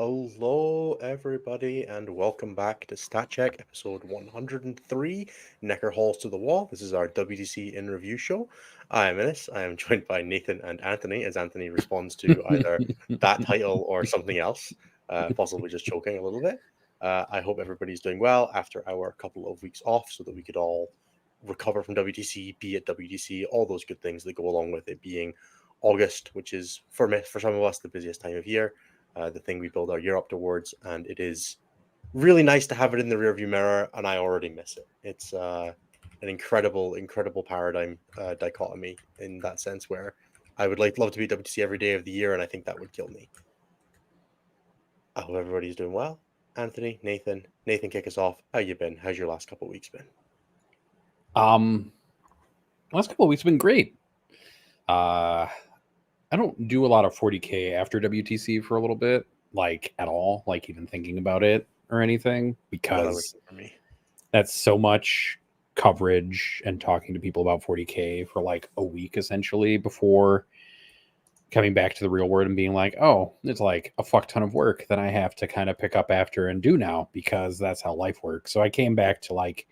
Hello, everybody, and welcome back to Stat Check episode 103, Neckerhalls to the Wall. This is our WTC in review show. I am Innes. I am joined by Nathan and Anthony as Anthony responds to either that title or something else, possibly just choking a little bit. I hope everybody's doing well after our couple of weeks off so that we could all recover from WTC, be at WTC, all those good things that go along with it being August, which is for some of us the busiest time of year. The thing we build our year up towards, and it is really nice to have it in the rearview mirror, and I already miss it. It's an incredible paradigm dichotomy in that sense, where I would love to be at WTC every day of the year, and I think that would kill me. I hope everybody's doing well. Anthony, Nathan, kick us off. How you been? How's your last couple of weeks been? Last couple of weeks have been great. I don't do a lot of 40K after WTC for a little bit, like at all, like even thinking about it or anything, because For me, that's so much coverage and talking to people about 40K for like a week essentially before coming back to the real world and being like, oh, it's like a fuck ton of work that I have to kind of pick up after and do now because that's how life works. So I came back to like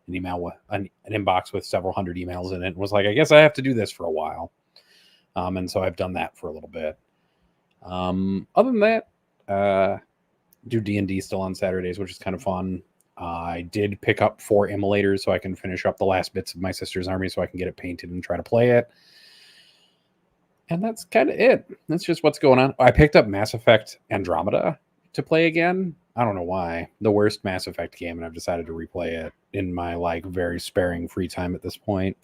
an email with an inbox with several hundred emails in it and was like, I guess I have to do this for a while. And so I've done that for a little bit. Other than that, do D&D still on Saturdays, which is kind of fun. I did pick up 4 immolators so I can finish up the last bits of my sister's army so I can get it painted and try to play it. And that's kind of it. That's just what's going on. I picked up Mass Effect Andromeda to play again. I don't know why. The worst Mass Effect game, and I've decided to replay it in my like very sparing free time at this point.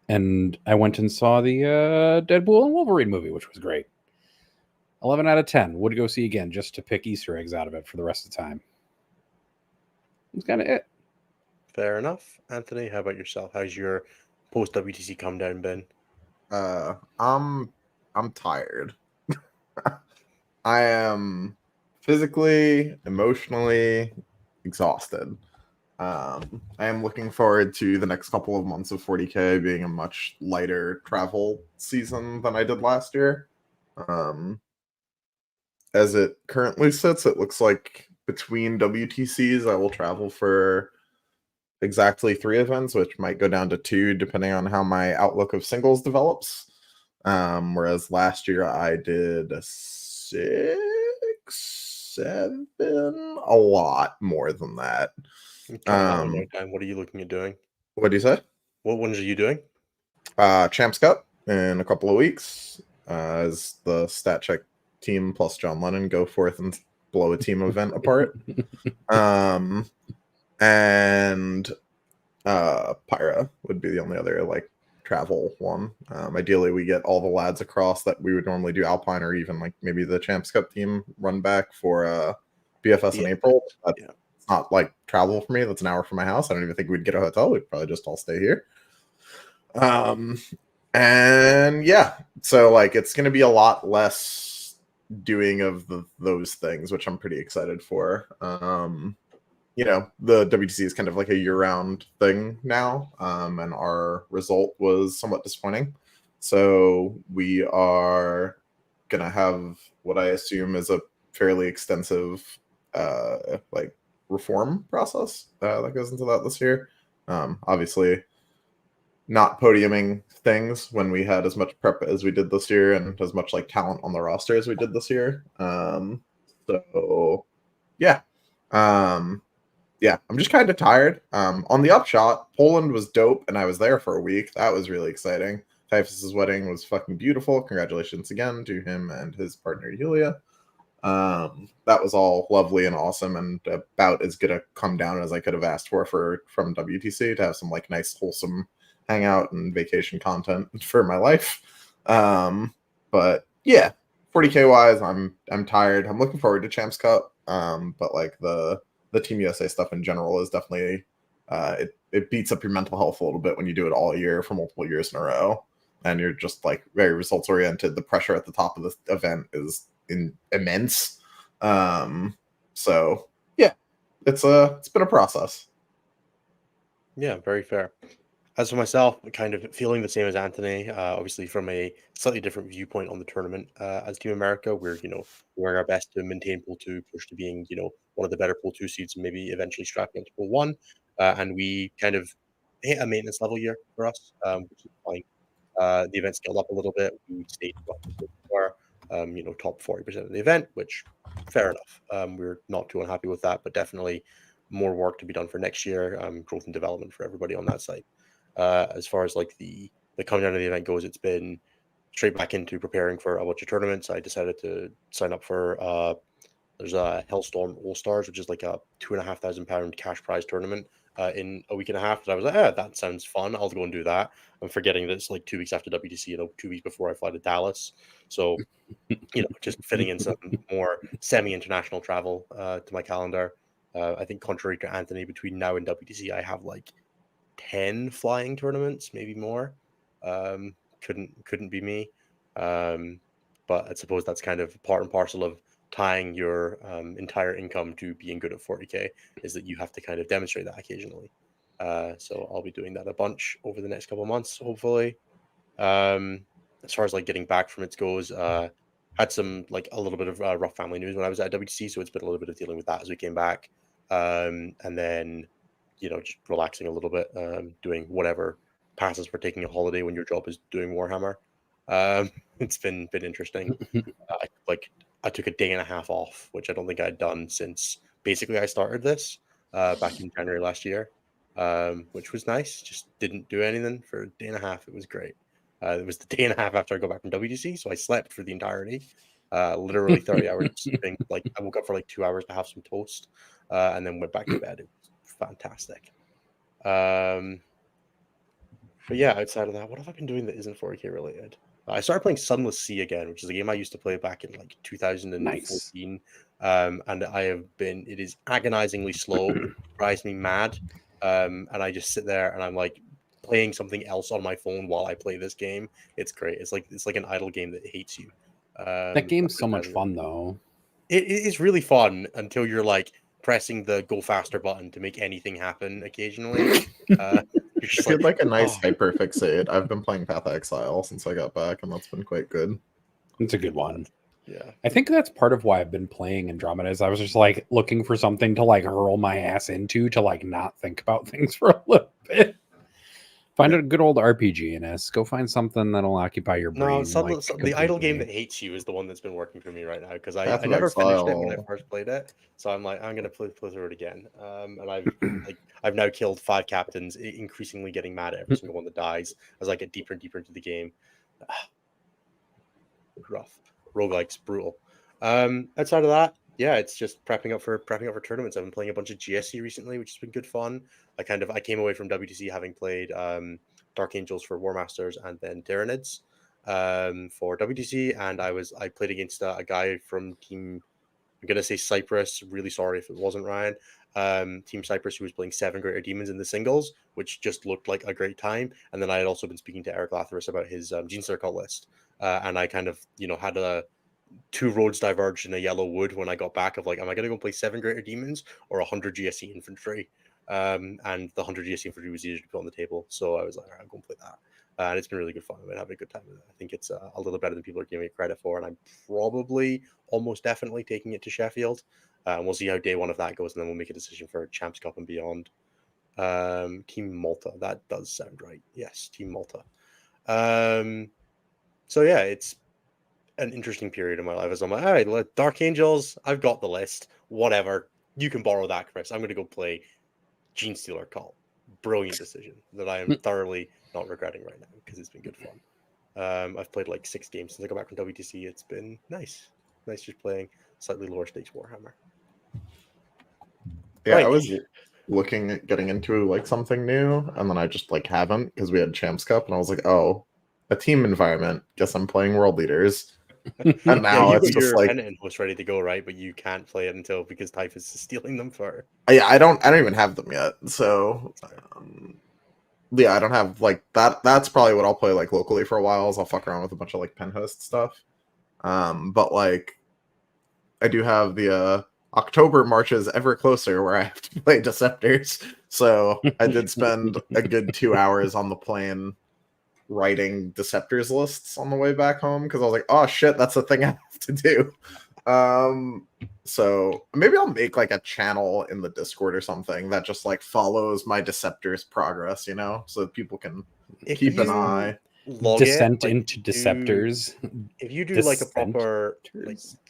And I went and saw the Deadpool and Wolverine movie, which was great. 11 out of 10. Would go see again just to pick Easter eggs out of it for the rest of the time. That's kind of it. fair enough. Anthony, how about yourself? How's your post WTC come down been? I'm tired. I am physically, emotionally exhausted. I am looking forward to the next couple of months of 40K being a much lighter travel season than I did last year. As it currently sits, it looks like between WTCs, I will travel for exactly 3 events, which might go down to 2 depending on how my outlook of singles develops. Whereas last year I did 6, 7, a lot more than that. What are you looking at doing? What do you say? What ones are you doing? Champs Cup in a couple of weeks as the stat check team plus John Lennon go forth and blow a team event apart. And Pyra would be the only other like travel one. Ideally we get all the lads across that we would normally do Alpine or even like maybe the Champs Cup team run back for BFS in April. It's not like travel for me. That's an hour from my house. I don't even think we'd get a hotel. We'd probably just all stay here. And yeah, so like it's going to be a lot less doing of those things, which I'm pretty excited for. You know, the WTC is kind of like a year-round thing now, and our result was somewhat disappointing. So we are going to have what I assume is a fairly extensive like reform process that goes into that this year. Obviously, not podiuming things when we had as much prep as we did this year and as much like talent on the roster as we did this year. So yeah. Yeah, I'm just kind of tired. On the upshot, Poland was dope, and I was there for a week. That was really exciting. Typhus's wedding was fucking beautiful. Congratulations again to him and his partner, Yulia. That was all lovely and awesome, and about as good a come down as I could have asked for from WTC to have some like nice, wholesome hangout and vacation content for my life. But yeah, 40K wise, I'm tired. I'm looking forward to Champs Cup. But like the Team USA stuff in general is definitely it beats up your mental health a little bit when you do it all year for multiple years in a row, and you're just like very results oriented. The pressure at the top of the event is immense. So yeah, it's been a process. Yeah, very fair. As for myself, kind of feeling the same as Anthony, obviously from a slightly different viewpoint on the tournament. As Team America, we're doing our best to maintain Pool 2, push to being one of the better Pool 2 seeds, and maybe eventually strapping into Pool 1. And we kind of hit a maintenance level year for us, which is fine. The event scaled up a little bit. We stayed roughly where we were, top 40% of the event, which fair enough. We're not too unhappy with that, but definitely more work to be done for next year. Growth and development for everybody on that side. As far as like the coming down of the event goes, it's been straight back into preparing for a bunch of tournaments. I decided to sign up for there's a Hellstorm All Stars, which is like a £2,500 cash prize tournament in a week and a half. And I was like, that sounds fun. I'll go and do that. I'm forgetting that it's like 2 weeks after WTC, 2 weeks before I fly to Dallas. So, just fitting in some more semi-international travel to my calendar. I think contrary to Anthony, between now and WTC, I have like 10 flying tournaments, maybe more. Couldn't be me. But I suppose that's kind of part and parcel of tying your entire income to being good at 40k, is that you have to kind of demonstrate that occasionally. So I'll be doing that a bunch over the next couple of months, hopefully. As far as like getting back from it goes, had some like a little bit of rough family news when I was at WTC, so it's been a little bit of dealing with that as we came back. And then just relaxing a little bit, doing whatever passes for taking a holiday when your job is doing Warhammer. It's been interesting. I took a day and a half off, which I don't think I'd done since basically I started this back in January last year, which was nice. Just didn't do anything for a day and a half. It was great. It was the day and a half after I go back from WTC, so I slept for the entirety. Literally 30 hours of sleeping. Like I woke up for like 2 hours to have some toast, and then went back to bed. It was fantastic. But yeah, outside of that, what have I been doing that isn't 40k related? I started playing Sunless Sea again, which is a game I used to play back in like 2014. Nice. And it is agonizingly slow, drives me mad. And I just sit there and I'm like playing something else on my phone while I play this game. It's great. It's like an idle game that hates you. That game's so much fun though. It is really fun until you're like pressing the go faster button to make anything happen occasionally. If you'd like a nice hyperfixate, I've been playing Path of Exile since I got back, and that's been quite good. It's a good one. Yeah. I think that's part of why I've been playing Andromeda is I was just like looking for something to like hurl my ass into to like not think about things for a little bit. Find a good old RPG in us. Go find something that'll occupy your brain. No, the idle game that hates you is the one that's been working for me right now, because I never finished it when I first played it. So I'm like, I'm gonna play through it again. And I've now killed 5 captains, increasingly getting mad at every single one that dies as I get deeper and deeper into the game. Rough. Roguelike's brutal. Outside of that, yeah, it's just prepping up for tournaments. I've been playing a bunch of GSC recently, which has been good fun. I came away from WTC having played Dark Angels for War Masters and then Tyranids for WTC, and I played against a guy from Team, I'm gonna say Cyprus. Really sorry if it wasn't Ryan. Team Cyprus, who was playing 7 Greater Demons in the singles, which just looked like a great time. And then I had also been speaking to Eric Latherus about his Genestealer cult list, and I kind of had 2 roads diverged in a yellow wood when I got back of like, am I gonna go play 7 Greater Demons or 100 GSC infantry? And the 100 GSC infantry was easier to put on the table, so I was like, all right, I'm going to play that. And it's been really good fun. I've been having a good time with it. I think it's a little better than people are giving it credit for, and I'm probably almost definitely taking it to Sheffield. And we'll see how day 1 of that goes, and then we'll make a decision for Champs Cup and beyond. Team Malta, that does sound right. Yes, Team Malta. So yeah, it's an interesting period in my life as I'm like, all right, Dark Angels, I've got the list. Whatever, you can borrow that, Chris. I'm going to go play Genestealer cult. Brilliant decision that I am thoroughly not regretting right now, because it's been good fun. I've played like 6 games since I got back from WTC. It's been nice just playing slightly lower stakes Warhammer. Yeah, right. I was looking at getting into like something new, and then I just like haven't, because we had Champs Cup, and I was like, oh, a team environment. Guess I'm playing World Leaders. And now it's just like pennant host ready to go, right? But you can't play it until, because Typhus is stealing them for. Yeah, I don't even have them yet. So yeah, I don't have like that. That's probably what I'll play like locally for a while. Is I'll fuck around with a bunch of like pen host stuff. But like I do have the October marches ever closer where I have to play Deceptors. So I did spend a good 2 hours on the plane writing Deceptors lists on the way back home because I was like, oh shit, that's the thing I have to do. So maybe I'll make like a channel in the Discord or something that just like follows my Deceptors progress, so that people can keep an eye. Descent into Deceptors. If you do like a proper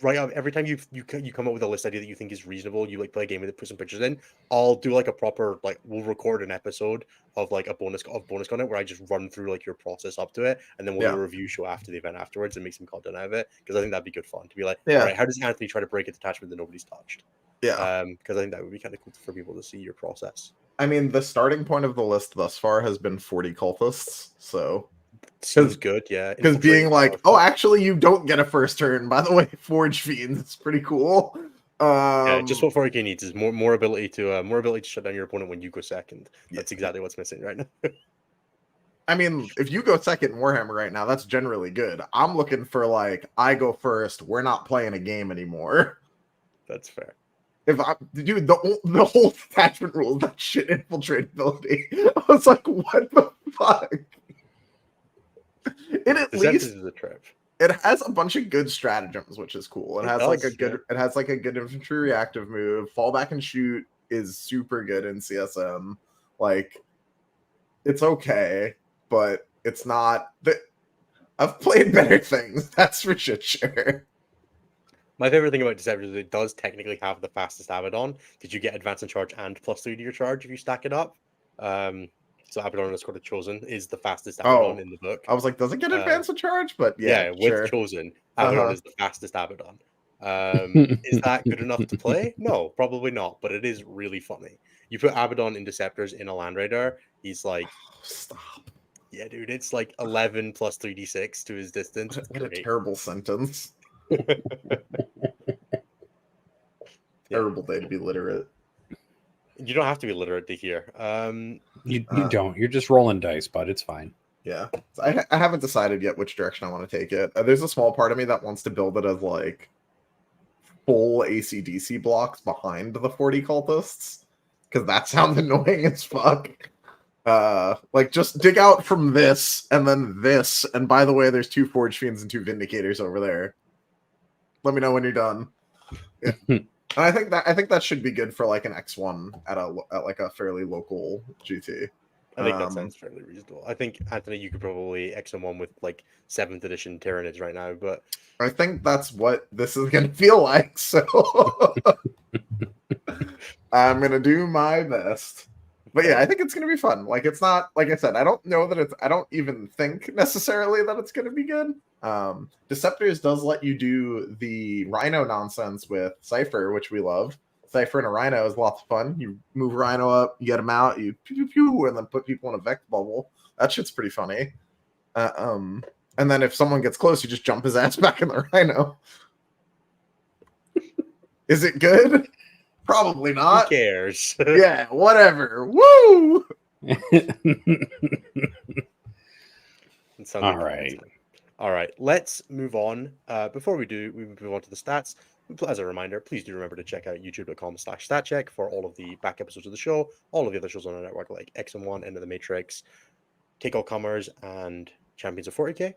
right every time you come up with a list idea that you think is reasonable, you like play a game with it, put some pictures in. I'll do like a proper we'll record an episode of like a bonus content where I just run through like your process up to it, and then we'll do a review show after the event afterwards and make some content out of it, because I think that'd be good fun to be like, all right, how does Anthony try to break a detachment that nobody's touched? Because I think that would be kind of cool for people to see your process. I mean, the starting point of the list thus far has been 40 cultists, so seems good, yeah. Because being like, oh, actually, you don't get a first turn. By the way, Forge Fiends, it's pretty cool. Yeah, just what 40k needs is more ability to shut down your opponent when you go second. That's exactly what's missing right now. I mean, if you go second in Warhammer right now, that's generally good. I'm looking for like, I go first. We're not playing a game anymore. That's fair. If I dude, the whole detachment rules, that shit infiltratability. I was like, what the fuck? It at least is a trip. It has a bunch of good stratagems, which is cool. It has a good infantry reactive move. Fall back and shoot is super good in CSM. Like, it's okay, but it's not. I've played better things. That's for sure. My favorite thing about Deceptor is it does technically have the fastest Abaddon. Did you get advance and charge and +3 to your charge if you stack it up? So Abaddon _the Chosen is the fastest Abaddon in the book. I was like, does it get advance and charge? But with Chosen, Abaddon is the fastest Abaddon. Is that good enough to play? No, probably not. But it is really funny. You put Abaddon in Deceptors in a Land Raider, he's like, stop. Yeah, dude, it's like 11 plus 3d6 to his distance. What a terrible sentence. Terrible day to be literate. You don't have to be literate to hear. You don't. You're just rolling dice, bud. It's fine. Yeah. I haven't decided yet which direction I want to take it. There's a small part of me that wants to build it as like full AC/DC blocks behind the 40 cultists, because that sounds annoying as fuck. Like, just dig out from this and then this, and by the way, there's 2 Forge Fiends and 2 Vindicators over there. Let me know when you're done. Yeah. And I think that should be good for like an X1 at like a fairly local GT. I think that sounds fairly reasonable. I think, Anthony, you could probably X1 with like 7th edition Tyranids right now, but I think that's what this is going to feel like. So I'm going to do my best. But yeah, I think it's going to be fun. Like, it's not, like I said, I don't know that I don't even think necessarily that it's going to be good. Deceptors does let you do the Rhino nonsense with Cypher, which we love. Cypher and a Rhino is lots of fun. You move Rhino up, you get him out, you pew, pew, pew, and then put people in a Vex bubble. That shit's pretty funny. And then if someone gets close, you just jump his ass back in the Rhino. Is it good? Probably not. Who cares? Yeah, whatever. Woo! All right. All right, let's move on. Before we move on to the stats. As a reminder, please do remember to check out youtube.com/statcheck for all of the back episodes of the show, all of the other shows on our network like X&1, End of the Matrix, Take All Comers, and Champions of 40k.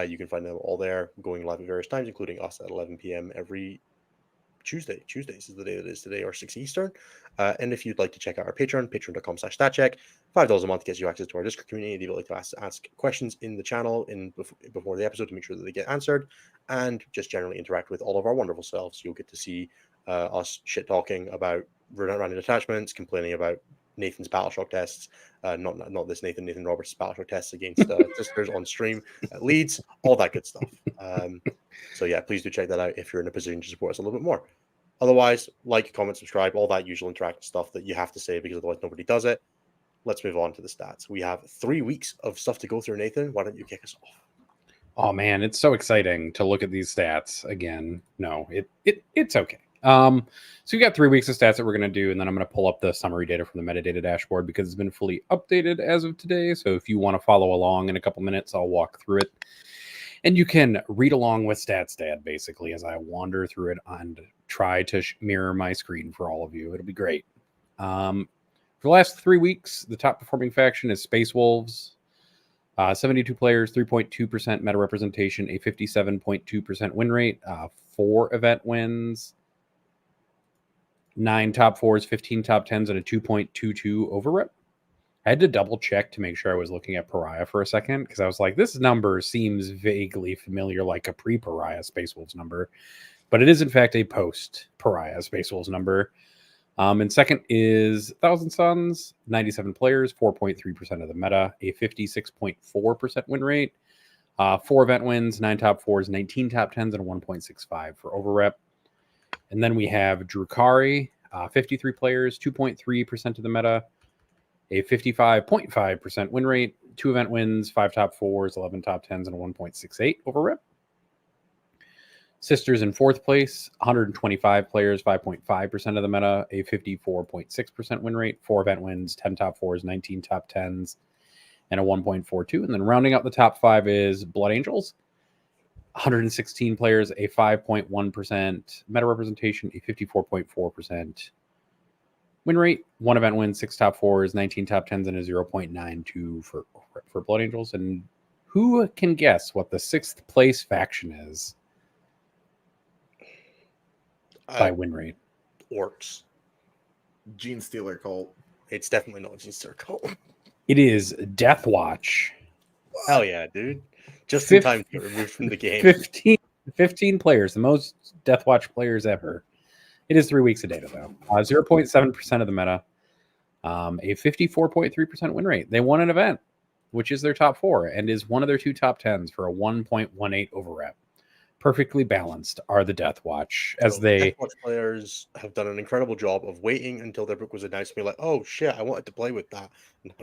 You can find them all there, going live at various times, including us at 11 p.m. every Tuesday. Tuesdays is the day that it is today, or 6 Eastern. And if you'd like to check out our Patreon, patreon.com/statcheck, $5 a month gets you access to our Discord community, the ability to ask questions in the channel before the episode to make sure that they get answered, and just generally interact with all of our wonderful selves. You'll get to see us shit talking about random detachments, complaining about Nathan's Battleshock tests, not this Nathan Roberts' Battleshock tests against sisters on stream at Leeds, all that good stuff. So yeah, please do check that out if you're in a position to support us a little bit more. Otherwise, like, comment, subscribe, all that usual interactive stuff that you have to say because otherwise nobody does it. Let's move on to the stats. We have 3 weeks of stuff to go through, Nathan. Why don't you kick us off? Oh man, it's so exciting to look at these stats again. No, it's okay. So we got 3 weeks of stats that we're going to do, and then I'm going to pull up the summary data from the metadata dashboard because it's been fully updated as of today. So if you want to follow along in a couple minutes, I'll walk through it. And you can read along with StatsDad, basically, as I wander through it and try to mirror my screen for all of you. It'll be great. For the last 3 weeks, the top performing faction is Space Wolves. 72 players, 3.2% meta representation, a 57.2% win rate, 4 event wins, 9 top 4s, 15 top 10s, and a 2.22 over rep. I had to double check to make sure I was looking at Pariah for a second, because I was like, this number seems vaguely familiar, like a pre-Pariah Space Wolves number. But it is, in fact, a post-Pariah Space Wolves number. And second is Thousand Suns, 97 players, 4.3% of the meta, a 56.4% win rate, 4 event wins, 9 top 4s, 19 top 10s, and a 1.65 for over rep. And then we have Drukari, 53 players, 2.3% of the meta, a 55.5% win rate, 2 event wins, 5 top 4s, 11 top 10s, and a 1.68 over rep. Sisters in 4th place, 125 players, 5.5% of the meta, a 54.6% win rate, 4 event wins, 10 top 4s, 19 top 10s, and a 1.42. And then rounding out the top 5 is Blood Angels, 116 players, a 5.1% meta representation, a 54.4% win rate, 1 event win, 6 top 4s, 19 top 10s, and a 0.92 for Blood Angels. And who can guess what the 6th place faction is by win rate? Orcs. Gene Stealer cult. It's definitely not Gene Stealer cult. It is Death Watch. Hell yeah, dude. Just in time to get removed from the game. 15 players, the most Death Watch players ever. It is 3 weeks of data, though. 0.7% of the meta, a 54.3% win rate. They won an event, which is their top 4, and is one of their 2 top 10s for a 1.18 over rep. Perfectly balanced are the Death Watch, as So they... Death Watch players have done an incredible job of waiting until their book was announced and be like, oh shit, I wanted to play with that. And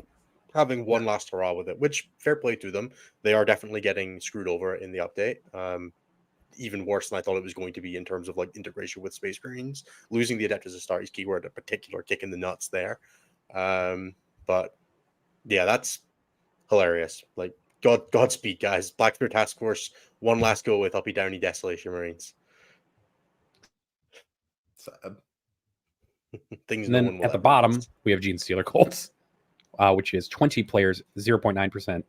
having one last hurrah with it, which fair play to them. They are definitely getting screwed over in the update. Even worse than I thought it was going to be in terms of like integration with Space Marines. Losing the Adept as a Astartes keyword, a particular kick in the nuts there. But yeah, that's hilarious. Like, Godspeed, guys. Blackbeard Task Force, one last go with Uppy Downy Desolation Marines. Sad. Things And no then one will at the ever bottom, miss. we have Gene Stealer Colts, which is 20 players, 0.9%,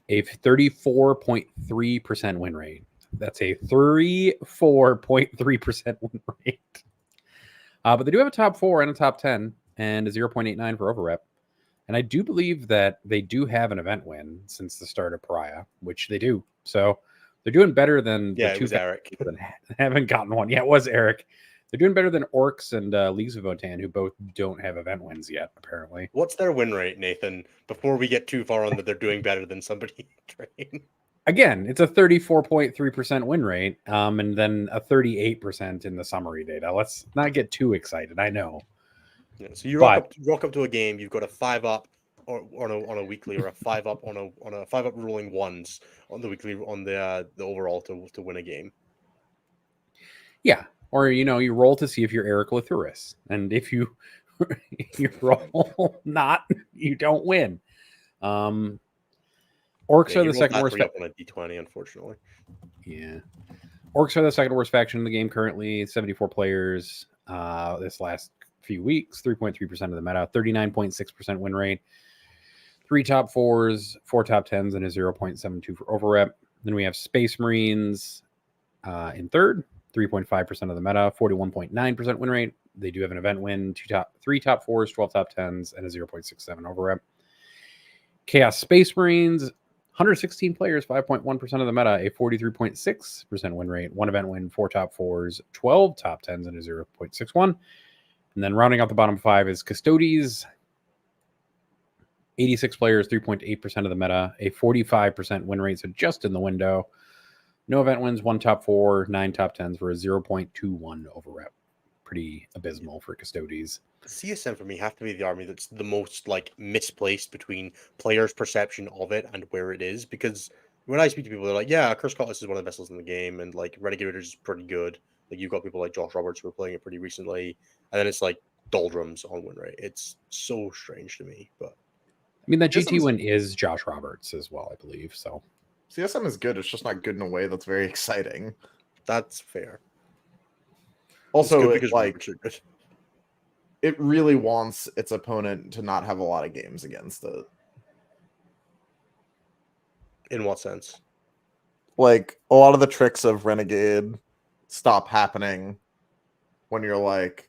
a 34.3% win rate. That's a 34.3% win rate. But they do have a top 4 and a top 10 and a 0.89 for overrep. And I do believe that they do have an event win since the start of Pariah, which they do. So they're doing better than Yeah, the it 2 was Eric. that haven't gotten one. Yeah, it was Eric. They're doing better than Orcs and Leagues of Votan, who both don't have event wins yet, apparently. What's their win rate, Nathan? Before we get too far on that they're doing better than somebody train. Again, it's a 34.3% win rate, and then a 38% in the summary data. Let's not get too excited. I know. Yeah, so you But- rock up to a game, you've got a 5-up or on a weekly, or a 5-up on a 5-up rolling ones on the weekly on the overall to win a game. Yeah, or you roll to see if you're Eric Lathuris, and if you roll not, you don't win. Orcs Yeah, are you the rolled second that worst. 3 up on a D20, unfortunately. Yeah, Orcs are the second worst faction in the game currently. 74 players. This last few weeks, 3.3% of the meta, 39.6% win rate, 3 top 4s, 4 top 10s, and a 0.72 for overrep. Then we have Space Marines in third, 3.5% of the meta, 41.9% win rate. They do have an event win, 3 top 4s, 12 top 10s, and a 0.67 overrep. Chaos Space Marines, 116 players, 5.1% of the meta, a 43.6% win rate, 1 event win, 4 top 4s, 12 top 10s, and a 0.61. And then rounding out the bottom 5 is Custodes, 86 players, 3.8% of the meta, a 45% win rate, so just in the window. No event wins, 1 top 4, 9 top 10s for a 0.21 overrep. Pretty abysmal for Custodes. CSM for me have to be the army that's the most like misplaced between players' perception of it and where it is. Because when I speak to people, they're like, "Yeah, Curse Cutlass is one of the vessels in the game, and like Renegade is pretty good." Like you've got people like Josh Roberts who are playing it pretty recently, and then it's like doldrums on win rate. It's so strange to me, but I mean, that GT win is Josh Roberts as well, I believe. So CSM is good. It's just not good in a way that's very exciting. that's fair. Also, because like rubrics are good. it really wants its opponent to not have a lot of games against it. In what sense? Like a lot of the tricks of Renegade stop happening when you're like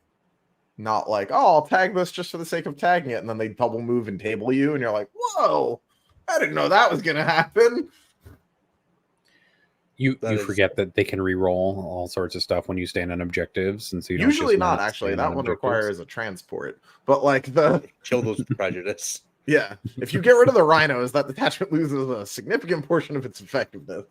not like, oh, I'll tag this just for the sake of tagging it, and then they double move and table you, and you're like, whoa, I didn't know that was gonna happen. You That is- forget that they can re-roll all sorts of stuff when you stand on objectives, and so you Usually don't just not actually. stand That on one objectives. requires a transport. But like the Kill those with prejudice. yeah, if you get rid of the rhinos, that detachment loses a significant portion of its effectiveness.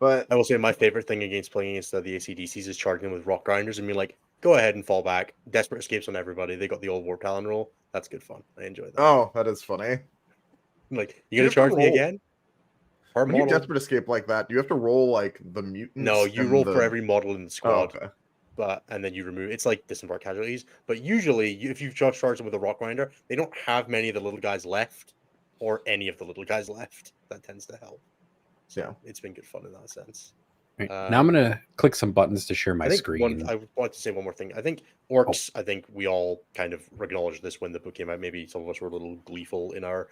But I will say my favorite thing against playing against the ACDCs is charging with rock grinders and being like, go ahead and fall back. Desperate escapes on everybody. They got the old Warp Talon roll. That's good fun. I enjoy that. oh, that is funny. Like, you You gonna have to charge me roll- again? Per When you model? desperate escape like that, do you have to roll like the mutants? No, you and roll the... for every model in the Oh, squad, okay. and then you remove. It's like disembark casualties. But usually, if you charge them with a rock grinder, they don't have many of the little guys left, or any of the little guys left. That tends to help. So Yeah. it's been good fun in that sense. Right. Now I'm gonna click some buttons to share my I think screen. I wanted to say one more thing. I think orcs. I think we all kind of acknowledged this when the book came out. Maybe some of us were a little gleeful in our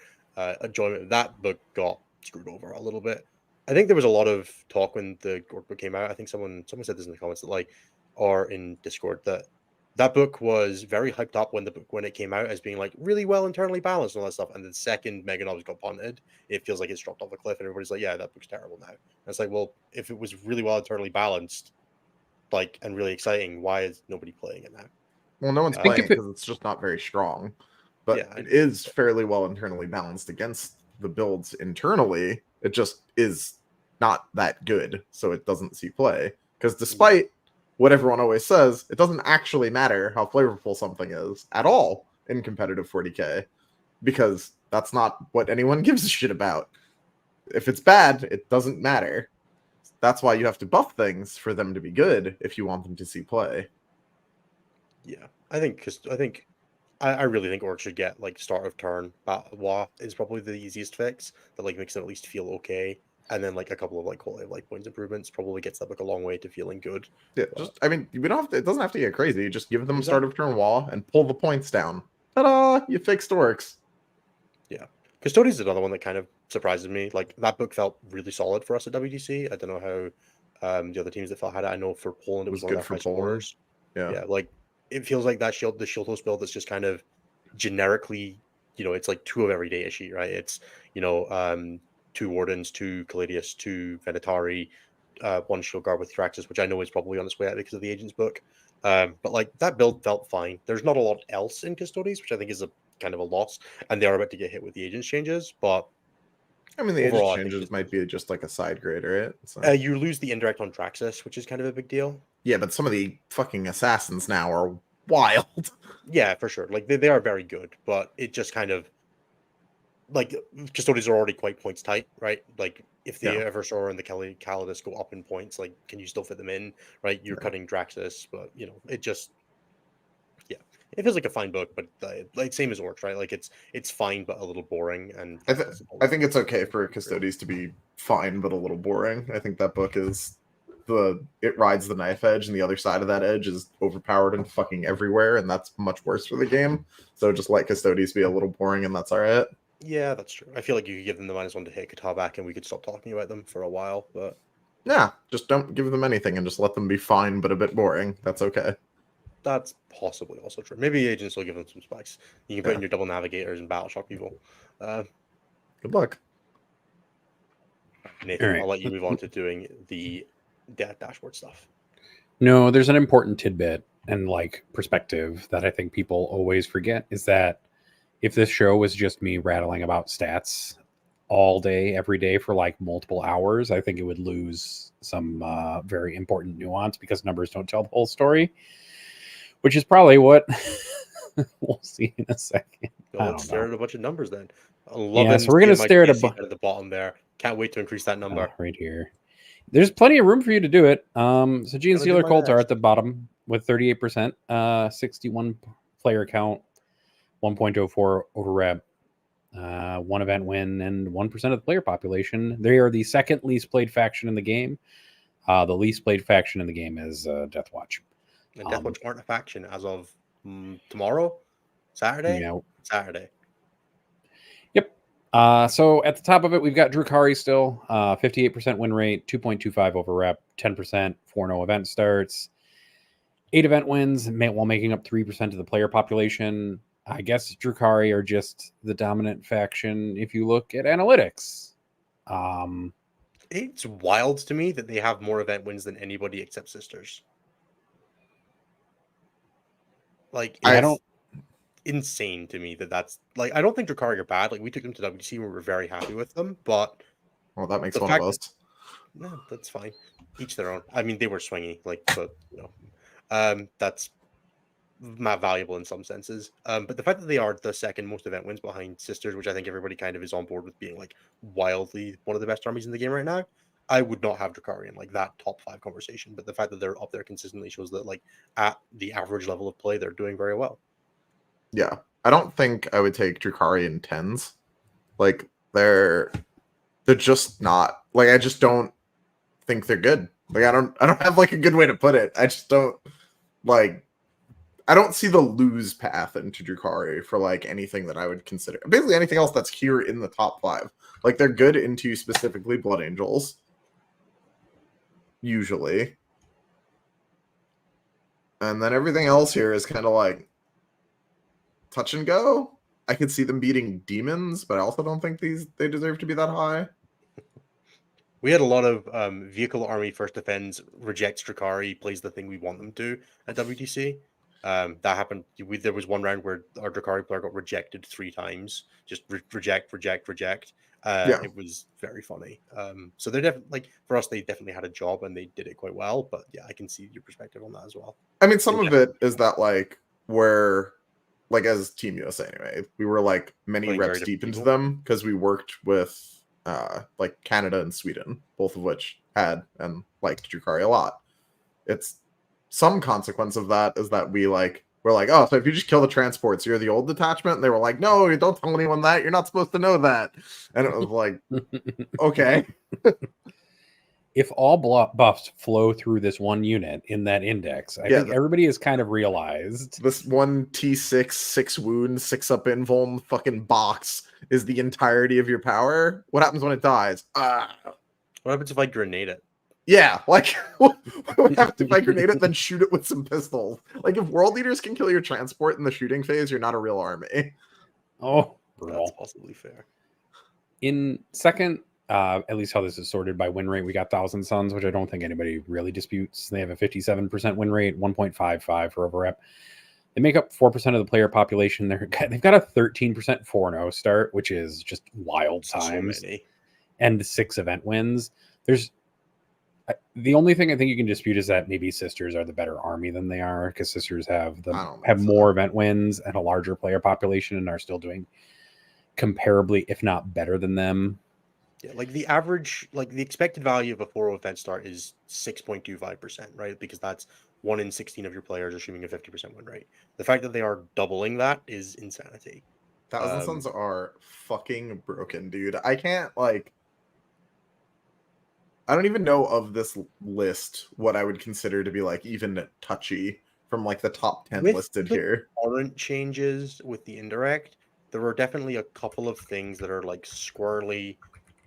enjoyment. That book got screwed over a little bit. I think there was a lot of talk when the orc book came out. I think someone said this in the comments that like, or in Discord that book was very hyped up when it came out as being like really well internally balanced and all that stuff. And the second Mega Novels got punted, it feels like it's dropped off a cliff, and everybody's like, yeah, that book's terrible now. And it's like, well, if it was really well internally balanced, like and really exciting, why is nobody playing it now? Well, no one's I think playing if because it's just not very strong. But Yeah, it is fairly well internally balanced against the builds internally. It just is not that good, so it doesn't see play. Because despite what everyone always says, it doesn't actually matter how flavorful something is at all in competitive 40k, because that's not what anyone gives a shit about. If it's bad, it doesn't matter. That's why you have to buff things for them to be good if you want them to see play. Yeah, I really think orcs should get like start of turn Wa is probably the easiest fix that like makes them at least feel okay, and then like a couple of like quality of life points improvements probably gets that book a long way to feeling good. Yeah, But I mean, we don't have to, it doesn't have to get crazy. Just give them Exactly. start of turn wall and pull the points down. Ta-da! You fixed orcs. yeah, Custodians is another one that kind of surprises me. Like that book felt really solid for us at WTC. I don't know how the other teams that felt had it. I know for Poland it was one good of for their high Poland. scorers. Yeah. Yeah, like it feels like the shield host build that's just kind of generically, it's like 2 of every data sheet, right? It's 2 Wardens, 2 Caladius, 2 Venatari, 1 Shield Guard with Thraxus, which I know is probably on its way out because of the Agent's book. But like that build felt fine. There's not a lot else in Custodies, which I think is a kind of a loss, and they are about to get hit with the Agents changes. But I mean, the overall, agent I think changes might be just like a side grade, right? So. you lose the indirect on Thraxus, which is kind of a big deal. Yeah, but some of the fucking assassins now are wild. Yeah, for sure. Like they are very good, but it just kind of like Custodians are already quite points tight, right? Like if the Eversor and the Calidus go up in points, like can you still fit them in, right? You're cutting Draxus, but it just it feels like a fine book, but like same as Orcs, right? Like it's fine but a little boring. And I think it's okay for Custodies to be fine but a little boring. I think that book is it rides the knife edge, and the other side of that edge is overpowered and fucking everywhere, and that's much worse for the game. So just let Custodies be a little boring, and that's all right. Yeah, that's true. I feel like you could give them the -1 to hit Qatar back, and we could stop talking about them for a while. But yeah, just don't give them anything and just let them be fine but a bit boring. That's okay. That's possibly also true. Maybe Agents will give them some spikes. You can put in your double navigators and battle shock people. Good luck. Nathan, right. I'll let you move on to doing the dashboard stuff. No, there's an important tidbit and like perspective that I think people always forget is that if this show was just me rattling about stats all day, every day for like multiple hours, I think it would lose some very important nuance because numbers don't tell the whole story, which is probably what we'll see in a second. Well, let's stare at a bunch of numbers then. Yeah, so we're going to stare at at the bottom there. Can't wait to increase that number. right here. There's plenty of room for you to do it. So Gene Stealer Colts are at the bottom with 38%, 61 player count, 1.04 over rep, 1 event win, and 1% of the player population. They are the second least played faction in the game. The least played faction in the game is Death Watch. And Deathwatch aren't a faction as of tomorrow, Saturday. Yeah. Saturday. Yep. So at the top of it, we've got Drukhari still, 58% win rate, 2.25 over rep, 10%, 4-0 event starts, 8 event wins, while making up 3% of the player population. I guess Drukhari are just the dominant faction if you look at analytics. It's wild to me that they have more event wins than anybody except Sisters. Like, I don't. Insane to me that's like, I don't think Drukhari are bad. Like, we took them to WTC and we were very happy with them, but Well, that makes the one fact of us. no, that's fine. Each their own. I mean, they were swingy, like, but that's not valuable in some senses. But the fact that they are the second most event wins behind Sisters, which I think everybody kind of is on board with being like wildly one of the best armies in the game right now. I would not have Drukhari in like that top 5 conversation, but the fact that they're up there consistently shows that like at the average level of play, they're doing very well. Yeah, I don't think I would take Drukhari in 10s. Like they're just not like, I just don't think they're good. Like I don't have like a good way to put it. I just don't like. I don't see the lose path into Drukhari for like anything that I would consider. Basically anything else that's here in the top 5. Like they're good into specifically Blood Angels. Usually. And then everything else here is kind of like touch and go. I could see them beating demons, but I also don't think they deserve to be that high. We had a lot of vehicle army first defense rejects Drukhari, plays the thing we want them to at WTC. That happened. There was one round where our Drukhari player got rejected 3 times. Just reject. Yeah. It was very funny. So they're definitely like, for us, they definitely had a job and they did it quite well. But yeah, I can see your perspective on that as well. I mean, some of it is that like we're like, as Team USA anyway, we were like many Playing reps very deep different into people. them because we worked with like Canada and Sweden, both of which had and liked Drukhari a lot. It's some consequence of that is that we're like, oh, so if you just kill the transports, you're the old detachment. And they were like, no, you don't tell anyone that. You're not supposed to know that. And it was like, okay. If all buffs flow through this one unit in that index, I think everybody has kind of realized this one T6, 6 wound, 6 up invuln fucking box is the entirety of your power. What happens when it dies? What happens if I grenade it? Yeah, like what happens if I grenade it, then shoot it with some pistols? Like if world leaders can kill your transport in the shooting phase, you're not a real army. Oh, brutal. That's possibly fair. In second, at least how this is sorted by win rate, we got Thousand Suns, which I don't think anybody really disputes. They have a 57% win rate, 1.55 for over rep. They make up 4% of the player population. They've got a 13% 4-0 start, which is just wild times. So many. And 6 event wins. The only thing I think you can dispute is that maybe Sisters are the better army than they are, because Sisters have more event wins and a larger player population and are still doing comparably, if not better than them. Yeah, like the average, like the expected value of a 4-0 event start is 6.25%, right? Because that's 1 in 16 of your players, assuming a 50% win rate. The fact that they are doubling that is insanity. Thousand Suns are fucking broken, dude. I can't like. I don't even know of this list what I would consider to be like even touchy from like the top 10 listed here. Current changes with the indirect, there are definitely a couple of things that are like squirrely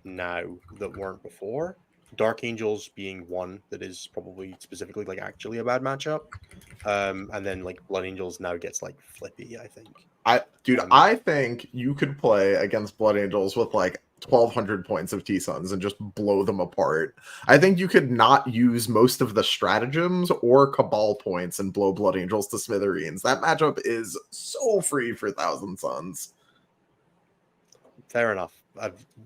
now that weren't before. Dark Angels being one that is probably specifically like actually a bad matchup. And then like Blood Angels now gets like flippy, I think. I think you could play against Blood Angels with like 1,200 points of T-Suns and just blow them apart. I think you could not use most of the stratagems or Cabal points and blow Blood Angels to smithereens. That matchup is so free for Thousand Suns. Fair enough.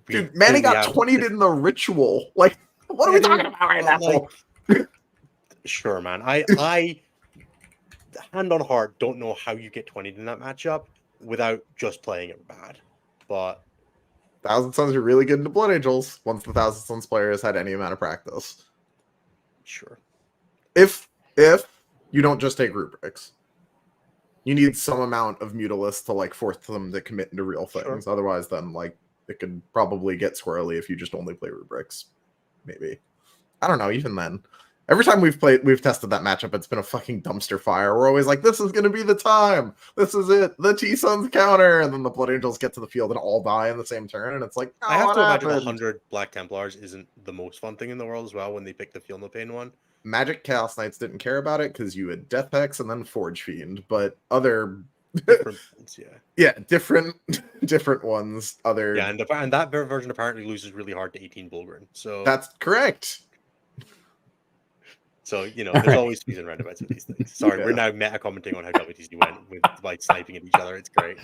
Dude, Manny got 20'd in the ritual. Like, what are we talking about right now? Like, sure, man. I hand on heart don't know how you get 20'd in that matchup without just playing it bad. But Thousand Suns are really good into Blood Angels once the Thousand Suns players had any amount of practice. Sure. If you don't just take rubrics. You need some amount of Mutalists to like force them to commit into real things. Sure. Otherwise, then like it could probably get squirrely if you just only play rubrics. Maybe. I don't know, even then. Every time we've tested that matchup, it's been a fucking dumpster fire. We're always like, this is going to be the time. This is it. The T-Suns counter. And then the Blood Angels get to the field and all die in the same turn. And it's like, oh, I have to imagine happened? 100 Black Templars isn't the most fun thing in the world as well when they pick the Feel No Pain one. Magic Chaos Knights didn't care about it because you had Death Hex and then Forge Fiend. But other... Different ones, yeah. Yeah, different ones. Other... Yeah, and that version apparently loses really hard to 18 Bulgrin. So That's correct. So, you know, there's always swings and roundabouts with these things. Sorry, we're now meta commenting on how WTC went with like sniping at each other. It's great.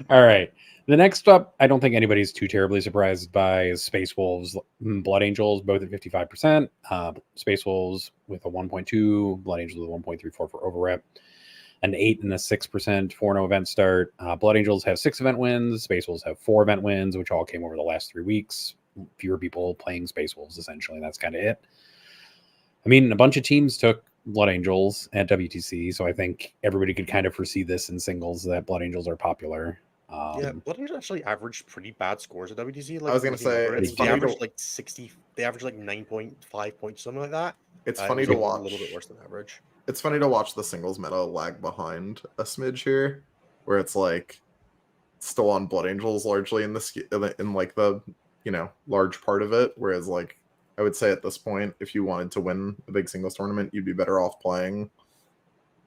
All right. The next up, I don't think anybody's too terribly surprised by is Space Wolves, Blood Angels, both at 55%. Space Wolves with a 1.2, Blood Angels with a 1.34 for overrep, an 8 and a 6% 4-0 event start. Blood Angels have 6 event wins. Space Wolves have 4 event wins, which all came over the last 3 weeks. Fewer people playing Space Wolves, essentially. That's kind of it. I mean, a bunch of teams took Blood Angels at WTC, so I think everybody could kind of foresee this in singles that Blood Angels are popular. Yeah, Blood Angels actually averaged pretty bad scores at WTC. Like, I was going to say, it's they averaged like 60. They averaged like 9.5 points, something like that. It's funny to watch. A little bit worse than average. It's funny to watch the singles meta lag behind a smidge here, where it's like still on Blood Angels largely in like the large part of it, whereas like I would say at this point, if you wanted to win a big singles tournament, you'd be better off playing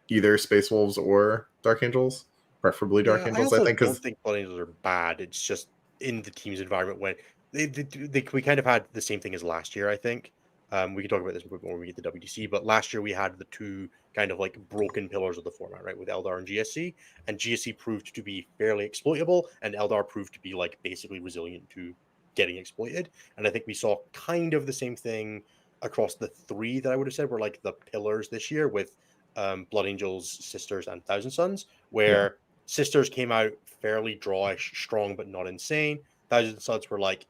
either Space Wolves or Dark Angels, preferably Dark Angels. I think don't think Blood Angels are bad. It's just in the team's environment when we kind of had the same thing as last year. I think we can talk about this a bit more when we get to WTC. But last year we had the two kind of like broken pillars of the format, right, with Eldar and GSC, and GSC proved to be fairly exploitable, and Eldar proved to be like basically resilient to getting exploited. And I think we saw kind of the same thing across the 3 that I would have said were like the pillars this year with Blood Angels, Sisters, and Thousand Sons, where Sisters came out fairly drawish, strong but not insane. Thousand Sons were like,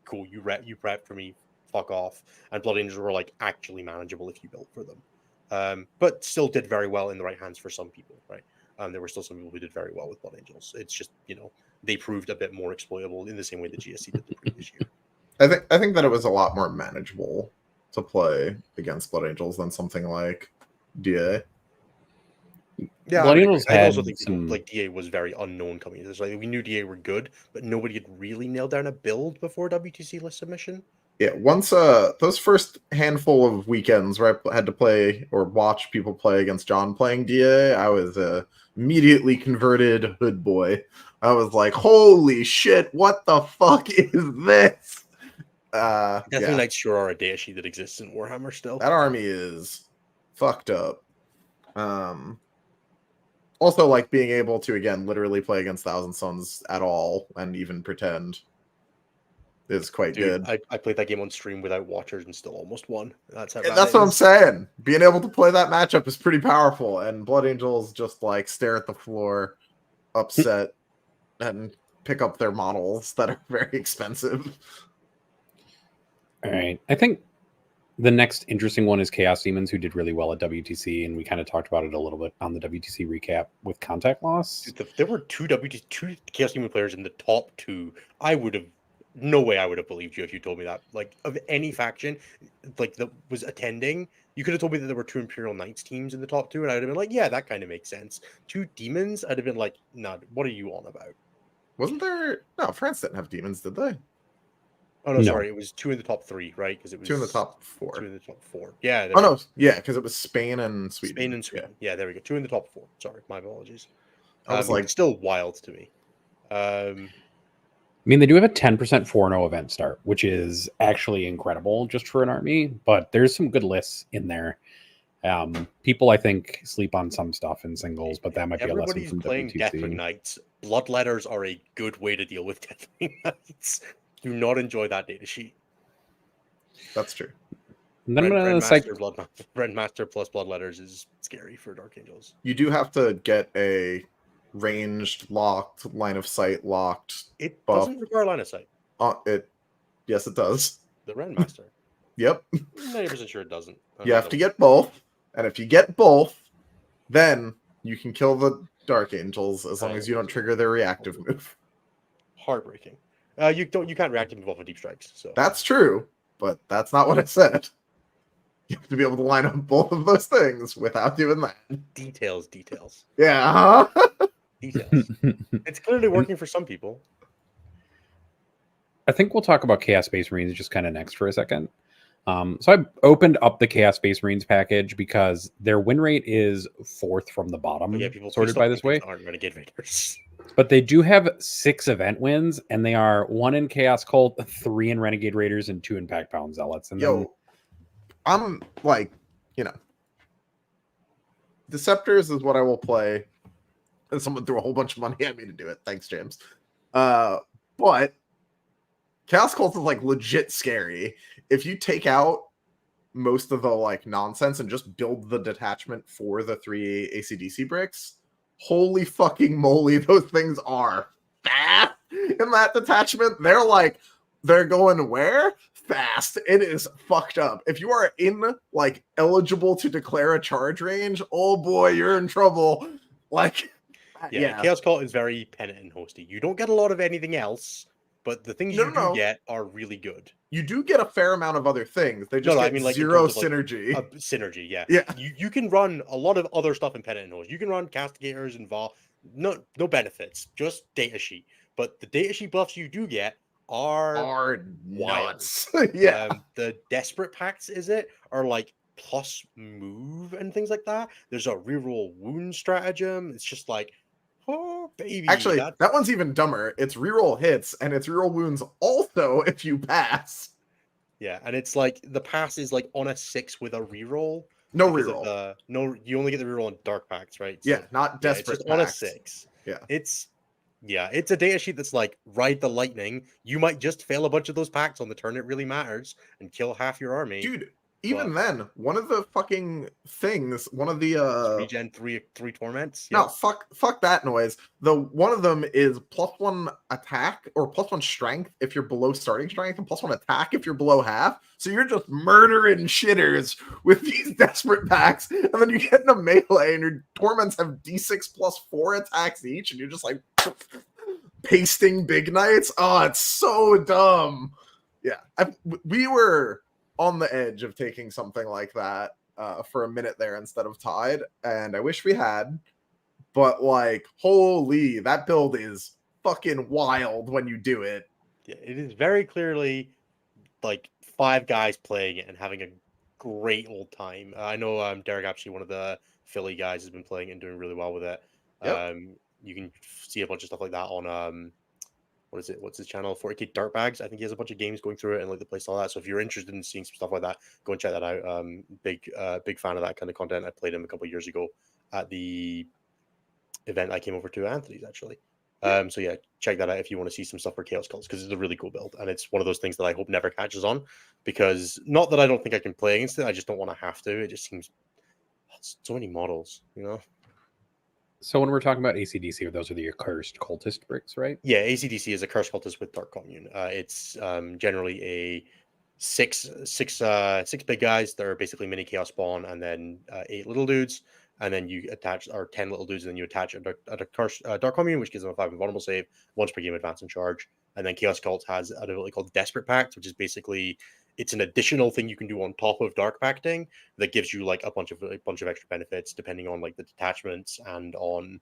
cool, you prep for me, fuck off. And Blood Angels were like actually manageable if you built for them, but still did very well in the right hands for some people, right? There were still some people who did very well with Blood Angels. It's just, they proved a bit more exploitable in the same way that GSC did the previous year. I think that it was a lot more manageable to play against Blood Angels than something like DA. Yeah, Blood Angels I also think like DA was very unknown coming into this. Like, we knew DA were good, but nobody had really nailed down a build before WTC list submission. Yeah, once those first handful of weekends where I had to play or watch people play against John playing DA, I was immediately converted hood boy. I was like, holy shit, what the fuck is this? Definitely Knights sure are a data sheet that exists in Warhammer still. That army is fucked up. Also, like, being able to, again, literally play against Thousand Sons at all and even pretend is quite good. I played that game on stream without watchers and still almost won. That's what I'm saying. Being able to play that matchup is pretty powerful, and Blood Angels just like stare at the floor, upset, and pick up their models that are very expensive. All right. I think the next interesting one is Chaos Demons, who did really well at WTC, and we kind of talked about it a little bit on the WTC recap with Contact Loss. There were two Chaos Demon players in the top 2. No way I would have believed you if you told me that. Like, of any faction, like, that was attending, you could have told me that there were 2 Imperial Knights teams in the top 2, and I'd have been like, yeah, that kind of makes sense. 2 Demons, I'd have been like, nah, what are you on about? Wasn't there... No, France didn't have Demons, did they? Oh, no, sorry, it was 2 in the top 3, right? Because it was 2 in the top 4. 2 in the top 4. Yeah. Oh, no, yeah, because it was Spain and Sweden. Spain and Sweden. Yeah, there we go. 2 in the top 4. Sorry, my apologies. I was like... still wild to me. I mean, they do have a 10% 4-0 event start, which is actually incredible just for an army, but there's some good lists in there. People, I think, sleep on some stuff in singles, but that might be a lesson from playing WTC. Deathwing Knights. Bloodletters are a good way to deal with Deathwing Knights. Do not enjoy that data sheet. That's true. And then Rendmaster plus Bloodletters is scary for Dark Angels. You do have to get a ranged, locked, line of sight locked. It doesn't require line of sight. Yes, it does. The Rendmaster. Yep. 90% sure it doesn't. You have to get both, and if you get both, then you can kill the Dark Angels as long as you don't trigger their reactive move. Heartbreaking. You can't reactive move off of deep strikes. So that's true, but that's not what I said. You have to be able to line up both of those things without doing that. Details. Yeah. Details. It's clearly working for some people. I think we'll talk about Chaos Space Marines just kind of next for a second. So I opened up the Chaos Space Marines package because their win rate is 4th from the bottom, But yeah, people sorted by this way. aren't Renegade Raiders. But they do have 6 event wins, and they are 1 in Chaos Cult, 3 in Renegade Raiders, and 2 in Pack-Bound Zealots. And then, I'm like, Deceptors is what I will play. And someone threw a whole bunch of money at me to do it. Thanks, James. But Chaos Cult is like legit scary. If you take out most of the like nonsense and just build the detachment for the 3 ACDC bricks, holy fucking moly, those things are fast in that detachment. They're going where? Fast. It is fucked up. If you are in like eligible to declare a charge range, oh boy, you're in trouble. Like, yeah. Chaos Cult is very penitent and hosty. You don't get a lot of anything else, but the things you do get are really good. You do get a fair amount of other things. They just get zero synergy. Synergy, yeah. Yeah. You can run a lot of other stuff in penitent host. You can run castigators and no benefits, just data sheet. But the data sheet buffs you do get are nuts. Yeah. The desperate pacts are like plus move and things like that. There's a reroll wound stratagem. It's just like, oh baby. Actually, that one's even dumber. It's reroll hits and it's reroll wounds also if you pass. Yeah, and it's like the pass is like on a 6 with a reroll. No reroll. You only get the reroll on dark pacts, right? So, yeah, not desperate. It's just on a 6. Yeah. It's a data sheet that's like ride the lightning. You might just fail a bunch of those pacts on the turn it really matters and kill half your army. Dude, even then, one of the fucking things, one of the regen 3 torments. No, fuck that noise. One of them is +1 attack or +1 strength if you're below starting strength, and +1 attack if you're below half. So you're just murdering shitters with these desperate packs, and then you get in a melee and your torments have D6 +4 attacks each, and you're just like pasting big knights. Oh, it's so dumb. Yeah, we were on the edge of taking something like that for a minute there instead of Tide, and I wish we had, but like, holy, that build is fucking wild when you do it. Yeah, it is very clearly like 5 guys playing it and having a great old time. I know Derek, actually one of the Philly guys, has been playing it and doing really well with it. Yep. You can see a bunch of stuff like that on what's his channel, 40k Dirtbags. I think he has a bunch of games going through it and like the place all that. So if you're interested in seeing some stuff like that, go and check that out. Big fan of that kind of content. I played him a couple of years ago at the event I came over to Anthony's actually. So yeah, check that out if you want to see some stuff for Chaos Cults, because it's a really cool build, and it's one of those things that I hope never catches on, because not that I don't think I can play against it, I just don't want to have to. It just seems so many models, So when we're talking about ACDC, those are the accursed cultist bricks, right? Yeah, ACDC is a cursed cultist with Dark Commune. It's generally a six big guys that are basically mini chaos spawn, and then 8 little dudes, and then you attach, or 10 little dudes, and then you attach a Dark Commune, which gives them a 5 invulnerable save, once per game advance and charge. And then Chaos Cult has an ability called Desperate Pact, which is basically, it's an additional thing you can do on top of Dark Pacting that gives you like a bunch of extra benefits depending on like the detachments and on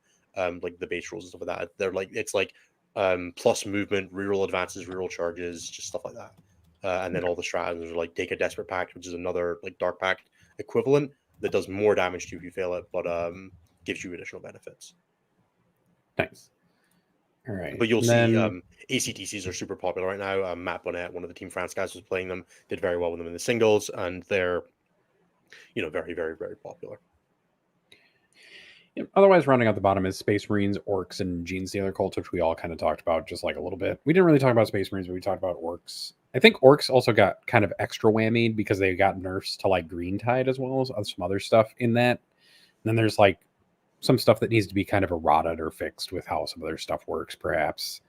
like the base rules and stuff like that. They're like, it's like plus movement, reroll advances, reroll charges, just stuff like that. And then all the stratagems are like take a Desperate Pact, which is another like Dark Pact equivalent that does more damage to you if you fail it, but gives you additional benefits. Nice. All right. But you'll see ACTCs are super popular right now. Matt Bonnet, one of the Team France guys, was playing them, did very well with them in the singles, and they're, very, very, very popular. Otherwise, rounding out the bottom is Space Marines, Orcs, and Gene Stealer Cult, which we all kind of talked about just like a little bit. We didn't really talk about Space Marines, but we talked about Orcs. I think Orcs also got kind of extra whammied because they got nerfs to like Green Tide as well as some other stuff in that. And then there's like some stuff that needs to be kind of errated or fixed with how some of their stuff works, perhaps.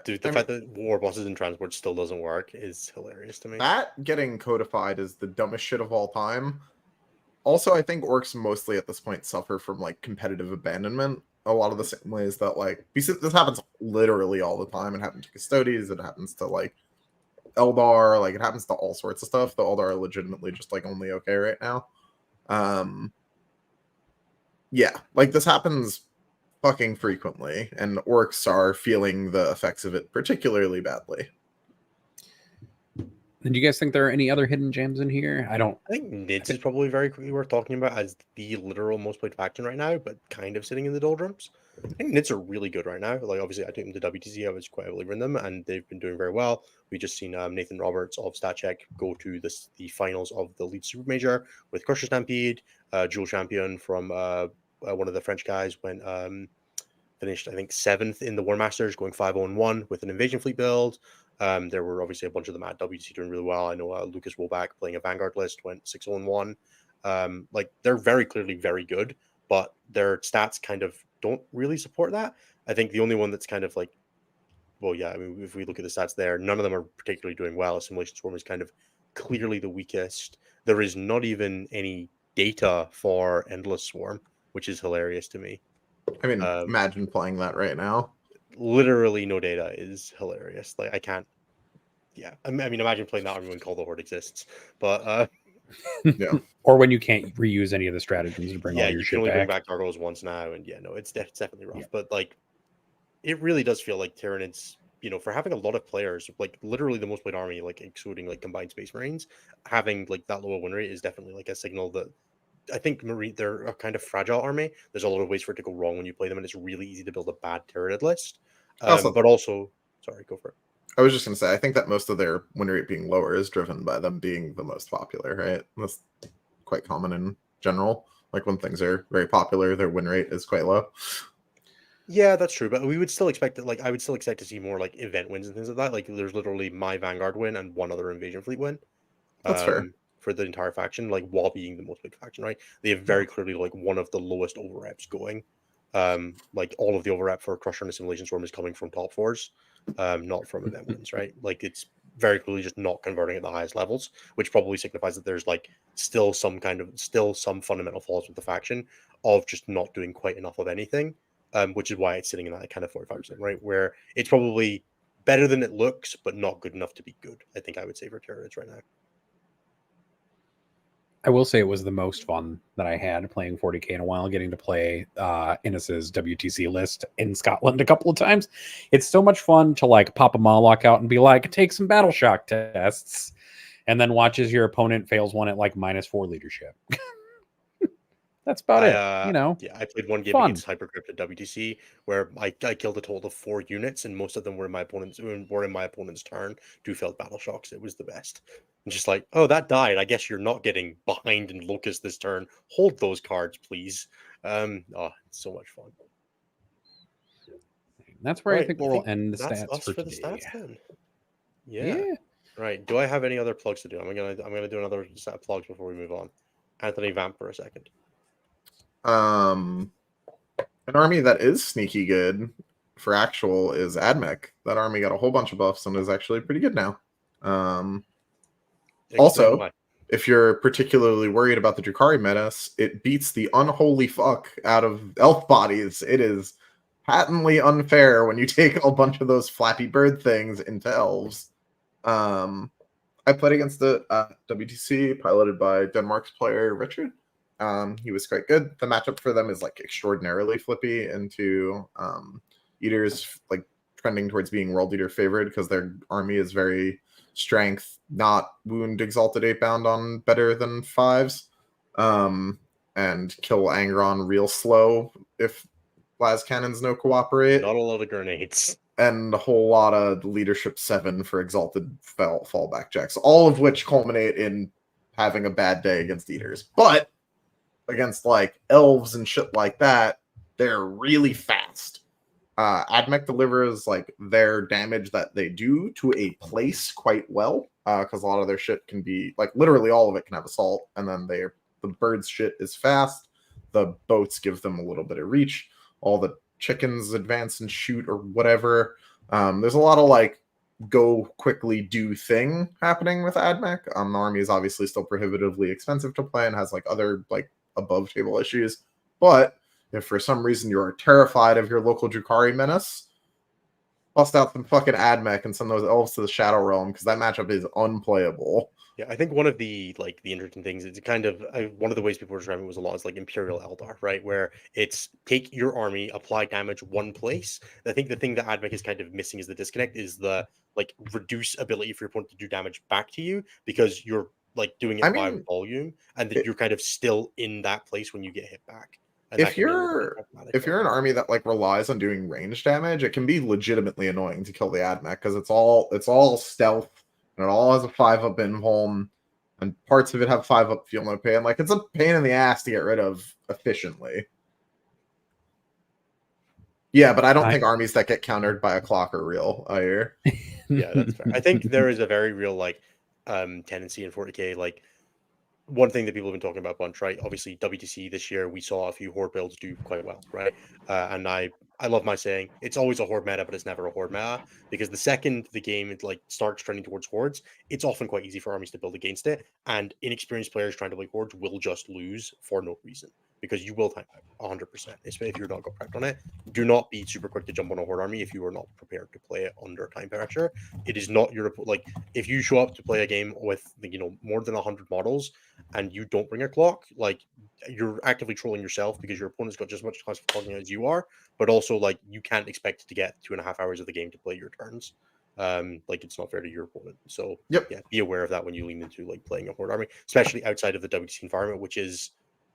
Dude, the fact that war bosses and transport still doesn't work is hilarious to me. That getting codified is the dumbest shit of all time. Also, I think Orcs mostly at this point suffer from like competitive abandonment. A lot of the same ways that like, this happens literally all the time. It happens to Custodes, it happens to like Eldar, like it happens to all sorts of stuff. The Eldar are legitimately just like only okay right now. Yeah, like this happens fucking frequently, and orcs are feeling the effects of it particularly badly. And do you guys think there are any other hidden gems in here? I don't. I think Nids is probably very quickly worth talking about as the literal most played faction right now, but kind of sitting in the doldrums. I think Nids are really good right now. Like obviously, I took them to WTC. I was quite a believer in them, and they've been doing very well. We just seen Nathan Roberts of StatCheck go to the finals of the Lead Super Major with Crusher Stampede. Dual champion from one of the French guys went finished I think 7th in the War Masters, going 5-0-1 with an Invasion Fleet build. There were obviously a bunch of them at WTC doing really well. I know Lucas Woback playing a Vanguard list went 6-1. Like they're very clearly very good, but their stats kind of don't really support that. I think the only one that's kind of like, well, yeah, I mean, if we look at the stats there, none of them are particularly doing well. Assimilation Swarm is kind of clearly the weakest. There is not even any data for Endless Swarm, which is hilarious to me. I mean, imagine playing that right now. Literally no data is hilarious. Like I can't. Yeah, I mean, imagine playing that when Call the Horde exists. But Yeah. Or when you can't reuse any of the stratagems to bring yeah, all your you can shit only back. bring back gargoyles once now, and yeah, no, it's definitely rough. Yeah. But like, it really does feel like Tyranids, you know, for having a lot of players, like literally the most played army, like excluding like combined Space Marines, having like that low a win rate is definitely like a signal that I think they're a kind of fragile army. There's a lot of ways for it to go wrong when you play them, and it's really easy to build a bad Tyranid list. But also, sorry, go for it. I was just going to say, I think that most of their win rate being lower is driven by them being the most popular, right? That's quite common in general. Like when things are very popular, their win rate is quite low. Yeah, that's true. But we would still expect that, like, I would still expect to see more like event wins and things like that. Like, there's literally my Vanguard win and one other Invasion Fleet win. That's fair. For the entire faction, like while being the most played faction, right? They have very clearly like one of the lowest overreps going. Like all of the overrep for Crusher and Assimilation Swarm is coming from top fours, not from event wins, right? Like it's very clearly just not converting at the highest levels, which probably signifies that there's like still some fundamental flaws with the faction of just not doing quite enough of anything. Which is why it's sitting in that kind of 45%, right? Where it's probably better than it looks, but not good enough to be good. I think I would say for Tyranids right now. I will say it was the most fun that I had playing 40k in a while, getting to play Innis's WTC list in Scotland a couple of times. It's so much fun to like pop a Moloch out and be like, take some battle shock tests, and then watches your opponent fails one at like -4 leadership. That's about it. You know, Yeah, I played one game fun. against Hypercrypt at WTC where I killed a total of 4 units, and most of them were in my opponent's turn. 2 failed battle shocks. It was the best. And just like, oh, that died. I guess you're not getting behind in Locust this turn. Hold those cards, please. It's so much fun. That's where Right, I think we'll end the that's stats us for the today. stats then. Yeah. Right. Do I have any other plugs to do? I'm gonna do another set of plugs before we move on. Anthony, vamp for a second. An army that is sneaky good for actual is Admech. That army got a whole bunch of buffs and is actually pretty good now. Also, why. If you're particularly worried about the Drukhari menace, it beats the unholy fuck out of elf bodies. It is patently unfair when you take a bunch of those Flappy Bird things into elves. I played against the WTC, piloted by Denmark's player Richard. He was quite good. The matchup for them is like extraordinarily flippy into Eaters, like trending towards being World Eater favored because their army is very strength, not wound exalted 8-bound on better than 5s, and kill Angron real slow if las cannons no cooperate. Not a lot of grenades. And a whole lot of leadership 7 for exalted fallback checks, all of which culminate in having a bad day against Eaters. But against like elves and shit like that, they're really fast. Admech delivers like their damage that they do to a place quite well, because a lot of their shit can be like literally all of it can have assault, and then the birds shit is fast. The boats give them a little bit of reach. All the chickens advance and shoot or whatever. There's a lot of like go quickly do thing happening with Admech. The army is obviously still prohibitively expensive to play and has like other like above table issues, but if for some reason you're terrified of your local Drukhari menace, bust out some fucking AdMech and send those elves to the Shadow Realm because that matchup is unplayable. Yeah, I think one of the interesting things is kind of one of the ways people were describing it was a lot is like Imperial Eldar, right? Where it's take your army, apply damage one place. I think the thing that AdMech is kind of missing is the disconnect is the like reduce ability for your opponent to do damage back to you because you're like doing it I by mean, volume, and that you're kind of still in that place when you get hit back, and that if can be a little bit you're problematic. if you're an army that like relies on doing range damage, it can be legitimately annoying to kill the AdMech because it's all stealth and it all has a 5-up invuln, and parts of it have 5-up feel no pain. Like it's a pain in the ass to get rid of efficiently. Yeah, but I don't think armies that get countered by a clock are real. I hear. Yeah, that's fair. I think there is a very real like tendency in 40k. Like one thing that people have been talking about a bunch, right? Obviously, WTC this year we saw a few horde builds do quite well, right? And I love my saying it's always a horde meta, but it's never a horde meta because the second the game like starts trending towards hordes, it's often quite easy for armies to build against it, and inexperienced players trying to play hordes will just lose for no reason because you will time out 100%, especially if you're not got prepped on it. Do not be super quick to jump on a horde army if you are not prepared to play it under time pressure. It is not your like if you show up to play a game with more than 100 models and you don't bring a clock, like you're actively trolling yourself because your opponent's got just as much class clocking as you are, but also like you can't expect to get 2.5 hours of the game to play your turns. Like it's not fair to your opponent. So Yep. yeah, be aware of that when you lean into like playing a horde army, especially outside of the WTC environment, which is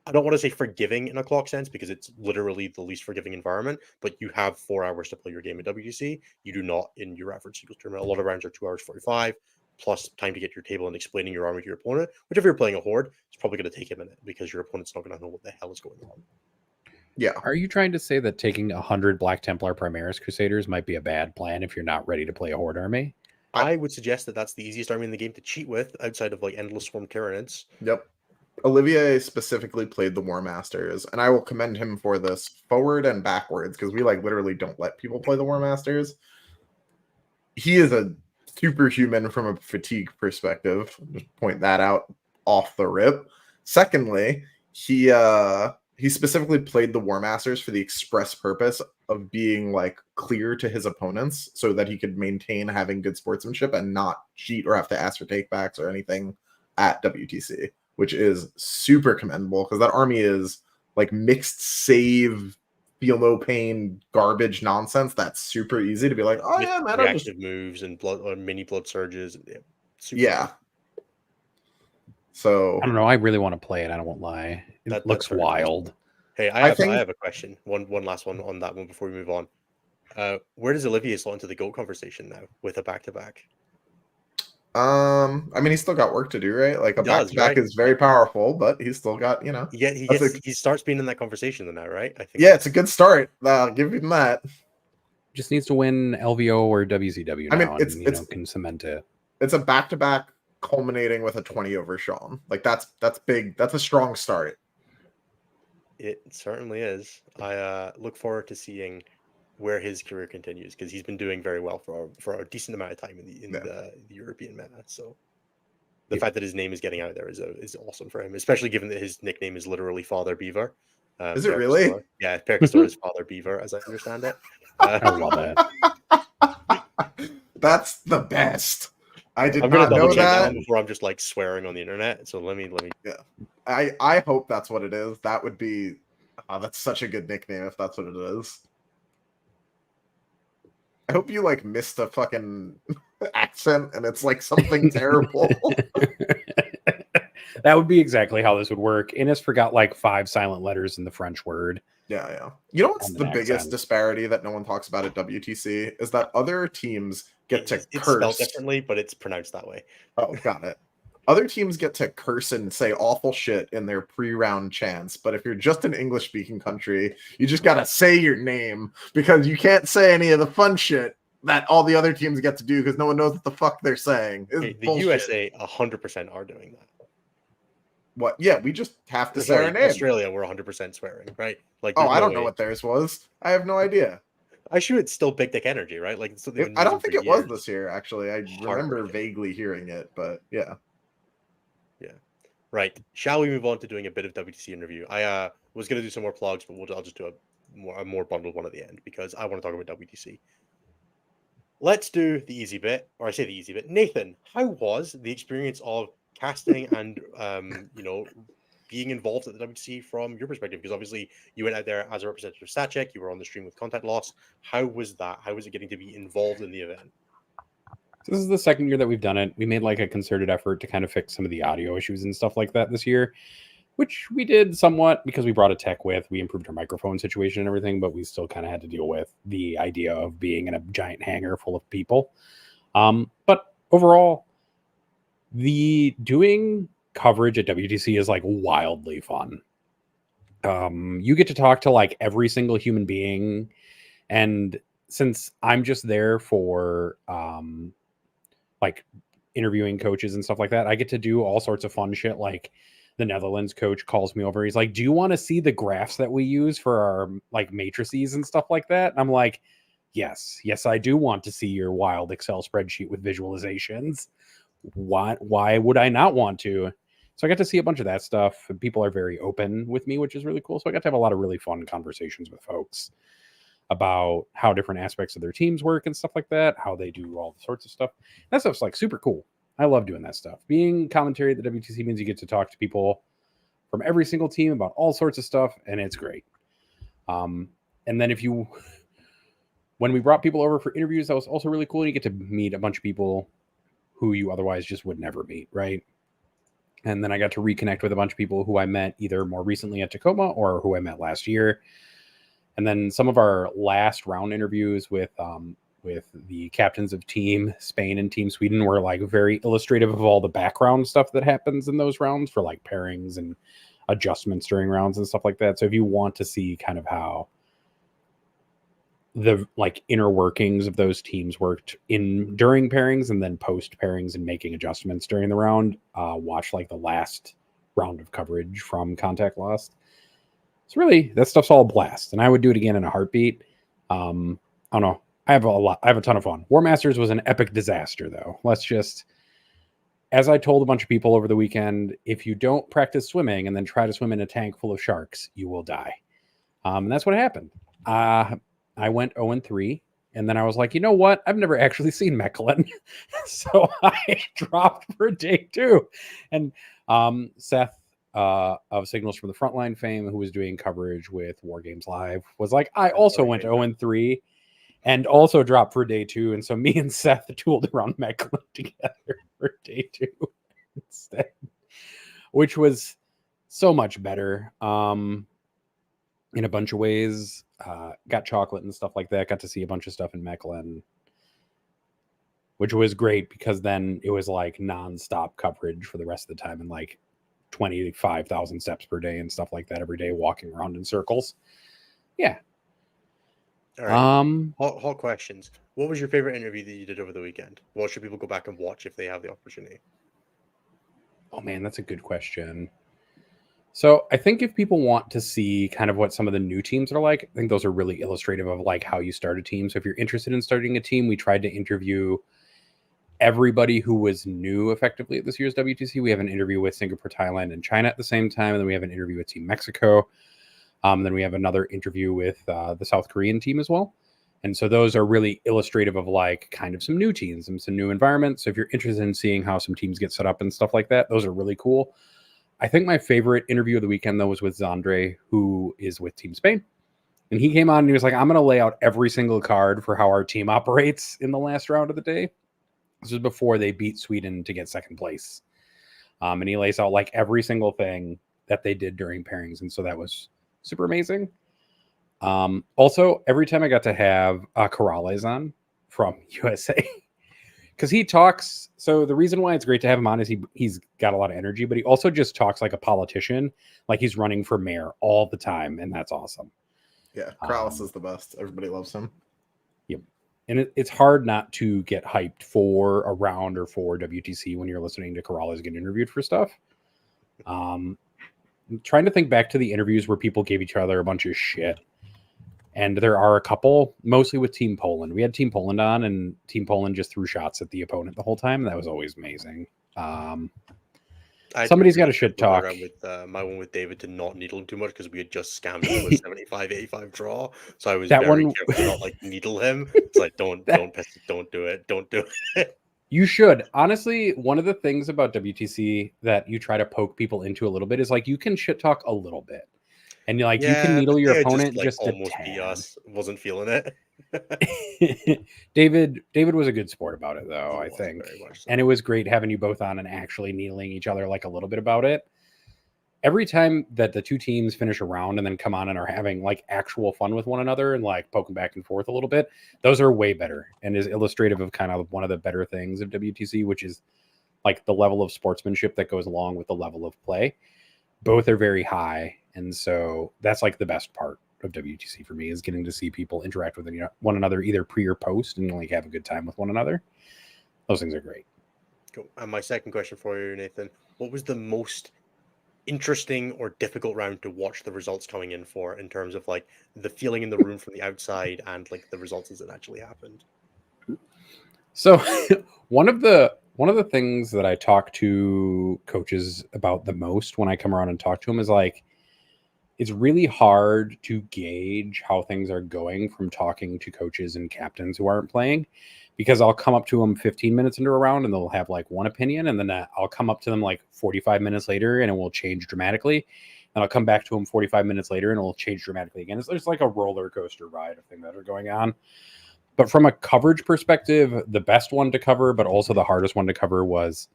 I don't want to say forgiving in a clock sense because it's literally the least forgiving environment, but you have 4 hours to play your game at WTC. You do not in your average singles tournament. A lot of rounds are 2 hours 45 plus time to get to your table and explaining your army to your opponent, which if you're playing a horde, it's probably going to take a minute because your opponent's not going to know what the hell is going on. Yeah. Are you trying to say that taking 100 Black Templar Primaris Crusaders might be a bad plan if you're not ready to play a horde army? I would suggest that that's the easiest army in the game to cheat with outside of like Endless Swarm Tyranids. Yep. Olivier specifically played the War Masters, and I will commend him for this forward and backwards because we like literally don't let people play the War Masters. He is a superhuman from a fatigue perspective. Just point that out off the rip. Secondly, he specifically played the War Masters for the express purpose of being like clear to his opponents so that he could maintain having good sportsmanship and not cheat or have to ask for takebacks or anything at WTC, which is super commendable because that army is like mixed save, feel no pain, garbage nonsense. That's super easy to be like, oh yeah, man, reactive moves and blood or mini blood surges. Yeah. So I don't know. I really want to play it. I don't lie. It looks wild. Hey, I have a question. One last one on that one before we move on. Where does Olivier slot into the GOAT conversation now with a back-to-back? I mean, he's still got work to do, right? Like a back-to-back is very powerful, but he's still got, Yeah, he starts being in that conversation now, right? I think. Yeah, it's a good start. I'll give him that. Just needs to win LVO or WCW now, I mean, it's can cement it. It's a back-to-back culminating with a 20 over Sean. Like that's big. That's a strong start. It certainly is. I look forward to seeing where his career continues because he's been doing very well for a decent amount of time in the European meta. So the fact that his name is getting out there is awesome for him, especially given that his nickname is literally Father Beaver. Is it really? Yeah, Percastor is Father Beaver, as I understand it. I love that. That's the best. I'm gonna double check that one before I'm just like swearing on the internet. So let me. Yeah, I hope that's what it is. That would be. That's such a good nickname if that's what it is. I hope you like missed a fucking accent and it's like something terrible. That would be exactly how this would work. Innes forgot like 5 silent letters in the French word. Yeah. You know what's the biggest disparity that no one talks about at WTC is that other teams get to curse. It's spelled differently, but it's pronounced that way. Oh, got it. Other teams get to curse and say awful shit in their pre-round chants, but if you're just an English-speaking country, you just gotta say your name because you can't say any of the fun shit that all the other teams get to do because no one knows what the fuck they're saying. The USA 100% are doing that. What? Yeah, we just have to say our name. Australia, we're 100% swearing, right? Like, I don't know what theirs was. I have no idea. I assume it's still big dick energy, right? Like, I don't think it was this year. Actually, I remember vaguely hearing it, but yeah. Yeah. Right. Shall we move on to doing a bit of WTC interview? I was going to do some more plugs, but I'll just do a more bundled one at the end because I want to talk about WTC. let's do the easy bit, or I say the easy bit. Nathan, how was the experience of casting and being involved at the WTC from your perspective? Because obviously you went out there as a representative of StatCheck, you were on the stream with Contact Loss. How was that? How was it getting to be involved in the event? So this is the second year that we've done it. We made like a concerted effort to kind of fix some of the audio issues and stuff like that this year, which we did somewhat because we brought a tech with. We improved our microphone situation and everything, but we still kind of had to deal with the idea of being in a giant hangar full of people. But overall, the doing coverage at WTC is like wildly fun. You get to talk to like every single human being, and since I'm just there for like interviewing coaches and stuff like that, I get to do all sorts of fun shit. Like the Netherlands coach calls me over. He's like, "Do you want to see the graphs that we use for our like matrices and stuff like that?" And I'm like, yes, I do want to see your wild Excel spreadsheet with visualizations. Why would I not want to? So I got to see a bunch of that stuff. And people are very open with me, which is really cool. So I got to have a lot of really fun conversations with folks about how different aspects of their teams work and stuff like that, how they do all sorts of stuff. That stuff's like super cool. I love doing that stuff. Being commentary at the WTC means you get to talk to people from every single team about all sorts of stuff, and it's great. And then when we brought people over for interviews, that was also really cool. You get to meet a bunch of people who you otherwise just would never meet, right? And then I got to reconnect with a bunch of people who I met either more recently at Tacoma or who I met last year. And then some of our last round interviews with the captains of Team Spain and Team Sweden were like very illustrative of all the background stuff that happens in those rounds for like pairings and adjustments during rounds and stuff like that. So if you want to see kind of how the like inner workings of those teams worked in during pairings and then post pairings and making adjustments during the round, watch like the last round of coverage from Contact Lost. It's really, that stuff's all a blast, and I would do it again in a heartbeat. I don't know. I have a ton of fun. War Masters was an epic disaster, though. As I told a bunch of people over the weekend, if you don't practice swimming and then try to swim in a tank full of sharks, you will die. And that's what happened. I went 0-3, and then I was like, you know what? I've never actually seen Mechelen. So I dropped for day 2. And Seth of Signals from the Frontline fame, who was doing coverage with War Games Live, was like, I also went 0-3 and also dropped for day 2. And so me and Seth tooled around Mechelen together for day 2 instead, which was so much better in a bunch of ways. Got chocolate and stuff like that. Got to see a bunch of stuff in Mechelen, which was great because then it was like nonstop coverage for the rest of the time and like 25,000 steps per day and stuff like that every day, walking around in circles. Yeah. All right. Hot questions. What was your favorite interview that you did over the weekend? What should people go back and watch if they have the opportunity? Oh man, that's a good question. So I think if people want to see kind of what some of the new teams are like, I think those are really illustrative of like how you start a team. So if you're interested in starting a team, we tried to interview everybody who was new effectively at this year's WTC. We have an interview with Singapore, Thailand, and China at the same time. And then we have an interview with Team Mexico. Then we have another interview with the South Korean team as well. And so those are really illustrative of like kind of some new teams and some new environments. So if you're interested in seeing how some teams get set up and stuff like that, those are really cool. I think my favorite interview of the weekend, though, was with Zandre, who is with Team Spain. And he came on and he was like, I'm going to lay out every single card for how our team operates in the last round of the day. This was before they beat Sweden to get second place. And he lays out like every single thing that they did during pairings. And so that was super amazing. Also, every time I got to have Corrales on from USA, because he talks. So the reason why it's great to have him on is he's got a lot of energy, but he also just talks like a politician, like he's running for mayor all the time. And that's awesome. Yeah. Corrales is the best. Everybody loves him. Yep. And it's hard not to get hyped for a round or for WTC when you're listening to Corrales get interviewed for stuff. I'm trying to think back to the interviews where people gave each other a bunch of shit. And there are a couple, mostly with Team Poland. We had Team Poland on, and Team Poland just threw shots at the opponent the whole time. That was always amazing. Somebody's got to shit talk. Around with my one with David to not needle him too much because we had just scammed him with a 75-85 draw. So I was That very one- careful to not like needle him. It's like don't piss it, don't do it. You should. Honestly, one of the things about WTC that you try to poke people into a little bit is like you can shit talk a little bit. And like you can needle your opponent just a almost beat tad. us. Wasn't feeling it. David was a good sport about it though, I think. Very much so. And it was great having you both on and actually needling each other like a little bit about it. Every time that the two teams finish a round and then come on and are having like actual fun with one another and like poking back and forth a little bit, those are way better and is illustrative of kind of one of the better things of WTC, which is like the level of sportsmanship that goes along with the level of play. Both are very high. And so that's like the best part of WTC for me is getting to see people interact with one another either pre or post and like have a good time with one another. Those things are great. Cool. And my second question for you, Nathan, what was the most interesting or difficult round to watch the results coming in for in terms of like the feeling in the room from the outside and like the results as it actually happened? So one of the things that I talk to coaches about the most when I come around and talk to them is like it's really hard to gauge how things are going from talking to coaches and captains who aren't playing, because I'll come up to them 15 minutes into a round and they'll have like one opinion, and then I'll come up to them like 45 minutes later and it will change dramatically, and I'll come back to them 45 minutes later and it will change dramatically again. It's like a roller coaster ride of things that are going on. But from a coverage perspective, the best one to cover, but also the hardest one to cover was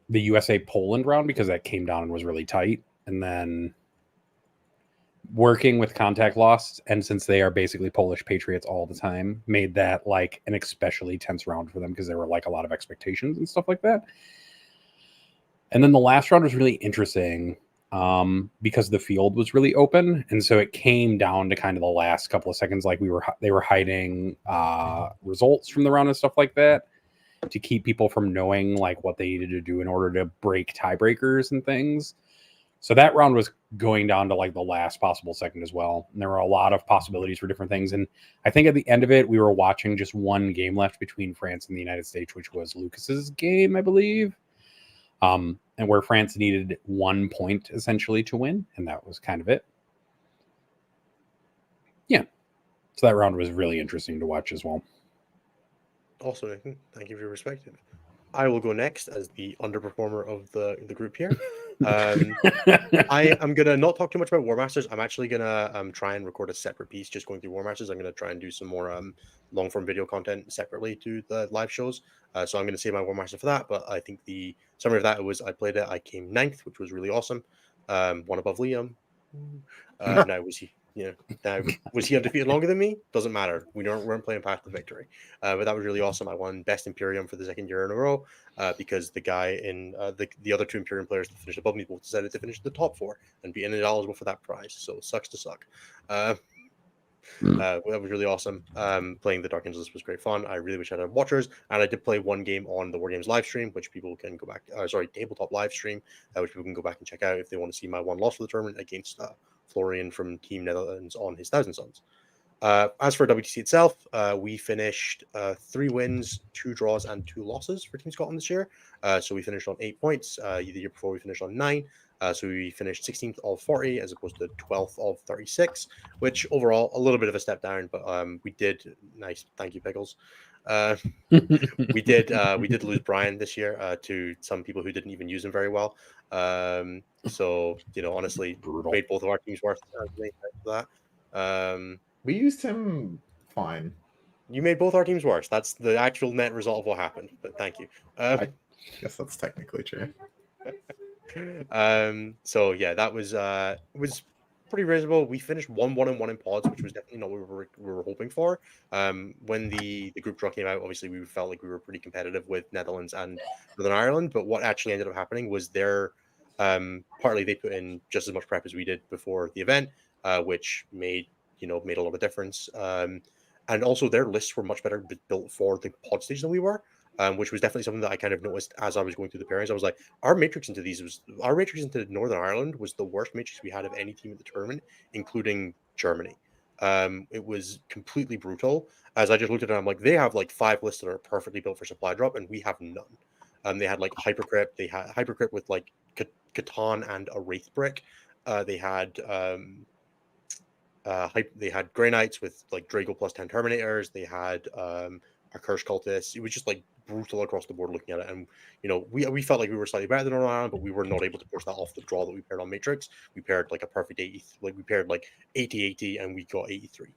the USA Poland round, because that came down and was really tight. And then working with contact loss, and since they are basically Polish patriots all the time, made that like an especially tense round for them because there were like a lot of expectations and stuff like that. And then the last round was really interesting because the field was really open, and so it came down to kind of the last couple of seconds, like they were hiding results from the round and stuff like that to keep people from knowing like what they needed to do in order to break tiebreakers and things. So that round was going down to like the last possible second as well. And there were a lot of possibilities for different things. And I think at the end of it, we were watching just one game left between France and the United States, which was Lucas's game, I believe. And where France needed 1 point essentially to win. And that was kind of it. Yeah. So that round was really interesting to watch as well. Also, Nathan, thank you for your perspective. I will go next as the underperformer of the group here. I am gonna not talk too much about War Masters. I'm actually gonna try and record a separate piece just going through War Masters. I'm gonna try and do some more long form video content separately to the live shows. So I'm gonna save my War Master for that. But I think the summary of that was I played it. I came 9th, which was really awesome. One above Liam. Now was he undefeated longer than me? Doesn't matter. We weren't playing Path to Victory. But that was really awesome. I won Best Imperium for the second year in a row because the guy in the other two Imperium players that finished above me both decided to finish in the top 4 and be ineligible for that prize. So sucks to suck. That was really awesome. Playing the Dark Angels was great fun. I really wish I had watchers, and I did play one game on the War Games live stream, which people can go back. Tabletop live stream, which people can go back and check out if they want to see my one loss for the tournament against Florian from Team Netherlands on his Thousand Suns. As for WTC itself, we finished 3 wins, 2 draws, and 2 losses for Team Scotland this year. So we finished on 8 points. The year before we finished on 9. So we finished 16th of 40 as opposed to 12th of 36, which overall a little bit of a step down, but we did nice. Thank you, Pickles. We did lose Brian this year to some people who didn't even use him very well. So honestly, Brutal. made both of our teams worse for that. We used him fine. You made both our teams worse. That's the actual net result of what happened. But thank you. I guess that's technically true. So yeah, that was pretty reasonable. We finished 1-1-1 in pods, which was definitely not what we were hoping for. When the group draw came out, obviously we felt like we were pretty competitive with Netherlands and Northern Ireland. But what actually ended up happening was partly they put in just as much prep as we did before the event, which made a lot of difference. And also their lists were much better built for the pod stage than we were. Which was definitely something that I kind of noticed as I was going through the pairings. I was like, our matrix into Northern Ireland was the worst matrix we had of any team at the tournament, including Germany. It was completely brutal. As I just looked at it, I'm like, they have like 5 lists that are perfectly built for supply drop, and we have none. They had like Hypercrypt. They had Hypercrypt with like Catan and a Wraith Brick. They had they had Grey Knights with like Drago plus 10 Terminators. They had a Curse Cultist. It was just like brutal across the board looking at it. And we felt like we were slightly better than Northern Ireland, but we were not able to push that off the draw that we paired on Matrix. We paired like a perfect 80, like we paired like 80-80 and we got 83.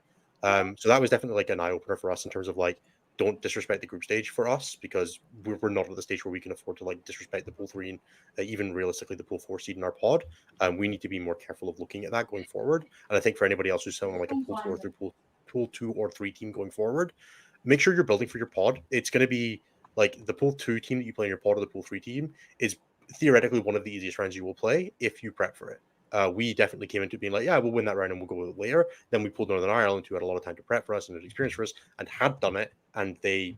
So that was definitely like an eye opener for us in terms of like, don't disrespect the group stage for us, because we're not at the stage where we can afford to like disrespect the pool 3 and even realistically the pool 4 seed in our pod. We need to be more careful of looking at that going forward. And I think for anybody else who's selling like a pool 4 through pool 2 or 3 team going forward, make sure you're building for your pod. It's going to be like the pool 2 team that you play in your pod or the pool 3 team is theoretically one of the easiest rounds you will play if you prep for it. We definitely came into being like, yeah, we'll win that round and we'll go with it later. Then we pulled Northern Ireland, who had a lot of time to prep for us and had experience for us and had done it. And they,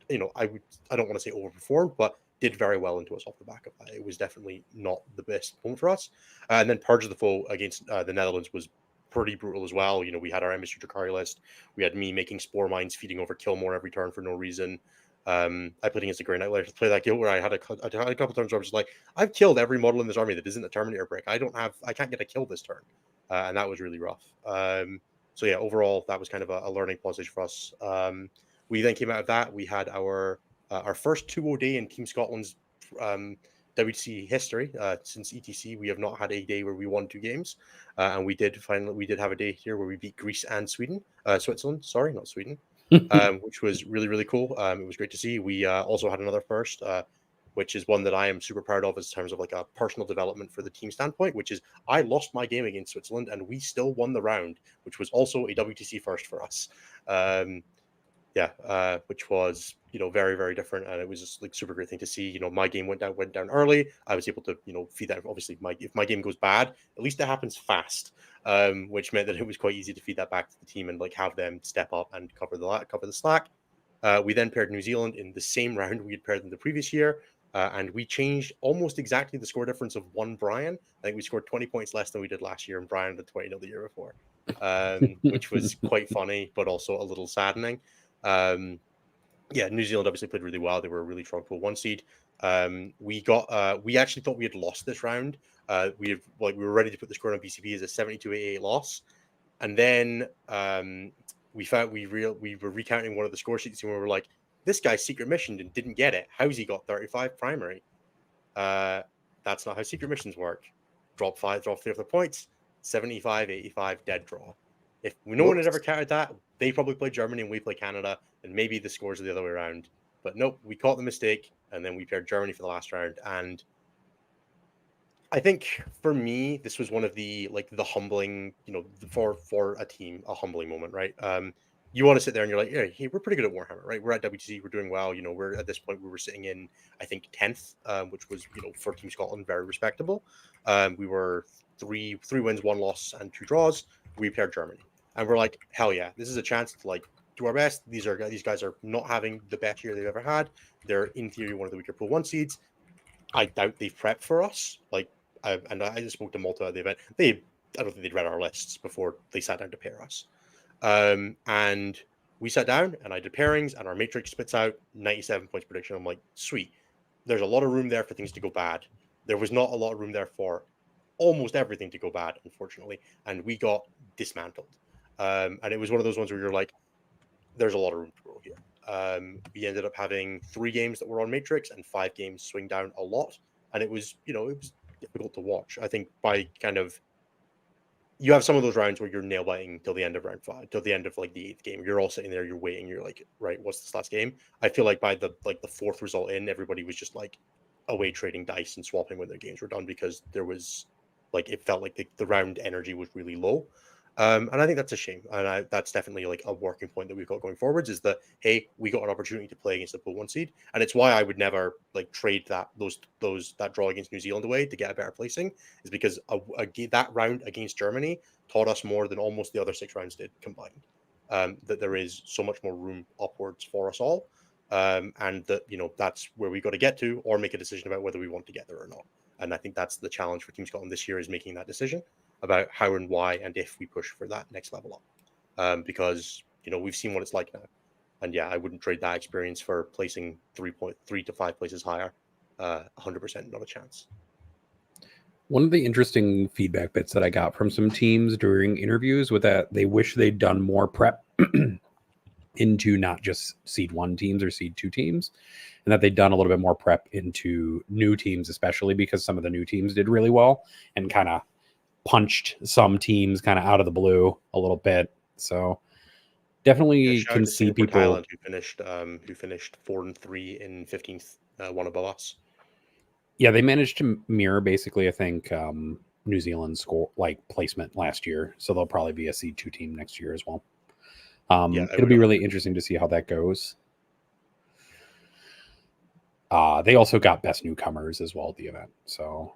I don't want to say overperformed, but did very well into us off the back of that. It was definitely not the best point for us. And then Purge of the Foe against the Netherlands was pretty brutal as well. We had our Emissary Drakari list. We had me making Spore Mines, feeding over Killmore every turn for no reason. I played against the Grey Knight later to play that guild where I had a couple turns where I was just like, I've killed every model in this army that isn't a Terminator brick. I can't get a kill this turn. And that was really rough. So yeah, overall, that was kind of a learning process for us. We then came out of that. We had our first 2-0 day in Team Scotland's WTC history. Since ETC, we have not had a day where we won 2 games. And we did have a day here where we beat Greece and Switzerland. Sorry, not Sweden. Which was really, really cool. It was great to see. We also had another first, which is one that I am super proud of in terms of like a personal development for the team standpoint, which is I lost my game against Switzerland and we still won the round, which was also a WTC first for us. Which was very, very different, and it was just like super great thing to see. My game went down early. I was able to feed that. Obviously, if my game goes bad, at least it happens fast, which meant that it was quite easy to feed that back to the team and like have them step up and cover the slack. We then paired New Zealand in the same round we had paired them the previous year, and we changed almost exactly the score difference of one Brian. I think we scored 20 points less than we did last year, and Brian had 20 the year before, which was quite funny, but also a little saddening. New Zealand obviously played really well. They were a really strong pool 1 seed. We actually thought we had lost this round. We were ready to put the score on BCP as a 72-88 loss, and then we found we were recounting one of the score sheets and we were like, this guy's secret missioned and didn't get it. How's he got 35 primary? That's not how secret missions work. Drop 3 of their points, 75-85 dead draw. If no one had ever counted that, they probably played Germany and we play Canada, and maybe the scores are the other way around. But nope, we caught the mistake, and then we paired Germany for the last round. And I think for me, this was one of the humbling, for a team, a humbling moment, right? You want to sit there and you're like, yeah, hey, we're pretty good at Warhammer, right? We're at WTC, we're doing well. We're at this point, we were sitting in, I think, 10th, which was, for Team Scotland, very respectable. We were three wins, 1 loss, and 2 draws. We paired Germany, and we're like, hell yeah, this is a chance to do our best. These guys are not having the best year they've ever had. They're in theory one of the weaker pool 1 seeds. I doubt they've prepped for us. I just spoke to Malta at the event. I don't think they'd read our lists before they sat down to pair us. And we sat down and I did pairings, and our matrix spits out 97 points prediction. I'm like, sweet. There's a lot of room there for things to go bad. There was not a lot of room there for almost everything to go bad, unfortunately, and we got dismantled. And it was one of those ones where you're like, there's a lot of room to grow here. We ended up having 3 games that were on Matrix and 5 games swing down a lot, and it was difficult to watch. I think by you have some of those rounds where you're nail biting till the end of round 5, till the end of the 8th game. You're all sitting there, you're waiting, you're like, right, what's this last game? I feel like by the 4th result in, everybody was just away trading dice and swapping when their games were done, because there was it felt like the round energy was really low. And I think that's a shame. And that's definitely a working point that we've got going forwards, is that, hey, we got an opportunity to play against the pool 1 seed. And it's why I would never trade that draw against New Zealand away to get a better placing, is because that round against Germany taught us more than almost the other 6 rounds did combined. That there is so much more room upwards for us all. And that, that's where we got to get to, or make a decision about whether we want to get there or not. And I think that's the challenge for Team Scotland this year, is making that decision about how and why and if we push for that next level up. Because, we've seen what it's like now. And yeah, I wouldn't trade that experience for placing 3 to 5 places higher 100% not a chance. One of the interesting feedback bits that I got from some teams during interviews was that they wish they'd done more prep into not just seed 1 teams or seed 2 teams, and that they'd done a little bit more prep into new teams, especially because some of the new teams did really well and kind of punched some teams kind of out of the blue a little bit. So definitely Shout out can to see Singapore, people Thailand, who finished 4-3 in 15th, one above us. Yeah, they managed to mirror basically, I think, New Zealand's score placement last year, so they'll probably be a seed 2 team next year as well. It'll be really interesting to see how that goes. They also got best newcomers as well at the event, so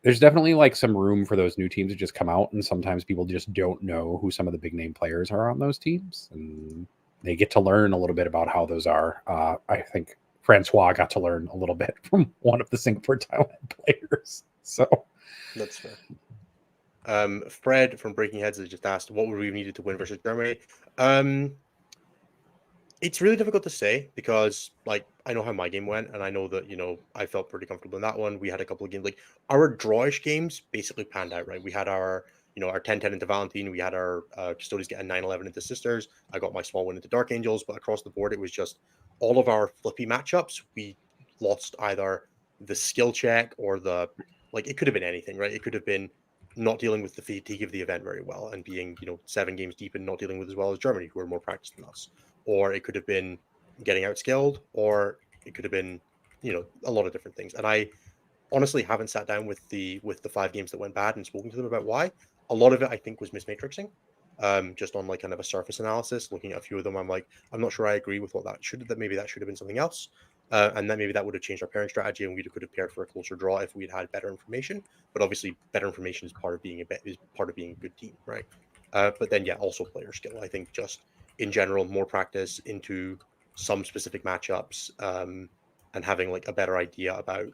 there's definitely some room for those new teams to just come out, and sometimes people just don't know who some of the big name players are on those teams, and they get to learn a little bit about how those are. I think Francois got to learn a little bit from one of the Singapore Thailand players. So that's fair. Fred from Breaking Heads has just asked, what would we have needed to win versus Germany? It's really difficult to say because, I know how my game went, and I know that, I felt pretty comfortable in that one. We had a couple of games, our drawish games basically panned out, right? We had our 10-10 into Valentine. We had our Custodians get a 9-11 into Sisters. I got my small win into Dark Angels, but across the board, it was just all of our flippy matchups. We lost either the skill check or it could have been anything, right? It could have been not dealing with the fatigue of the event very well and being, 7 games deep and not dealing with as well as Germany, who are more practiced than us. Or it could have been getting outskilled, or it could have been, a lot of different things. And I honestly haven't sat down with the 5 games that went bad and spoken to them about why. A lot of it, I think, was mismatrixing. Just on kind of a surface analysis, looking at a few of them, I'm not sure I agree with what that maybe that should have been something else. And then maybe that would have changed our pairing strategy, and we could have paired for a closer draw if we'd had better information. But obviously, better information is part of being a good team, right? But then, yeah, also player skill. I think just in general, more practice into some specific matchups, and having a better idea about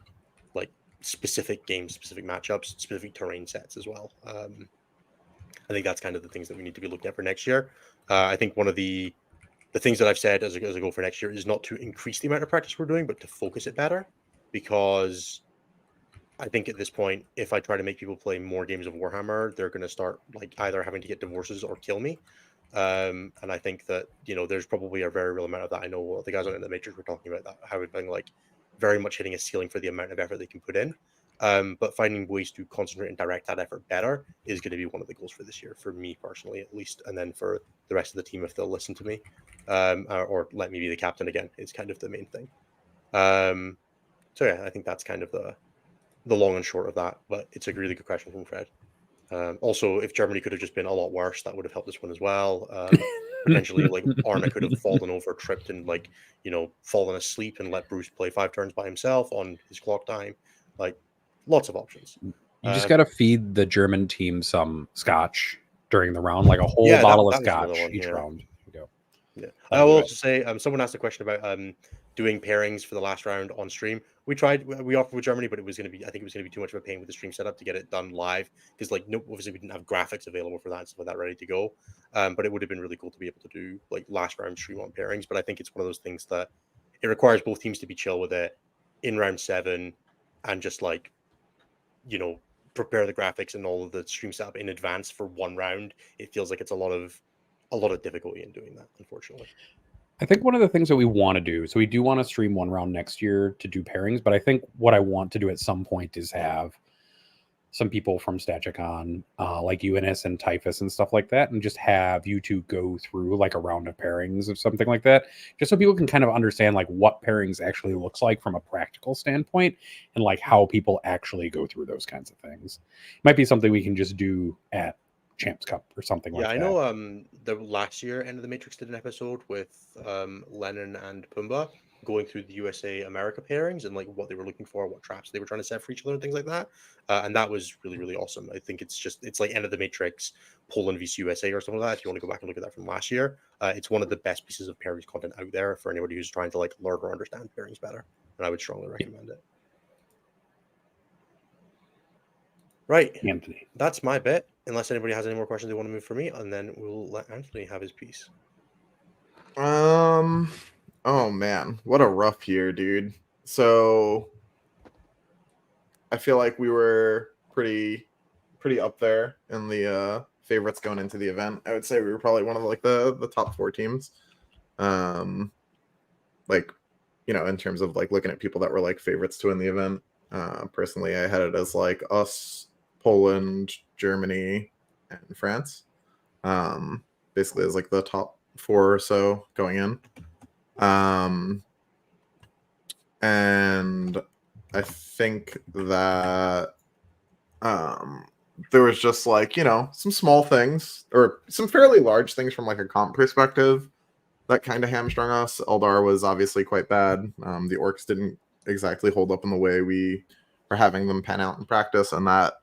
specific games, specific matchups, specific terrain sets as well. I think that's kind of the things that we need to be looking at for next year. I think one of the things that I've said as a goal for next year is not to increase the amount of practice we're doing, but to focus it better. Because I think at this point, if I try to make people play more games of Warhammer, they're going to start either having to get divorces or kill me. And I think that there's probably a very real amount of that. I know the guys on the Matrix were talking about that, how it's been very much hitting a ceiling for the amount of effort they can put in. But finding ways to concentrate and direct that effort better is going to be one of the goals for this year, for me personally, at least, and then for the rest of the team if they'll listen to me, or let me be the captain again. Is kind of the main thing. So yeah, I think that's kind of the long and short of that. But it's a really good question from Fred. Also, if Germany could have just been a lot worse, that would have helped us win as well. Potentially, Arna could have fallen over, tripped, and fallen asleep and let Bruce play 5 turns by himself on his clock time. Lots of options. You just got to feed the German team some scotch during the round, like a whole Yeah, bottle of that was another scotch one, each yeah. round. Go. Yeah. I will also say, someone asked a question about doing pairings for the last round on stream. We offered with Germany, but I think it was going to be too much of a pain with the stream setup to get it done live, because obviously we didn't have graphics available for that and stuff like that ready to go. But it would have been really cool to be able to do last round stream on pairings. But I think it's one of those things that it requires both teams to be chill with it in round 7 and just prepare the graphics and all of the stream setup in advance for one round. It feels like it's a lot of difficulty in doing that, unfortunately. I think one of the things that we want to do, so we do want to stream one round next year to do pairings, but I think what I want to do at some point is have some people from Static on, like UNS and Typhus and stuff like that, and just have you two go through a round of pairings or something like that, just so people can kind of understand what pairings actually looks like from a practical standpoint, and how people actually go through those kinds of things. It might be something we can just do at Champs Cup or something like that. Yeah, I know the last year End of the Matrix did an episode with Lennon and Pumbaa going through the USA America pairings and what they were looking for, what traps they were trying to set for each other and things like that. And that was really, really awesome. I think it's like End of the Matrix, Poland vs USA or something like that. If you want to go back and look at that from last year, it's one of the best pieces of pairings content out there for anybody who's trying to learn or understand pairings better. And I would strongly recommend it. Right, Anthony. That's my bit. Unless anybody has any more questions they want to move for me, and then we'll let Anthony have his piece. Oh man, what a rough year, dude. So I feel like we were pretty up there in the favorites going into the event. I would say we were probably one of like the top 4 teams. Like, you know, in terms of like looking at people that were like favorites to win the event. Personally, I had it as like us, Poland, Germany, and France. Basically as like the top 4 or so going in. And I think that there was just like, you know, some small things or some fairly large things from like a comp perspective that kind of hamstrung us. Eldar was obviously quite bad. The orcs didn't exactly hold up in the way we were having them pan out in practice, and that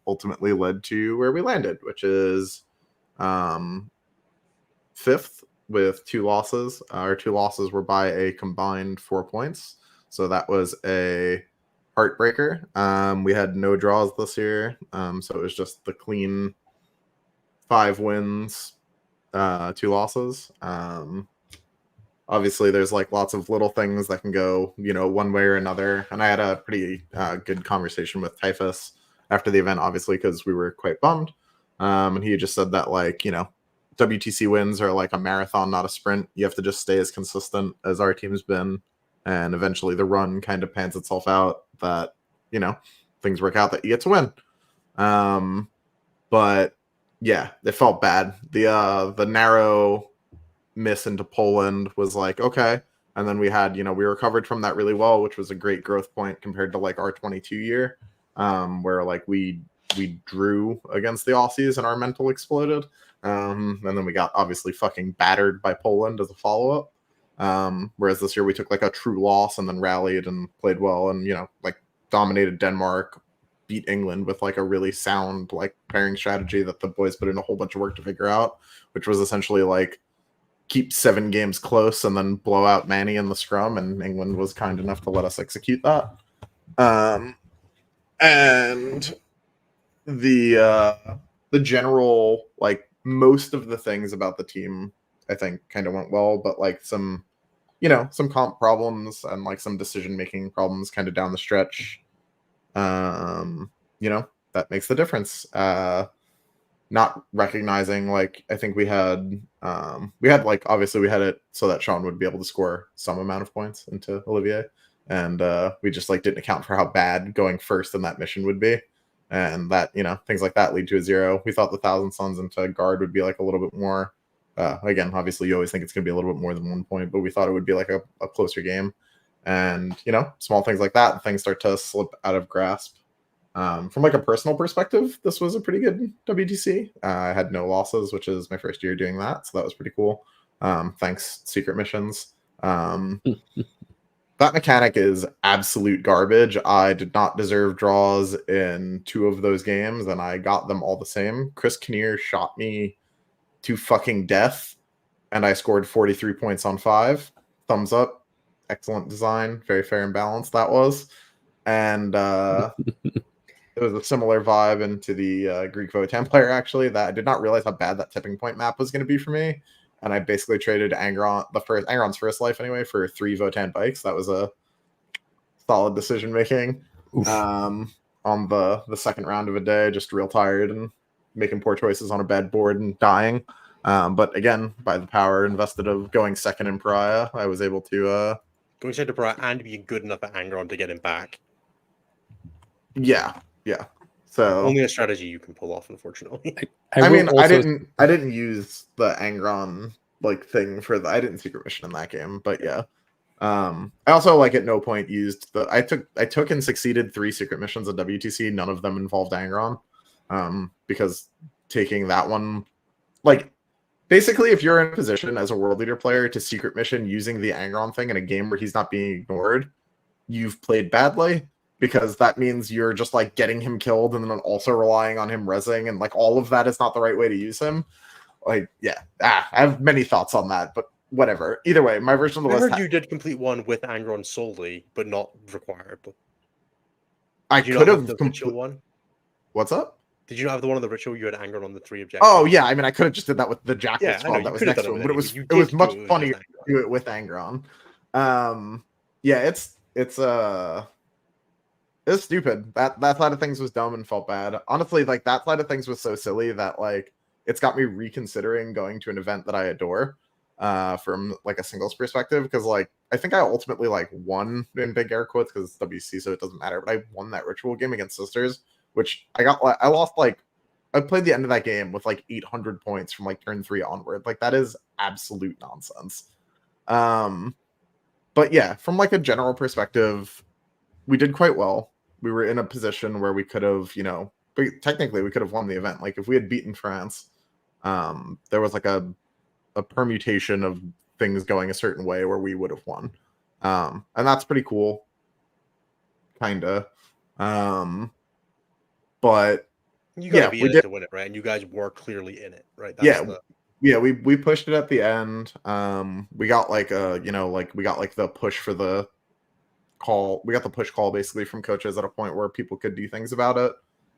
ultimately led to where we landed, which is 5th with 2 losses. Our 2 losses were by a combined 4 points, so that was a heartbreaker. We had no draws this year, so it was just the clean 5 wins, 2 losses. Obviously, there's like lots of little things that can go, you know, one way or another. And I had a pretty good conversation with Typhus after the event, obviously, because we were quite bummed. And he just said that, like, you know, WTC wins are like a marathon, not a sprint. You have to just stay as consistent as our team's been. And eventually the run kind of pans itself out that, you know, things work out that you get to win. But yeah, it felt bad. The narrow miss into Poland was like, okay. And then we had, you know, we recovered from that really well, which was a great growth point compared to like our 22 year, where like we drew against the Aussies and our mental exploded. And then we got obviously fucking battered by Poland as a follow-up. Whereas this year we took like a true loss and then rallied and played well and, you know, like dominated Denmark, beat England with like a really sound like pairing strategy that the boys put in a whole bunch of work to figure out, which was essentially like keep 7 games close and then blow out Manny in the scrum, and England was kind enough to let us execute that. And the general, like, most of the things about the team I think kind of went well, but like some, you know, some comp problems and like some decision making problems kind of down the stretch, you know, that makes the difference. Not recognizing, like, I think we had like, obviously we had it so that Sean would be able to score some amount of points into Olivier, and we just like didn't account for how bad going first in that mission would be, and that, you know, things like that lead to a 0. We thought the Thousand Suns into guard would be like a little bit more, again, obviously you always think it's going to be a little bit more than 1 point, but we thought it would be like a closer game, and, you know, small things like that, things start to slip out of grasp. From like a personal perspective, this was a pretty good WTC. I had no losses, which is my first year doing that, so that was pretty cool. Thanks, secret missions. That mechanic is absolute garbage. I did not deserve draws in 2 of those games, and I got them all the same. Chris Kinnear shot me to fucking death, and I scored 43 points on 5. Thumbs up. Excellent design. Very fair and balanced that was. And it was a similar vibe into the Greek Votan player, actually, that I did not realize how bad that tipping point map was going to be for me. And I basically traded Angron's first life anyway for 3 Votan bikes. That was a solid decision making. On the second round of a day, just real tired and making poor choices on a bad board and dying. But again, by the power invested of going second in Pariah, I was able to going second to Pariah and being good enough at Angron to get him back. Yeah. So only a strategy you can pull off, unfortunately. I mean, I didn't use the Angron like thing for the. I didn't secret mission in that game, but yeah. I also like at no point used the. I took and succeeded 3 secret missions at WTC. None of them involved Angron, because taking that one, like, basically, if you're in a position as a world leader player to secret mission using the Angron thing in a game where he's not being ignored, you've played badly. Because that means you're just like getting him killed and then also relying on him rezzing, and like all of that is not the right way to use him. Like, yeah, I have many thoughts on that, but whatever. Either way, my version of the list. I list. heard you did complete one with Angron solely, but not required. But I could have the ritual one. What's up? Did you not have the one of the ritual? You had Angron on the 3 objectives. Oh yeah, I mean, I could have just did that with the Jackal squad that was next to him, but it was much funnier to do it with Angron. Yeah, it's It's stupid. That side of things was dumb and felt bad. Honestly, like that side of things was so silly that like it's got me reconsidering going to an event that I adore, from like a singles perspective. Because like I think I ultimately like won in big air quotes because it's WC, so it doesn't matter. But I won that ritual game against Sisters, which I lost like I played the end of that game with like 800 points from like turn 3 onward. Like that is absolute nonsense. But yeah, from like a general perspective, we did quite well. We were in a position where we could have, technically we could have won the event. Like if we had beaten France, there was like a permutation of things going a certain way where we would have won. And that's pretty cool. Kinda. But you gotta be we in did it to win it, right? And you guys were clearly in it, right? That's we pushed it at the end. We got like we got like the push for the call. We got the push call basically from coaches at a point where people could do things about it.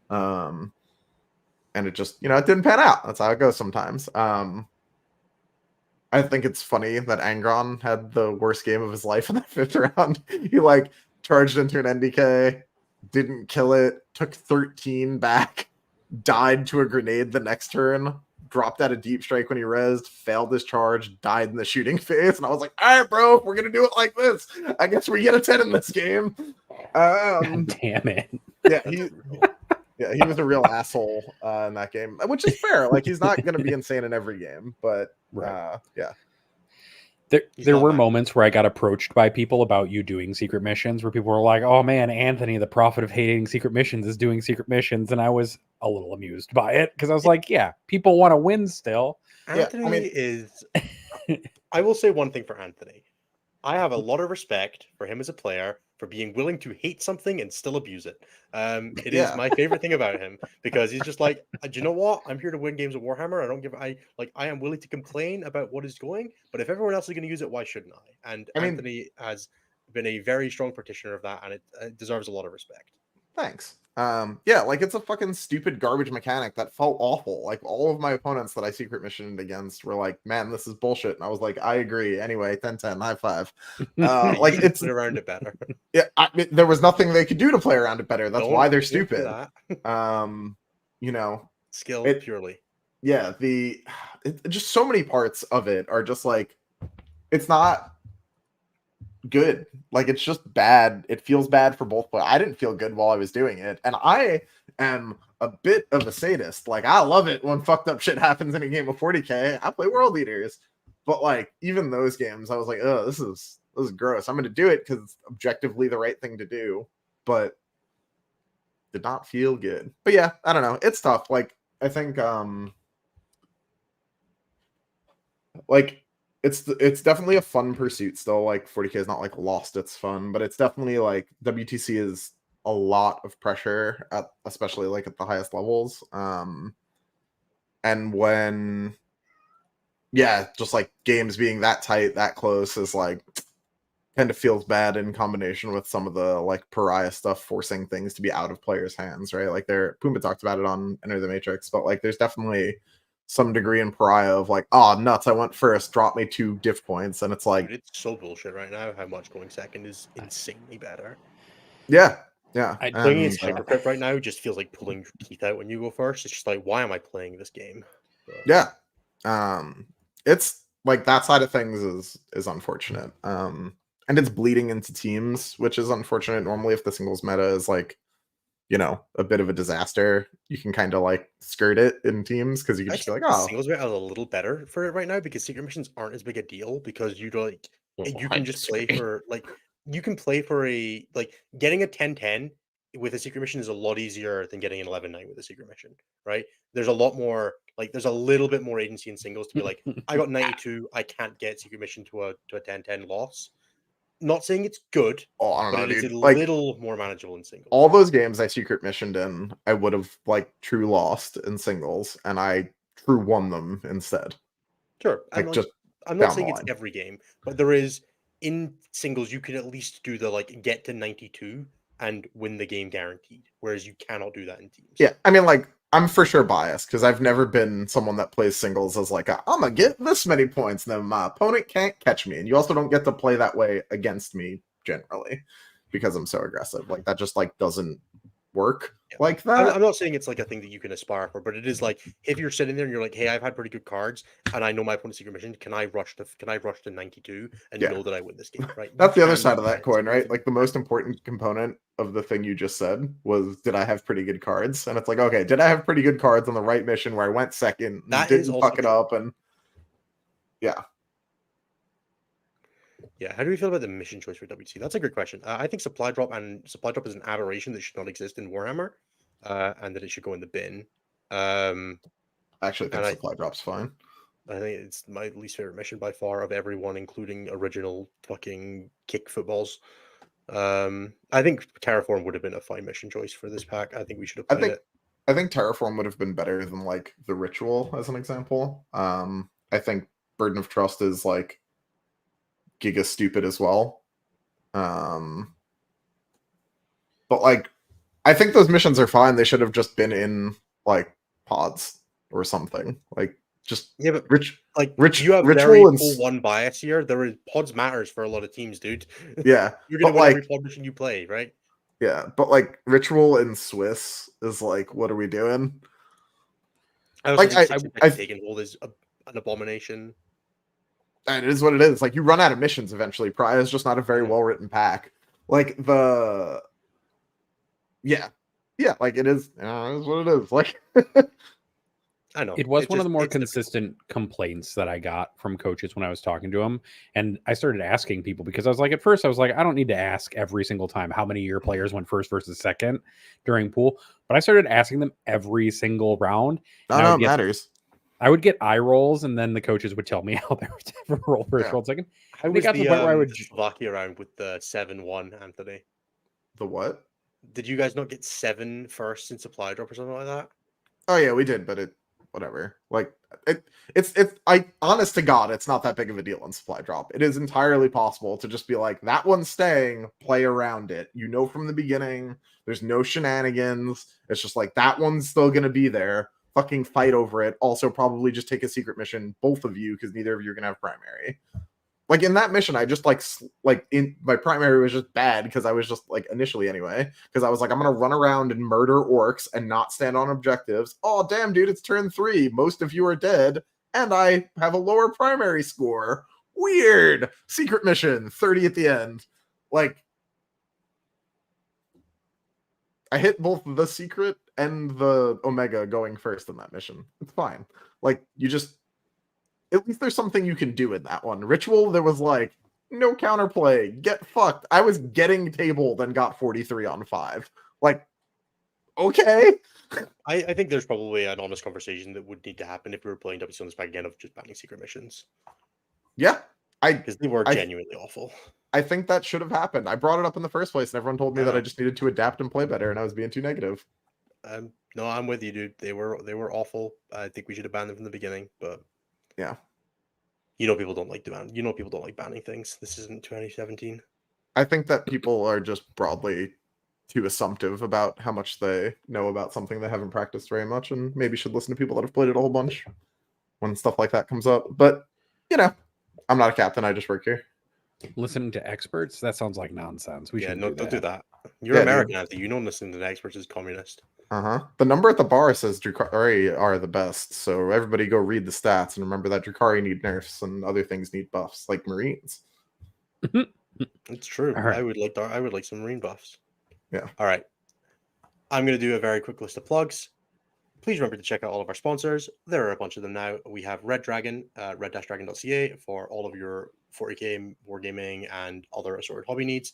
And it just, it didn't pan out. That's how it goes sometimes. I think it's funny that Angron had the worst game of his life in the 5th round. He like charged into an NDK, didn't kill it, took 13 back, died to a grenade the next turn, dropped out a deep strike when he rezzed, failed his charge, died in the shooting phase. And I was like, all right, bro, we're going to do it like this. I guess we get a 10 in this game. God damn it. He was a real asshole in that game, which is fair. Like, he's not going to be insane in every game, but right. Yeah. There were moments where I got approached by people about you doing secret missions where people were like, oh man, Anthony, the prophet of hating secret missions, is doing secret missions. And I was a little amused by it because I was like, yeah, people want to win still. Anthony is... I will say one thing for Anthony. I have a lot of respect for him as a player for being willing to hate something and still abuse it. It is my favorite thing about him because he's just like, do you know what? I'm here to win games of Warhammer. I am willing to complain about what is going, but if everyone else is going to use it, why shouldn't I? And Anthony has been a very strong practitioner of that, and it deserves a lot of respect. Thanks. Like it's a fucking stupid garbage mechanic that felt awful. Like all of my opponents that I secret missioned against were like, man, this is bullshit. And I was like, I agree. Anyway, 10-10, high five. Like it's play around it better. Yeah, there was nothing they could do to play around it better. That's why they're stupid. Skill purely. Yeah, just so many parts of it are just like, it's not good. Like it's just bad. It feels bad for both, but I didn't feel good while I was doing it. And I am a bit of a sadist. Like I love it when fucked up shit happens in a game of 40k. I play World Leaders, but like even those games, I was like, oh, this is gross. I'm going to do it because it's objectively the right thing to do, but did not feel good. But yeah, I don't know. It's tough. Like I think, like it's definitely a fun pursuit still. Like 40k is not like lost its fun, but it's definitely like WTC is a lot of pressure at, especially like at the highest levels. And when, just like games being that tight, that close is like kind of feels bad in combination with some of the like pariah stuff forcing things to be out of players' hands, right? Like Puma talked about it on Enter the Matrix, but like there's definitely some degree in pariah of like, oh nuts, I went first, drop me 2 diff points, and it's like, dude, it's so bullshit right now how much going second is insanely better. Yeah. Playing against Hypercrypt right now just feels like pulling your teeth out when you go first. It's just like, why am I playing this game? Yeah. It's like that side of things is unfortunate. And it's bleeding into teams, which is unfortunate. Normally, if the singles meta is like, a bit of a disaster, you can kind of like skirt it in teams because you can just be like, oh, singles meta is a little better for it right now because secret missions aren't as big a deal because you can just play for you can play for a getting a 10-10 with a secret mission is a lot easier than getting an 11-9 with a secret mission, right? There's a lot more there's a little bit more agency in singles to be like, I got 92, I can't get secret mission to a 10-10 loss. Not saying it's good, but it is a little more manageable in singles. All those games I secret missioned in, I would have true lost in singles, and I true won them instead. Sure, I'm not saying it's every game, but there is in singles you can at least do the get to 92 and win the game guaranteed, whereas you cannot do that in teams. Yeah, I mean I'm for sure biased because I've never been someone that plays singles as like, I'm gonna get this many points, and then my opponent can't catch me. And you also don't get to play that way against me generally. because I'm so aggressive. Like that just like doesn't work Yeah. like that. I'm not saying it's like a thing that you can aspire for, but it is like if you're sitting there and you're like, "Hey, I've had pretty good cards, and I know my opponent's secret mission. Can I rush to 92 and Yeah. know that I win this game?" Right? That's You the other can side do of that It's coin, right? amazing. Like the most important component of the thing you just said was, did I have pretty good cards? And it's like, okay, did I have pretty good cards on the right mission where I went second and That is didn't also fuck it true. up? And yeah, Yeah, how do we feel about the mission choice for WTC? That's a good question. I think supply drop is an aberration that should not exist in Warhammer, and that it should go in the bin. I actually think And supply drop's fine. I think it's my least favorite mission by far of everyone, including original fucking kick footballs. I think Terraform would have been a fine mission choice for this pack. I think we should have played it. I think Terraform would have been better than like the Ritual as an example. I think Burden of Trust is like giga stupid as well. But like I think those missions are fine. They should have just been in like pods or something. Like just Yeah, but rich you have ritual very and full one bias here. There is pods matters for a lot of teams, dude. yeah. You're gonna But win every like pod mission you play, right? yeah, but like ritual in Swiss is like, what are we doing? I also Like think I taken hold is an abomination. and it is what it is. Like you run out of missions eventually. Pry is just not a very well written pack. Like the yeah. Yeah, like it is what it is. Like I know. It was It's one of just the more it's difficult. consistent complaints that I got from coaches when I was talking to them. And I started asking people because I was like, at first, I was like, I don't need to ask every single time how many of your players went first versus second during pool. But I started asking them every single round. I know it matters. I would get eye rolls, and then the coaches would tell me how they would roll first, roll second. How And it was got to the point where I would. the Slovakia round with the 7-1, Anthony? The what? Did you guys not get 7 first in supply drop or something like that? Oh yeah, we did, but it whatever. Like it's I honest to God, it's not that big of a deal on supply drop. It is entirely possible to just be like, that one's staying, play around it. You know from the beginning, there's no shenanigans. It's just like that one's still gonna be there. Fucking fight over it. Also, probably just take a secret mission, both of you, because neither of you are gonna have primary. Like in that mission, I just like in my primary was just bad because I was just like initially anyway, because I was like, I'm gonna run around and murder orcs and not stand on objectives. Oh damn, dude, it's turn 3. Most of you are dead, and I have a lower primary score. Weird. Secret mission, 30 at the end. Like I hit both the secret and the Omega going first in that mission. It's fine. Like you just at least there's something you can do in that one. Ritual, there was like no counterplay. Get fucked. I was getting tabled and got 43 on 5. Like, okay. I think there's probably an honest conversation that would need to happen if we were playing WC on this pack again of just banning secret missions. Yeah. Because they were genuinely awful. I think that should have happened. I brought it up in the first place, and everyone told me that I just needed to adapt and play better, and I was being too negative. No, I'm with you, dude. They were awful. I think we should have banned them from the beginning, but yeah. People don't like people don't like banning things. This isn't 2017. I think that people are just broadly too assumptive about how much they know about something they haven't practiced very much, and maybe should listen to people that have played it a whole bunch when stuff like that comes up. But, I'm not a captain. I just work here. Listening to experts? That sounds like nonsense. Don't do that. You're American, Anthony. You know listening to the experts is communist. The number at the bar says Drukhari are the best, so everybody go read the stats and remember that Drukhari need nerfs and other things need buffs, like Marines. It's true. Right. I would like some Marine buffs. Yeah. All right. I'm going to do a very quick list of plugs. Please remember to check out all of our sponsors. There are a bunch of them now. We have Red Dragon, red-dragon.ca for all of your 40k wargaming and other assorted hobby needs.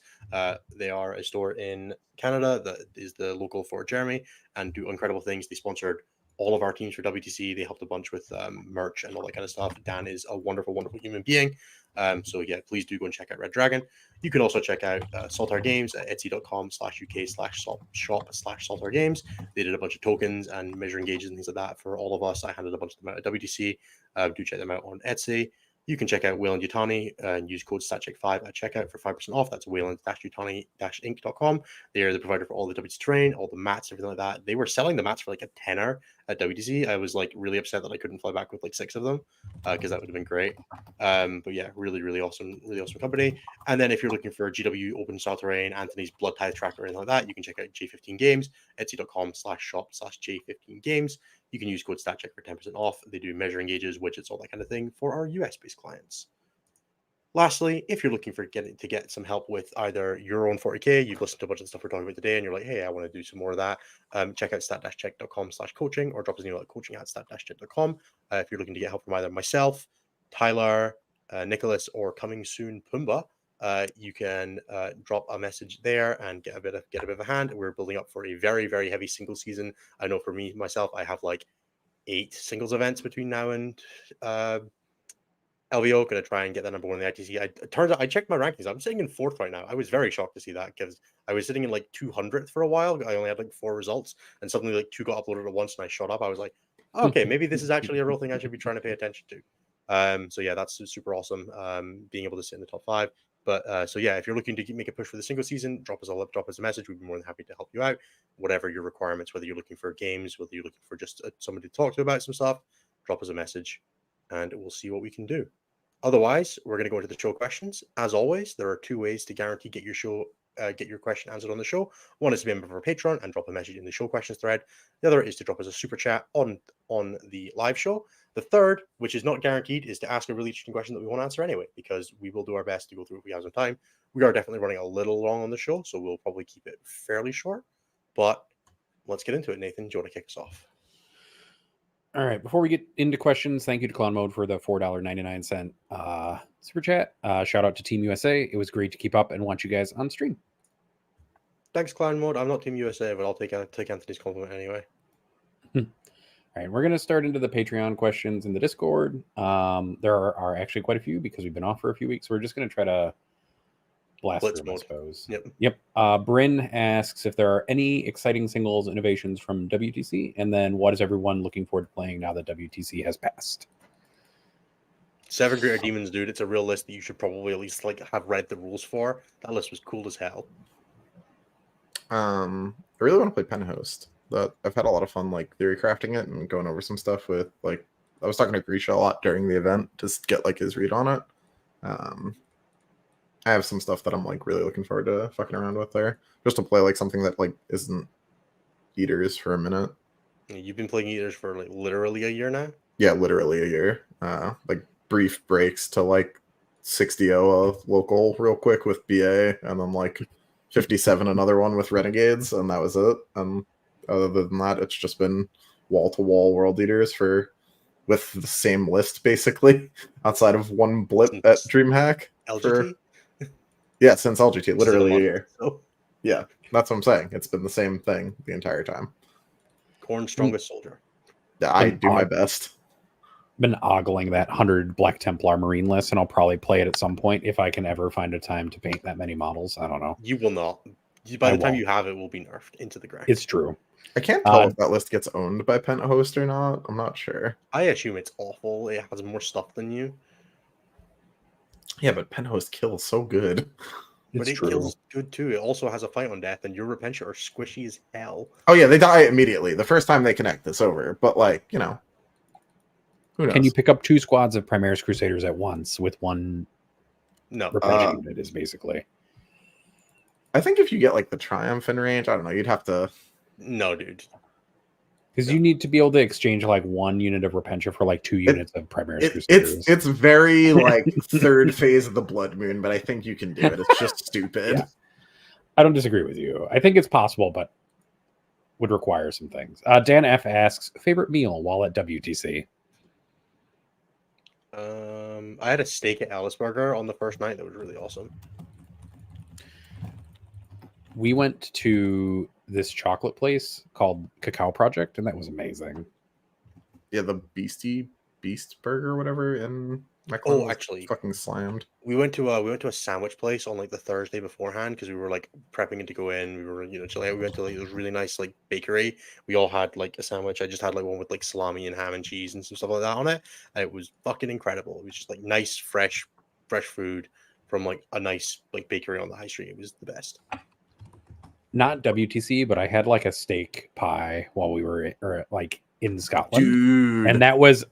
They are a store in Canada that is the local for Jeremy and do incredible things. They sponsored all of our teams for WTC. They helped a bunch with merch and all that kind of stuff. Dan is a wonderful, wonderful human being. So yeah, please do go and check out Red Dragon. You can also check out Saltar Games at etsy.com/uk/shop/Saltar Games. They did a bunch of tokens and measuring gauges and things like that for all of us. I handed a bunch of them out at WTC. Do check them out on Etsy. You can check out Wayland Yutani and use code StatCheck5 at checkout for 5% off. That's wayland-yutani-inc.com. They are the provider for all the WTC terrain, all the mats, everything like that. They were selling the mats for like a tenner at WTC. I was like really upset that I couldn't fly back with like 6 of them because that would have been great. But yeah, really awesome company. And then if you're looking for GW Open Style Terrain, Anthony's Blood Tithe Tracker, or anything like that, you can check out J15 Games, etsy.com/shop/J15 Games. You can use code StatCheck for 10% off. They do measuring gauges, widgets, all that kind of thing for our US-based clients. Lastly, if you're looking to get some help with either your own 40K, you've listened to a bunch of the stuff we're talking about today, and you're like, hey, I want to do some more of that, check out stat-check.com/coaching, or drop us an email at coaching@stat-check.com. If you're looking to get help from either myself, Tyler, Nicholas, or coming soon Pumbaa, you can drop a message there and get a bit of a hand. We're building up for a very heavy single season. I know for me myself, I have like 8 singles events between now and LVO. Gonna try and get that number 1 in the ITC. It turns out I checked my rankings. I'm sitting in 4th right now. I was very shocked to see that because I was sitting in like 200th for a while. I only had like 4 results, and suddenly like 2 got uploaded at once, and I shot up. I was like, okay, maybe this is actually a real thing I should be trying to pay attention to. So yeah, that's super awesome. Being able to sit in the top 5. But so yeah, if you're looking to make a push for the single season, drop us a message. We'd be more than happy to help you out. Whatever your requirements, whether you're looking for games, whether you're looking for just somebody to talk to about some stuff, drop us a message, and we'll see what we can do. Otherwise, we're going to go into the show questions. As always, there are 2 ways to guarantee get your question answered on the show. One is to be a member of our Patreon and drop a message in the show questions thread. The other is to drop us a super chat on the live show. The third, which is not guaranteed, is to ask a really interesting question that we want to answer anyway, because we will do our best to go through if we have some time. We are definitely running a little long on the show, so we'll probably keep it fairly short. But let's get into it. Nathan, do you want to kick us off? All right. Before we get into questions, thank you to Clown Mode for the $4.99 super chat. Shout out to Team USA. It was great to keep up and watch you guys on stream. Thanks, Clown Mode. I'm not Team USA, but I'll take Anthony's compliment anyway. All right, we're going to start into the Patreon questions in the Discord. There are actually quite a few because we've been off for a few weeks. So we're just going to try to blast Blitz through them, I mode. suppose. Yep. Bryn asks if there are any exciting singles innovations from WTC, and then what is everyone looking forward to playing now that WTC has passed? 7 Greater Demons, dude. It's a real list that you should probably at least like have read the rules for. That list was cool as hell. I really want to play Penhost. I've had a lot of fun like theory crafting it and going over some stuff with like I was talking to Grisha a lot during the event to get like his read on it. I have some stuff that I'm like really looking forward to fucking around with there, just to play like something that like isn't Eaters for a minute. You've been playing Eaters for like literally a year now? Yeah, literally a year. Like brief breaks to like 60-0 local real quick with BA, and then like 57 another one with Renegades, and that was it. Other than that, it's just been wall-to-wall World Eaters with the same list basically, outside of one blip at DreamHack. LGT? Yeah, since LGT, literally a year. So. Yeah, that's what I'm saying. It's been the same thing the entire time. Corn's strongest soldier. Yeah, I do my best. Been ogling that 100 Black Templar Marine list, and I'll probably play it at some point if I can ever find a time to paint that many models. I don't know. You will not. By the time you have it, will be nerfed into the ground. It's true. I can't tell if that list gets owned by Penthost or not. I'm not sure. I assume it's awful. It has more stuff than you. Yeah, but Penthost kills so good. But it kills good too. It also has a fight on death, and your Repentia are squishy as hell. Oh yeah, they die immediately. The first time they connect, it's over. But like, you know, who knows? Can you pick up 2 squads of Primaris Crusaders at once with one Repentia unit is basically. I think if you get like the Triumph in range, I don't know, you'd have to. No, dude. Because you need to be able to exchange like 1 unit of Repentia for like 2 units of Primaris Crusaders. It's very like third phase of the Blood Moon, but I think you can do it. It's just stupid. Yeah. I don't disagree with you. I think it's possible, but would require some things. Dan F asks, favorite meal while at WTC? I had a steak at Alice Burger on the first night. That was really awesome. We went to this chocolate place called Cacao Project, and that was amazing. Yeah, the Beast Burger or whatever in My clan Oh, was actually, fucking slammed. we went to a sandwich place on like the Thursday beforehand because we were like prepping to go in. We were chilling out. We went to like this really nice like bakery. We all had like a sandwich. I just had like one with like salami and ham and cheese and some stuff like that on it. And it was fucking incredible. It was just like nice, fresh food from like a nice like bakery on the high street. It was the best. Not WTC, but I had like a steak pie while we were like in Scotland, Dude. and that was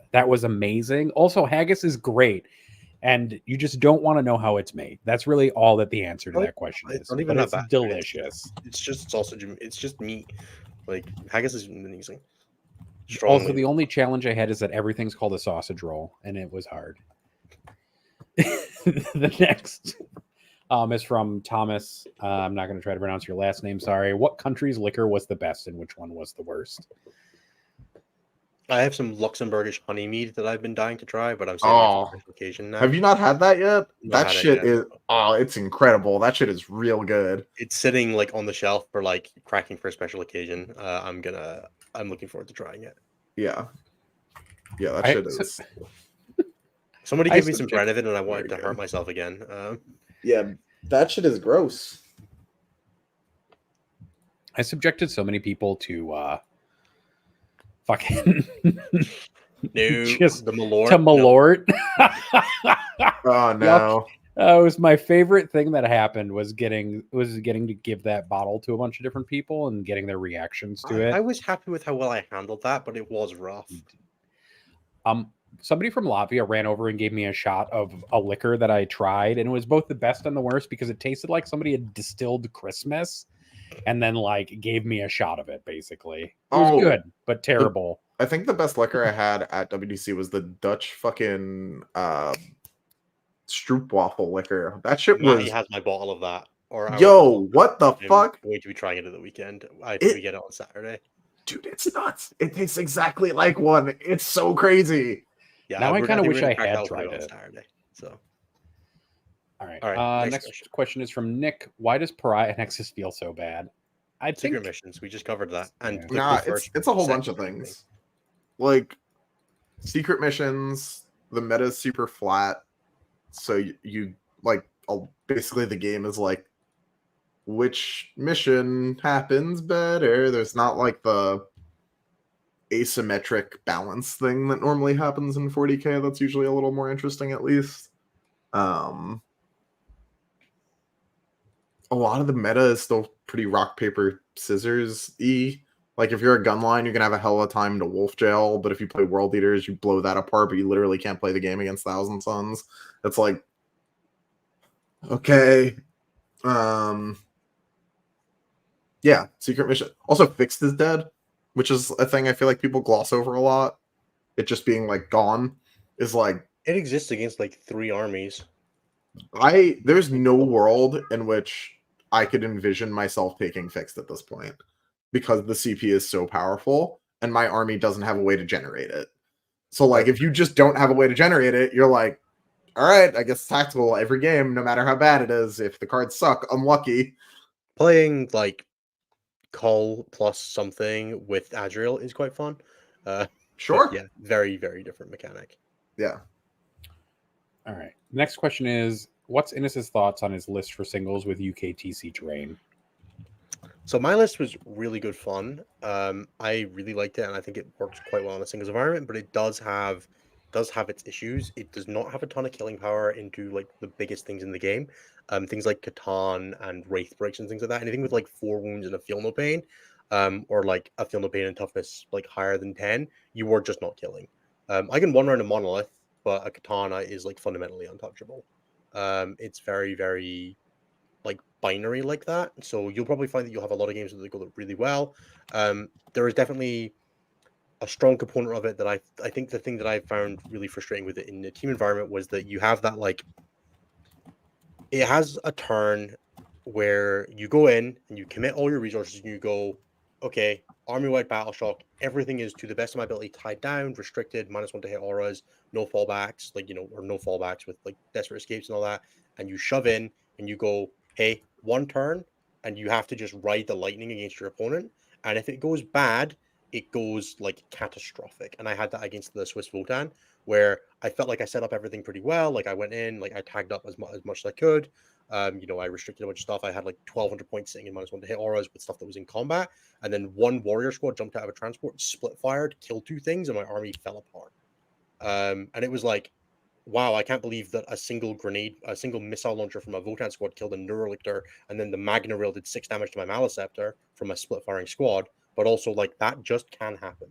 amazing. Also, haggis is great, and you just don't want to know how it's made. That's really all that the answer to that question It's is. not even But that it's bad. delicious. It's just sausage. It's just meat. Like haggis is amazing. Also, Strongly. the only challenge I had is that everything's called a sausage roll, and it was hard. The next is from Thomas. I'm not going to try to pronounce your last name. Sorry. What country's liquor was the best, and which one was the worst? I have some Luxembourgish honey mead that I've been dying to try, but I'm saving it for a special occasion now. Have you not had that yet? Not That had it shit yet. is it's incredible. That shit is real good. It's sitting like on the shelf for like cracking for a special occasion. I'm looking forward to trying it. Yeah. Yeah, that shit is. Somebody gave me some Brennivin and I wanted to hurt myself again. Yeah, that shit is gross. I subjected so many people to fucking just the Malort. To Malort. Oh no. It was my favorite thing that happened was getting to give that bottle to a bunch of different people and getting their reactions to it. I was happy with how well I handled that, but it was rough. Somebody from Latvia ran over and gave me a shot of a liquor that I tried, and it was both the best and the worst because it tasted like somebody had distilled Christmas and then like gave me a shot of it. Basically, it was good but terrible. I think the best liquor I had at WDC was the Dutch fucking Stroopwafel liquor. That shit Matty was. has my bottle of that. Yo, what the fuck? I'm going to be trying it at the weekend. I think we get it on Saturday. Dude, it's nuts. It tastes exactly like one. It's so crazy. Yeah, now I kind of wish I had on tried it. Saturday. So, all right. Next question is from Nick. Why does Pariah Nexus feel so bad? I think secret missions. We just covered that. And it's a whole bunch of things. Like secret missions. The meta is super flat. So you like basically the game is like, which mission happens better? There's not like the asymmetric balance thing that normally happens in 40k. That's usually a little more interesting, at least. A lot of the meta is still pretty rock paper scissors-y. Like if you're a gun line, you're gonna have a hell of a time to wolf jail, but if you play world leaders, you blow that apart, but you literally can't play the game against Thousand Suns. It's like, okay. Yeah, secret mission. Also, fixed is dead, which is a thing I feel like people gloss over a lot. It just being like gone is like, it exists against like 3 armies. There's no world in which I could envision myself taking fixed at this point because the CP is so powerful and my army doesn't have a way to generate it. So like if you just don't have a way to generate it, you're like, all right, I guess tactical every game, no matter how bad it is. If the cards suck, unlucky. Playing like Cull plus something with Adriel is quite fun. Sure. Yeah, very, very different mechanic. Yeah. All right. Next question is, what's Innes's thoughts on his list for singles with UKTC terrain? So my list was really good fun. I really liked it, and I think it works quite well in a singles environment. But it does have its issues. It does not have a ton of killing power into like the biggest things in the game. Things like Catan and Wraith Breaks and things like that. Anything with like 4 wounds and a Feel No Pain, or like a Feel No Pain and toughness like higher than 10, you are just not killing. I can one round a Monolith, but a Katana is like fundamentally untouchable. It's very, very like binary like that. So you'll probably find that you'll have a lot of games that go really well. There is definitely a strong component of it that I think the thing that I found really frustrating with it in the team environment was that you have that like it has a turn where you go in and you commit all your resources and you go, okay, army-wide battle shock, everything is to the best of my ability tied down, restricted, -1 to hit auras, no fallbacks, like or no fallbacks with like desperate escapes and all that, and you shove in and you go, hey, 1 turn, and you have to just ride the lightning against your opponent, and if it goes bad, it goes like catastrophic. And I had that against the Swiss Votan, where I felt like I set up everything pretty well. Like I went in, like I tagged up as much as I could. I restricted a bunch of stuff. I had like 1,200 points sitting in -1 to hit auras with stuff that was in combat, and then one warrior squad jumped out of a transport, split fired, killed 2 things, and my army fell apart. And it was like, wow, I can't believe that a single missile launcher from a Votan squad killed a Neurolictor, and then the Magna Rail did 6 damage to my Maleceptor from a split firing squad. But also, like, that just can happen.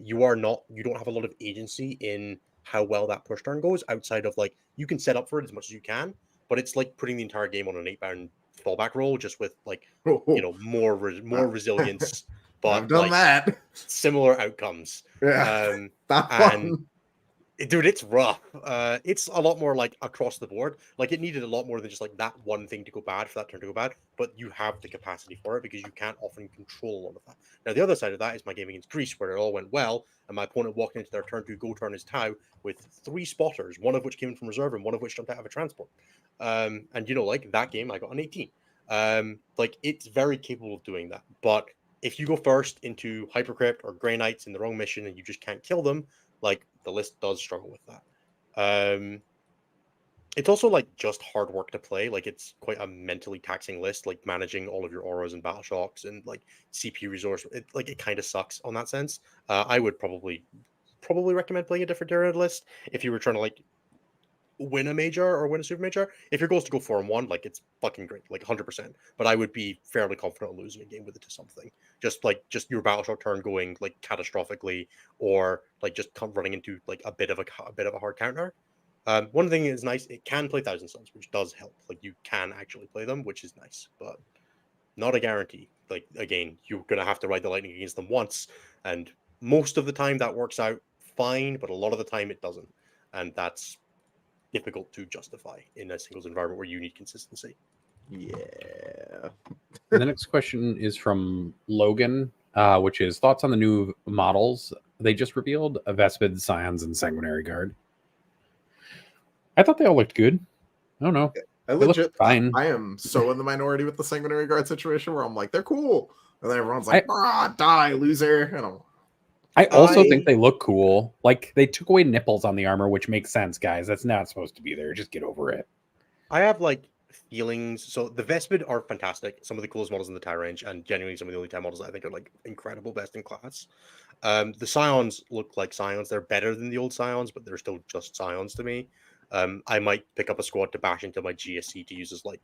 You don't have a lot of agency in how well that push turn goes outside of, like, you can set up for it as much as you can, but it's like putting the entire game on an 8-bound fallback roll, just with, like, more resilience, but I've done like that. similar outcomes. Yeah, not And fun. dude, it's rough. It's a lot more like across the board. Like it needed a lot more than just like that one thing to go bad for that turn to go bad. But you have the capacity for it because you can't often control a lot of that. Now the other side of that is my game against Greece, where it all went well, and my opponent walked into their turn 2 go turn his Tau with 3 spotters, one of which came in from reserve and one of which jumped out of a transport. And like that game, I got an 18. Like it's very capable of doing that. But if you go first into Hypercrypt or Grey Knights in the wrong mission and you just can't kill them, like the list does struggle with that. It's also like just hard work to play. Like it's quite a mentally taxing list, like managing all of your auras and battle shocks and like CPU resource. It kind of sucks on that sense. I would probably recommend playing a different Tyranid list if you were trying to like win a major or win a super major. If your goal is to go 4-1, like it's fucking great, like 100%. But I would be fairly confident on losing a game with it to something. Just your battle shock turn going like catastrophically, or like just running into like a bit of a hard counter. One thing is nice, it can play Thousand Suns, which does help. Like you can actually play them, which is nice, but not a guarantee. Like again, you're gonna have to ride the lightning against them once, and most of the time that works out fine, but a lot of the time it doesn't, and that's difficult to justify in a singles environment where you need consistency. Yeah. And the next question is from Logan, which is thoughts on the new models they just revealed: Vespid, Scions, and Sanguinary Guard. I thought they all looked good. I don't know. I They look legit, fine. I am so in the minority with the Sanguinary Guard situation where I'm like, they're cool. And then everyone's like, die, loser. And I also think they look cool. Like they took away nipples on the armor, which makes sense, guys. That's not supposed to be there. Just get over it. I have like feelings. So the Vespid are fantastic. Some of the coolest models in the Tau range, and genuinely some of the only Tau models I think are like incredible, best in class. The Scions look like Scions. They're better than the old Scions, but they're still just Scions to me. I might pick up a squad to bash into my GSC to use as like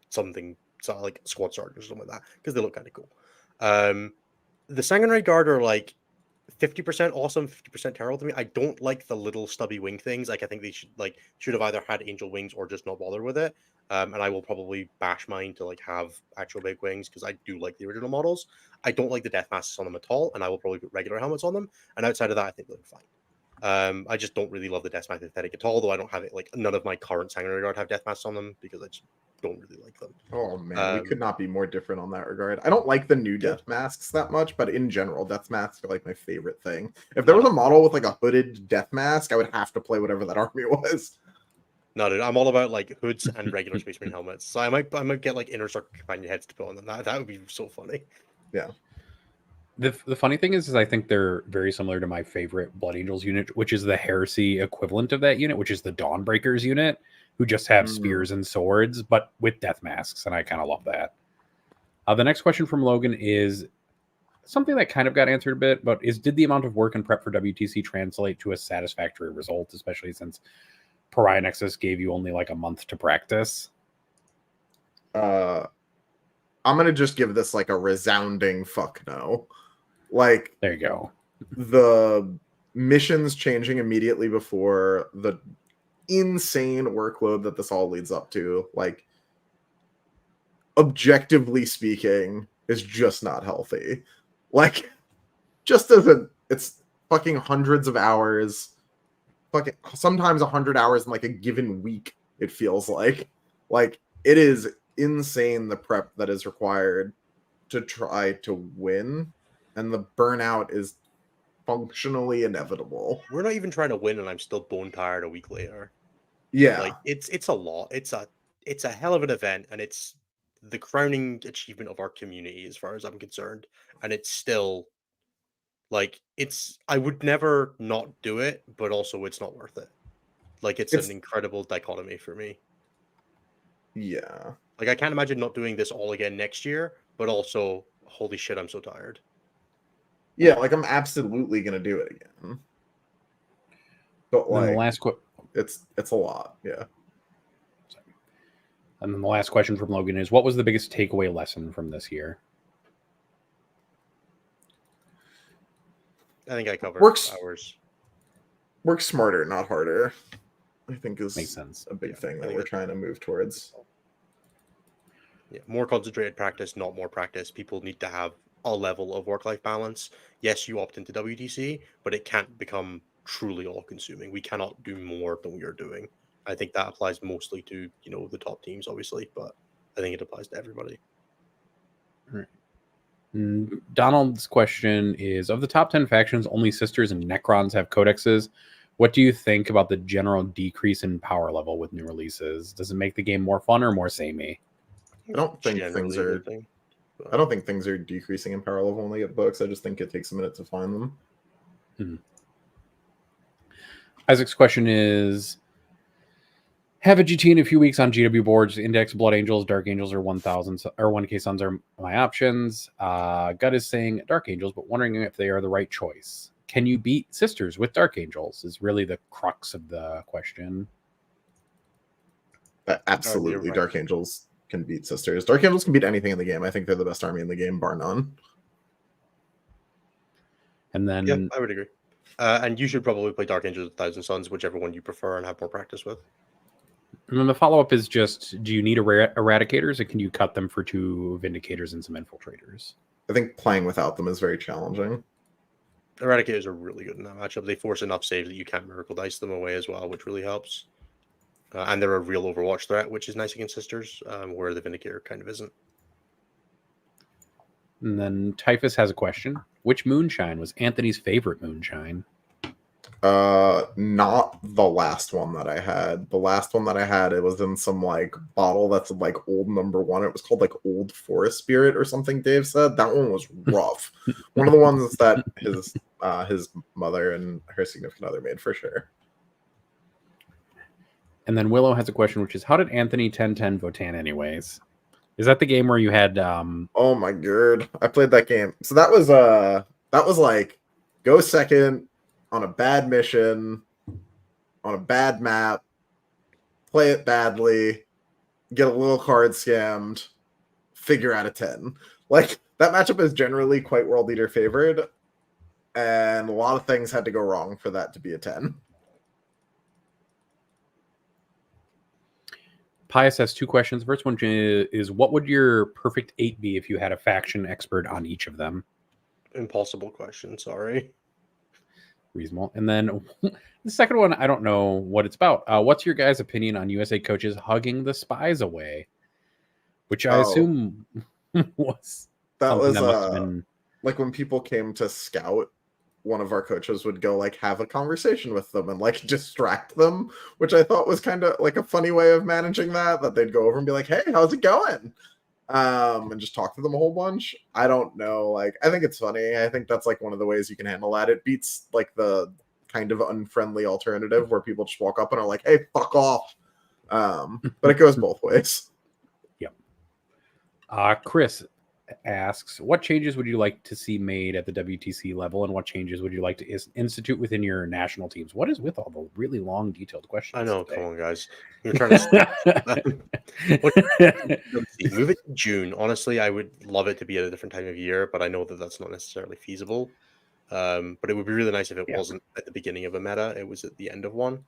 something, so like squad sergeant or something like that, because they look kind of cool. The Sanguinary Guard are like 50% awesome, 50% terrible to me. I don't like the little stubby wing things. Like I think they should have either had angel wings or just not bother with it. And I will probably bash mine to like have actual big wings because I do like the original models. I don't like the death masks on them at all, and I will probably put regular helmets on them. And outside of that, I think they look fine. I just don't really love the death mask aesthetic at all, though I don't have it like none of my current Sanguinary Guard have death masks on them because I just don't really like them. oh man, we could not be more different on that regard. I don't like the new Good. death masks that much, but in general, death masks are like my favorite thing. If there was a model with like a hooded death mask, I would have to play whatever that army was. No, dude, I'm all about like hoods and regular Space Marine helmets. So I might get like Inner Circle companion heads to put on them. That would be so funny. Yeah. The funny thing is I think they're very similar to my favorite Blood Angels unit, which is the Heresy equivalent of that unit, which is the Dawnbreakers unit, who just have spears and swords, but with death masks, and I kind of love that. The next question from Logan is something that kind of got answered a bit, but did the amount of work and prep for WTC translate to a satisfactory result, especially since Pariah Nexus gave you only like a month to practice? I'm gonna just give this like a resounding fuck no. Like, there you go. The missions changing immediately before the insane workload that this all leads up to, like, objectively speaking, is just not healthy. Like, just as it's fucking hundreds of hours, fucking sometimes 100 hours in like a given week, it feels like it is insane the prep that is required to try to win, and the burnout is functionally inevitable. We're not even trying to win, and I'm still bone tired a week later. Yeah, like it's a lot. It's a hell of an event, and it's the crowning achievement of our community as far as I'm concerned. And it's still Like, I would never not do it, but also it's not worth it. Like, it's an incredible dichotomy for me. Yeah. Like, I can't imagine not doing this all again next year, but also, holy shit, I'm so tired. Yeah, like I'm absolutely gonna do it again. But And then the like last it's a lot, yeah. And then the last question from Logan is, what was the biggest takeaway lesson from this year? I think I covered ours. Work smarter, not harder, I think Makes is sense. a big thing I that think we're trying to move towards. Yeah, more concentrated practice, not more practice. People need to have a level of work-life balance. Yes, you opt into WTC, but it can't become truly all-consuming. We cannot do more than we are doing. I think that applies mostly to, the top teams, obviously, but I think it applies to everybody. All right. Donald's question is, of the top 10 factions, only Sisters and Necrons have codexes. What do you think about the general decrease in power level with new releases? Does it make the game more fun or more samey? I don't think things are I don't think things are decreasing in power level when they get books. I just think it takes a minute to find them. Isaac's question is, have a GT in a few weeks on GW boards. Index, Blood Angels, Dark Angels, or 1000 or 1K Suns are my options. Gut is saying Dark Angels, but wondering if they are the right choice. Can you beat Sisters with Dark Angels? Is really the crux of the question. Absolutely, Dark Angels can beat Sisters. Dark Angels can beat anything in the game. I think they're the best army in the game, bar none. And then, yeah, I would agree. And you should probably play Dark Angels with 1000 Suns, whichever one you prefer and have more practice with. And then the follow-up is just, do you need Eradicators, or can you cut them for 2 Vindicators and some Infiltrators? I think playing without them is very challenging. Eradicators are really good in that matchup. They force enough saves that you can't Miracle Dice them away as well, which really helps. And they're a real Overwatch threat, which is nice against Sisters, where the Vindicator kind of isn't. And then Typhus has a question. Which moonshine was Anthony's favorite moonshine? Not the last one that I had. The last one that I had, it was in some like bottle that's like old number 1. It was called like Old Forest Spirit or something, Dave said. That one was rough. One of the ones that his mother and her significant other made for sure. And then Willow has a question, which is, how did Anthony 1010 Votan anyways? Is that the game where you had Oh my god. I played that game. So that was like go second on a bad mission, on a bad map, play it badly, get a little card scammed, figure out a 10. Like, that matchup is generally quite world leader favored, and a lot of things had to go wrong for that to be a 10. Pius has 2 questions. First one is, what would your perfect 8 be if you had a faction expert on each of them? Impossible question, sorry. Reasonable. And then the second one, I don't know what it's about. What's your guys' opinion on USA coaches hugging the spies away? Which I assume was that was that must have been like when people came to scout, one of our coaches would go like have a conversation with them and like distract them, which I thought was kind of like a funny way of managing that they'd go over and be like, hey, how's it going? And just talk to them a whole bunch. I don't know. Like, I think it's funny. I think that's like one of the ways you can handle that. It beats like the kind of unfriendly alternative where people just walk up and are like, hey, fuck off. But it goes both ways. Yep. Chris asks, what changes would you like to see made at the WTC level, and what changes would you like to institute within your national teams? What is with all the really long, detailed questions? I know, today? come on, guys. You're trying to move it to June. Honestly, I would love it to be at a different time of year, but I know that that's not necessarily feasible. But it would be really nice if it wasn't at the beginning of a meta; it was at the end of one.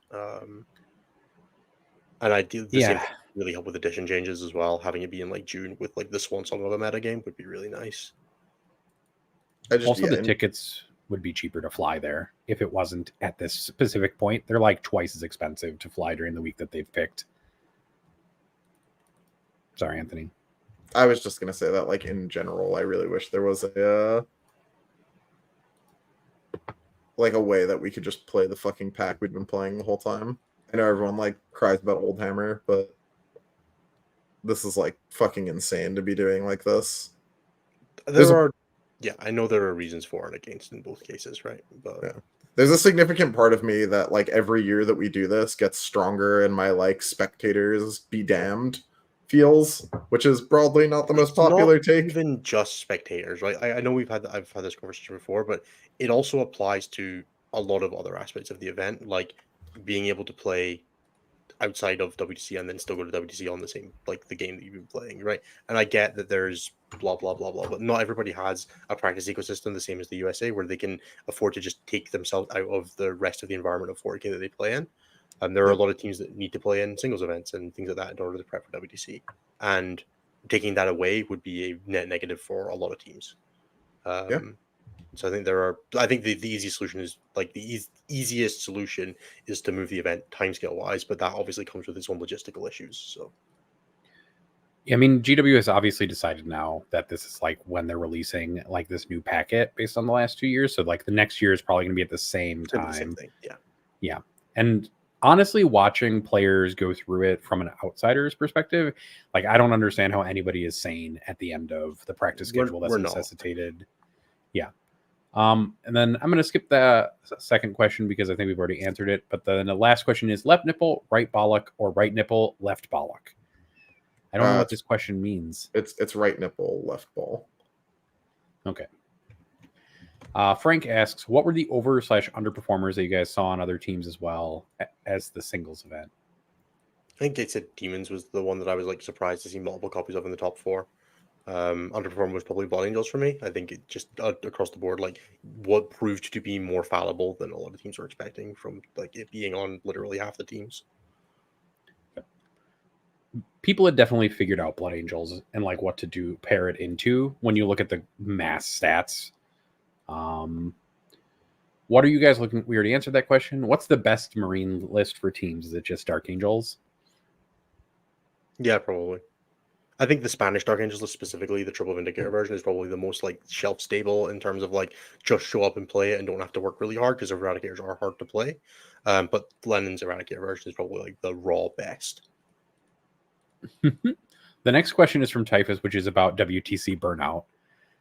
And I do the same thing really help with edition changes as well. Having it be in like June with like the swan song of a meta game would be really nice. Also, the tickets would be cheaper to fly there if it wasn't at this specific point. They're like twice as expensive to fly during the week that they've picked. Sorry, Anthony. I was just gonna say that, like, in general, I really wish there was a like a way that we could just play the fucking pack we've been playing the whole time. I know everyone like cries about Old Hammer, but this is like fucking insane to be doing like this. There are Yeah, I know there are reasons for and against in both cases, right? But Yeah. There's a significant part of me that like every year that we do this gets stronger, and my like spectators be damned feels, which is broadly not the most it's not popular take. even just spectators, right? I know I've had this conversation before, but it also applies to a lot of other aspects of the event, like being able to play outside of WTC and then still go to WTC on the same like the game that you've been playing, right? And I get that there's blah blah blah blah, but not everybody has a practice ecosystem the same as the USA where they can afford to just take themselves out of the rest of the environment of 40K that they play in. And there are a lot of teams that need to play in singles events and things like that in order to prep for WTC. And taking that away would be a net negative for a lot of teams. Yeah. So I think the easy solution is like the easiest solution is to move the event timescale wise, but that obviously comes with its own logistical issues. So I mean, GW has obviously decided now that this is like when they're releasing like this new packet based on the last 2 years. So like the next year is probably going to be at the same it's gonna be the same time. thing. Yeah. Yeah. And honestly, watching players go through it from an outsider's perspective, like I don't understand how anybody is sane at the end of the practice schedule that's We're not. necessitated. Yeah. And then I'm going to skip the second question because I think we've already answered it. But then the last question is left nipple, right bollock, or right nipple, left bollock. I don't know what this question means. It's right nipple, left ball. Okay. Frank asks, what were the over/underperformers that you guys saw on other teams as well as the singles event? I think Gates said Demons was the one that I was like surprised to see multiple copies of in the top four. Underperformer was probably Blood Angels for me. I think it just across the board, like what proved to be more fallible than a lot of teams were expecting from like it being on literally half the teams. People had definitely figured out Blood Angels and like what to do, pair it into when you look at the mass stats. What are you guys looking? We already answered that question. What's the best Marine list for teams? Is it just Dark Angels? Yeah, probably. I think the Spanish Dark Angels list, specifically the Triple Vindicator version, is probably the most like shelf stable in terms of like just show up and play it and don't have to work really hard because Eradicators are hard to play. But Lennon's Eradicator version is probably like the raw best. The next question is from Typhus, which is about WTC burnout.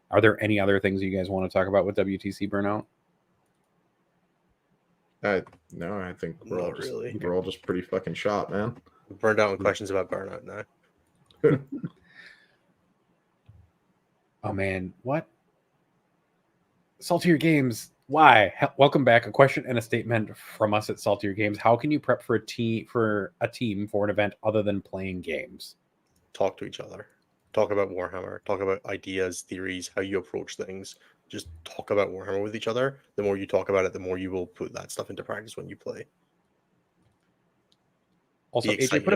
Are there any other things you guys want to talk about with WTC burnout? No, I think we're Not all just pretty fucking shot, man. Burned out on questions about burnout now. Oh man, what? Saltier Games. Why? Welcome back. A question and a statement from us at Saltier Games. How can you prep for a team for an event other than playing games? Talk to each other. Talk about Warhammer. Talk about ideas, theories, how you approach things. Just talk about Warhammer with each other. The more you talk about it, the more you will put that stuff into practice when you play. Also, AJ, put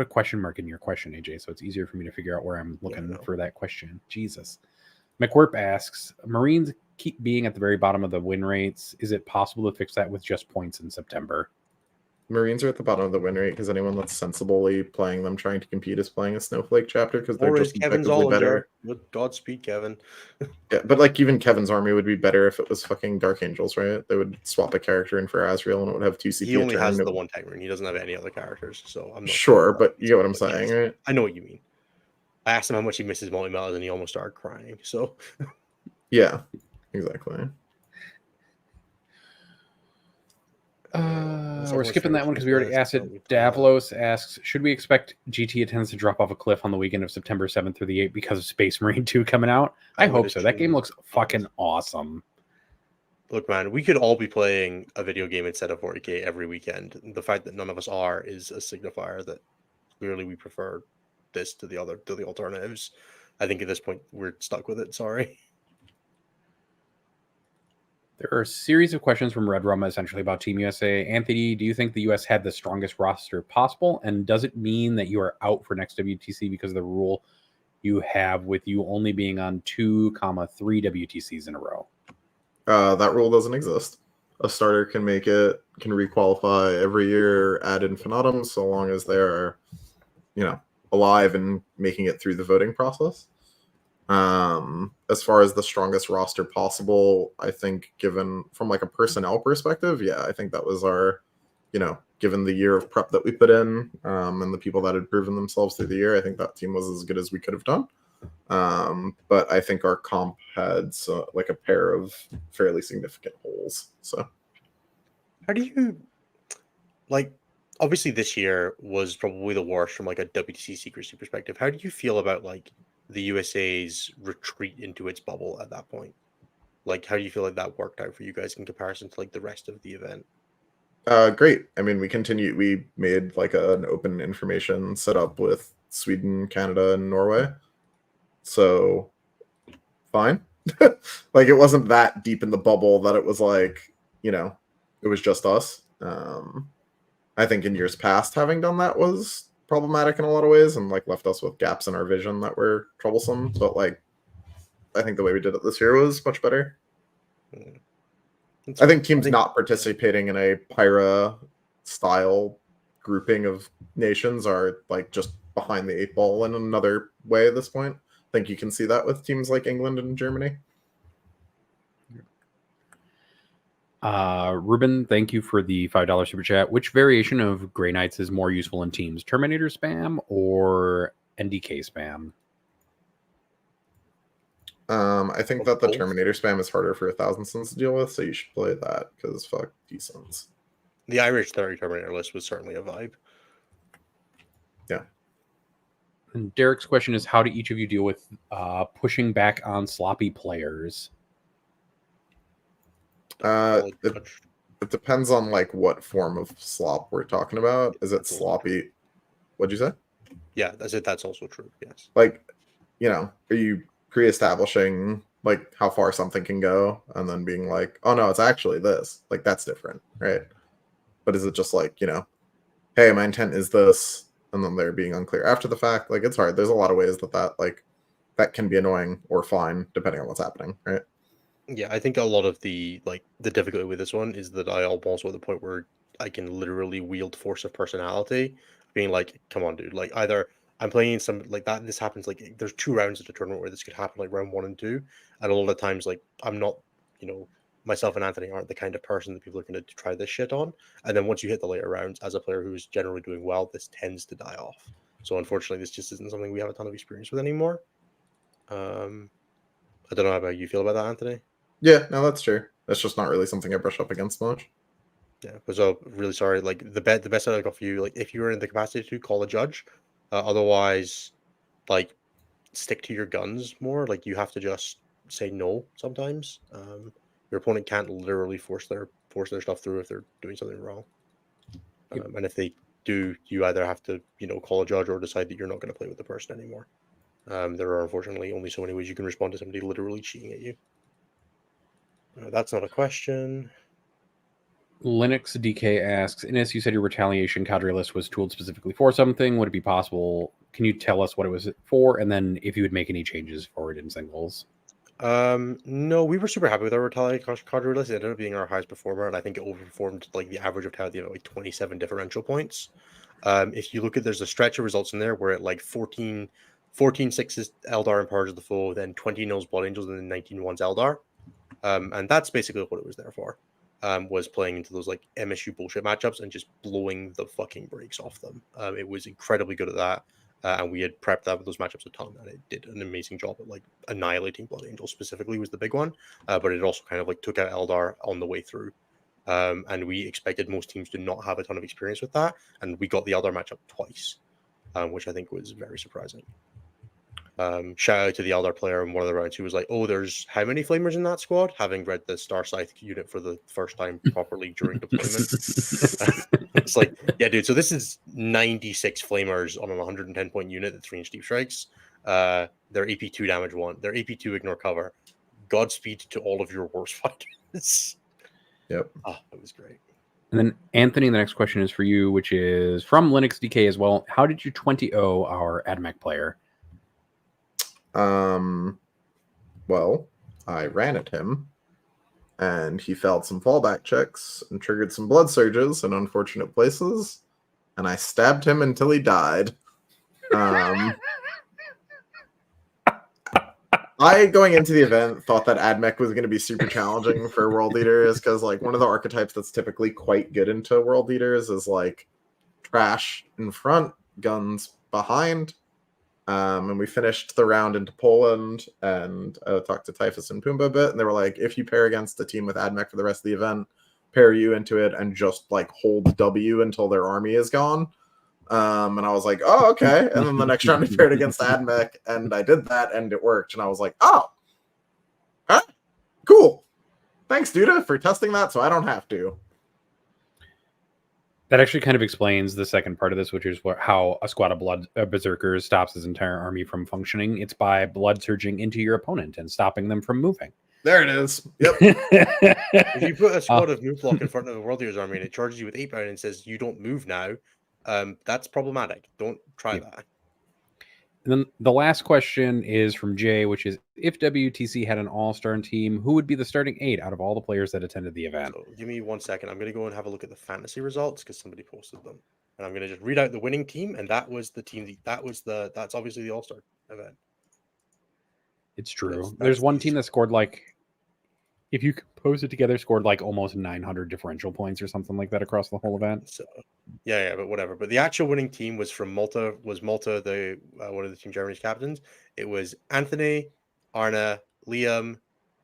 a question mark in your question, AJ, so it's easier for me to figure out where I'm looking for that question. Jesus. McWhirp asks, Marines keep being at the very bottom of the win rates. Is it possible to fix that with just points in September? Marines are at the bottom of the win rate because anyone that's sensibly playing them trying to compete is playing a Snowflake chapter because they're just effectively better. With Godspeed, Kevin. Yeah, but like even Kevin's army would be better if it was fucking Dark Angels, right? They would swap a character in for Azrael and it would have 2 CP. He only has the one tech rune. He doesn't have any other characters, so I'm not sure, but you get what I'm saying, right? I know what you mean. I asked him how much he misses multi-metas and he almost started crying. So yeah, exactly. We're skipping that one because we already asked it. Davlos asks, should we expect GT attendance to drop off a cliff on the weekend of September 7th through the 8th because of Space Marine 2 coming out? I hope so. That game looks fucking awesome. Look, man, we could all be playing a video game instead of 40K every weekend. The fact that none of us are is a signifier that clearly we prefer this to the alternatives. I think at this point we're stuck with it. Sorry. There are a series of questions from Red Rum essentially about Team USA. Anthony, do you think the US had the strongest roster possible? And does it mean that you are out for next WTC because of the rule you have with you only being on 2, 3 WTCs in a row? That rule doesn't exist. A starter can requalify every year ad infinitum so long as they're, alive and making it through the voting process. As far as the strongest roster possible, I think given from like a personnel perspective, yeah, I think that was our, given the year of prep that we put in, and the people that had proven themselves through the year, I think that team was as good as we could have done. But I think our comp had like a pair of fairly significant holes. So How do you like? Obviously, this year was probably the worst from like a WTC secrecy perspective. How do you feel about like the USA's retreat into its bubble at that point? Like, how do you feel like that worked out for you guys in comparison to like the rest of the event? great. I mean, we made like an open information setup with Sweden, Canada, and Norway. So fine. Like it wasn't that deep in the bubble that it was like, it was just us. I think in years past having done that was problematic in a lot of ways and like left us with gaps in our vision that were troublesome. But like I think the way we did it this year was much better. I think teams not participating in a Pyra style grouping of nations are like just behind the eight ball in another way at this point. I think you can see that with teams like England and Germany. Ruben, thank you for the $5 super chat. Which variation of Grey Knights is more useful in teams? Terminator spam or NDK spam? I think that the Terminator spam is harder for 1,000 Suns to deal with, so you should play that because fuck D-Suns. The Irish 30 Terminator list was certainly a vibe. Yeah. And Derek's question is, how do each of you deal with pushing back on sloppy players? It depends on like what form of slop we're talking about. Is it sloppy? What'd you say? Yeah, that's also true. Yes. Like, are you pre-establishing like how far something can go and then being like, oh no, it's actually this. Like that's different, right? But is it just like, hey, my intent is this, and then they're being unclear after the fact? Like it's hard. There's a lot of ways that can be annoying or fine depending on what's happening, right? Yeah, I think a lot of the difficulty with this one is that I almost at the point where I can literally wield force of personality, being like, come on, dude. Like either I'm playing some like that. This happens like there's 2 rounds of the tournament where this could happen, like round 1 and 2, and a lot of times like I'm not, myself and Anthony aren't the kind of person that people are going to try this shit on. And then once you hit the later rounds, as a player who is generally doing well, this tends to die off. So unfortunately, this just isn't something we have a ton of experience with anymore. I don't know how you feel about that, Anthony. Yeah, no, that's true. That's just not really something I brush up against much. Yeah, so really sorry. Like the best I got for you, like if you were in the capacity to call a judge, otherwise, like stick to your guns more. Like you have to just say no sometimes. Your opponent can't literally force their stuff through if they're doing something wrong. And if they do, you either have to call a judge or decide that you're not going to play with the person anymore. There are unfortunately only so many ways you can respond to somebody literally cheating at you. That's not a question. Linux DK asks, Ines, you said your retaliation cadre list was tooled specifically for something. Would it be possible? Can you tell us what it was for? And then if you would make any changes for it in singles? No, we were super happy with our retaliation cadre list. It ended up being our highest performer, and I think it overperformed like the average of tally at like 27 differential points. If you look at, there's a stretch of results in there where at like 14 sixes Eldar and Purge of the Foe, then 20 Nils Blood Angels, and then 19 ones Eldar. And that's basically what it was there for. Was playing into those like MSU bullshit matchups and just blowing the fucking brakes off them. It was incredibly good at that. And we had prepped that with those matchups a ton, and it did an amazing job at like annihilating Blood Angels specifically was the big one. But it also kind of like took out Eldar on the way through. And we expected most teams to not have a ton of experience with that, and we got the Eldar matchup twice, which I think was very surprising. Shout out to the Eldar player in one of the rounds who was like, oh, there's how many flamers in that squad? Having read the Star Scythe unit for the first time properly during deployment. It's like, yeah, dude, so this is 96 flamers on an 110 point unit at 3-inch deep strikes. They're AP2 damage 1. They're AP2 ignore cover. Godspeed to all of your worst fighters. Yep. Oh, that was great. And then Anthony, the next question is for you, which is from Linux DK as well. How did you 20-0 our AdMech player? Well, I ran at him, and he failed some fallback checks and triggered some blood surges in unfortunate places, and I stabbed him until he died. I, going into the event, thought that AdMech was going to be super challenging for World Leaders, because like one of the archetypes that's typically quite good into World Leaders is like trash in front, guns behind. And we finished the round into Poland, and talked to Typhus and Pumbaa a bit, and they were like, if you pair against a team with AdMech for the rest of the event, pair you into it and just like hold W until their army is gone. And I was like, oh, okay. And then the next round I paired against AdMech, and I did that, and it worked. And I was like, oh, huh? Cool. Thanks, Duda, for testing that so I don't have to. That actually kind of explains the second part of this, which is how a squad of blood berserkers stops his entire army from functioning. It's by blood surging into your opponent and stopping them from moving. There it is. Yep. If you put a squad of move block in front of a World Eaters army and it charges you with 8 pound and says you don't move now, that's problematic. Don't try that. And then the last question is from Jay, which is, if WTC had an all-star team, who would be the starting 8 out of all the players that attended the event? So give me 1 second. I'm going to go and have a look at the fantasy results because somebody posted them. And I'm going to just read out the winning team. And that was the team. That's obviously the all-star event. It's true. That's There's one team that scored like, if you compose it together, scored like almost 900 differential points or something like that across the whole event. So yeah, but whatever. But the actual winning team was from Malta. Was Malta the one of the Team Germany's captains? It was Anthony, Arna, Liam,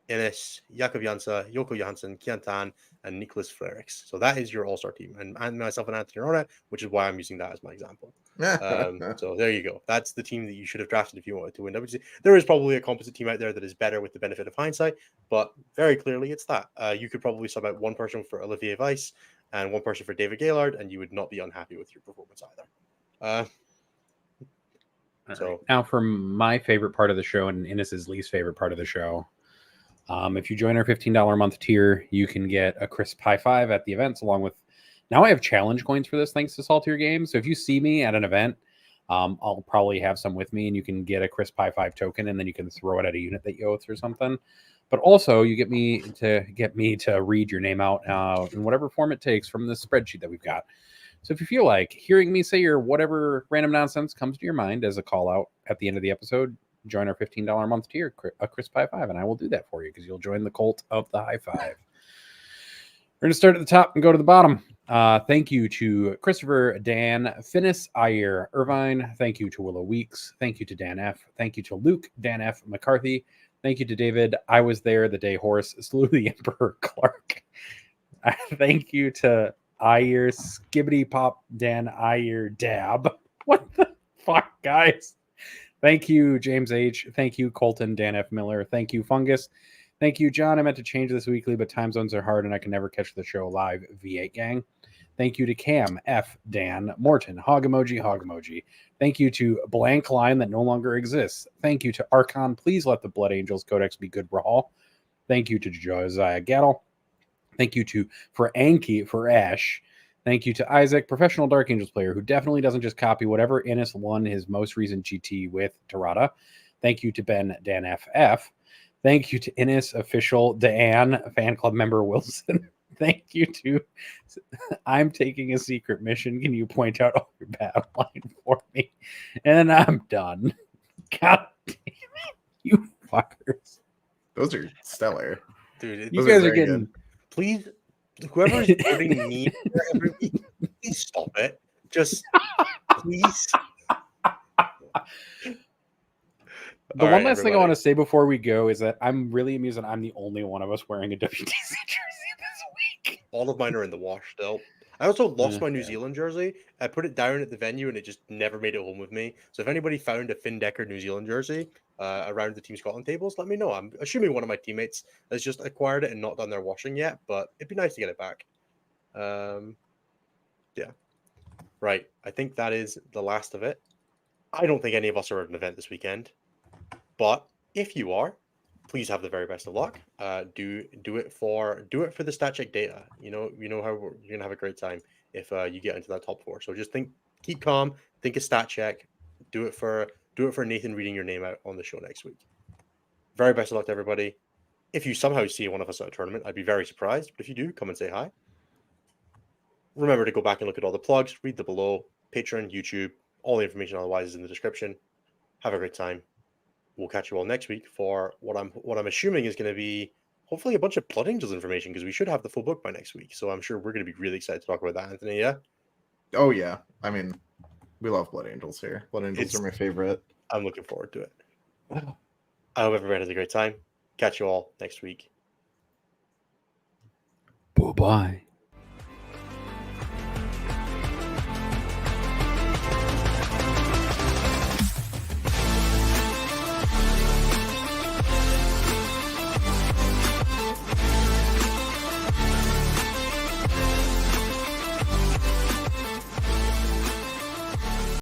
Ines, Jakob Jansa, Yoko Johansson, Kiantan, and Nicholas Frerix. So that is your all-star team, and myself and Anthony Arna, which is why I'm using that as my example. So there you go. That's the team that you should have drafted if you wanted to win WTC. There is probably a composite team out there that is better with the benefit of hindsight, but very clearly it's that. You could probably sub out one person for Olivier Weiss and one person for David Gaylord, and you would not be unhappy with your performance either. So now for my favorite part of the show and Innes's least favorite part of the show. If you join our $15 a month tier, you can get a crisp high five at the events, along with, now I have challenge coins for this thanks to Saltier Games. So if you see me at an event, I'll probably have some with me, and you can get a crisp high five token, and then you can throw it at a unit that you oath or something. But also you get me to read your name out in whatever form it takes from the spreadsheet that we've got. So if you feel like hearing me say your whatever random nonsense comes to your mind as a call out at the end of the episode, join our $15 a month tier, a crisp high five, and I will do that for you because you'll join the cult of the high five. We're going to start at the top and go to the bottom. Thank you to Christopher, Dan, Finnis, Ayer, Irvine. Thank you to Willow Weeks. Thank you to Dan F. Thank you to Luke, Dan F. McCarthy. Thank you to David. I was there the day horse slew the Emperor Clark. Thank you to Ayer, Skibbity Pop, Dan Ayer, Dab. What the fuck, guys? Thank you, James H. Thank you, Colton, Dan F. Miller. Thank you, Fungus. Thank you, John. I meant to change this weekly, but time zones are hard and I can never catch the show live. V8 gang. Thank you to Cam, F, Dan, Morton, Hog Emoji, Hog Emoji. Thank you to Blank Line that no longer exists. Thank you to Archon. Please let the Blood Angels Codex be good, Rahal. Thank you to Josiah Gattle. Thank you to for Anki, for Ash. Thank you to Isaac, professional Dark Angels player who definitely doesn't just copy whatever Innes won his most recent GT with Tarada. Thank you to Ben, Dan FF. Thank you to Innes, official Dan, fan club member Wilson. Thank you to I'm taking a secret mission. Can you point out all your battle line for me? And I'm done. God damn it, you fuckers. Those are stellar. Dude, you guys are getting good. Please, whoever's putting me every week, please stop it. Just please. The one last thing I want to say before we go is that I'm really amused that I'm the only one of us wearing a WTC jersey this week. All of mine are in the wash still. I also lost my New Zealand jersey. I put it down at the venue and it just never made it home with me. So if anybody found a Finn Decker New Zealand jersey around the Team Scotland tables, let me know. I'm assuming one of my teammates has just acquired it and not done their washing yet, but it'd be nice to get it back. Yeah. Right. I think that is the last of it. I don't think any of us are at an event this weekend. But if you are, please have the very best of luck. Do it for the stat check data. You know how you're gonna have a great time if you get into that top 4. So just keep calm, think of stat check. Do it for Nathan reading your name out on the show next week. Very best of luck to everybody. If you somehow see one of us at a tournament, I'd be very surprised. But if you do, come and say hi. Remember to go back and look at all the plugs. Read the below. Patreon, YouTube, all the information otherwise is in the description. Have a great time. We'll catch you all next week for what I'm assuming is going to be hopefully a bunch of Blood Angels information, because we should have the full book by next week. So I'm sure we're going to be really excited to talk about that, Anthony. Yeah. Oh yeah. I mean, we love Blood Angels here. Blood Angels are my favorite. I'm looking forward to it. I hope everybody has a great time. Catch you all next week. Bye-bye.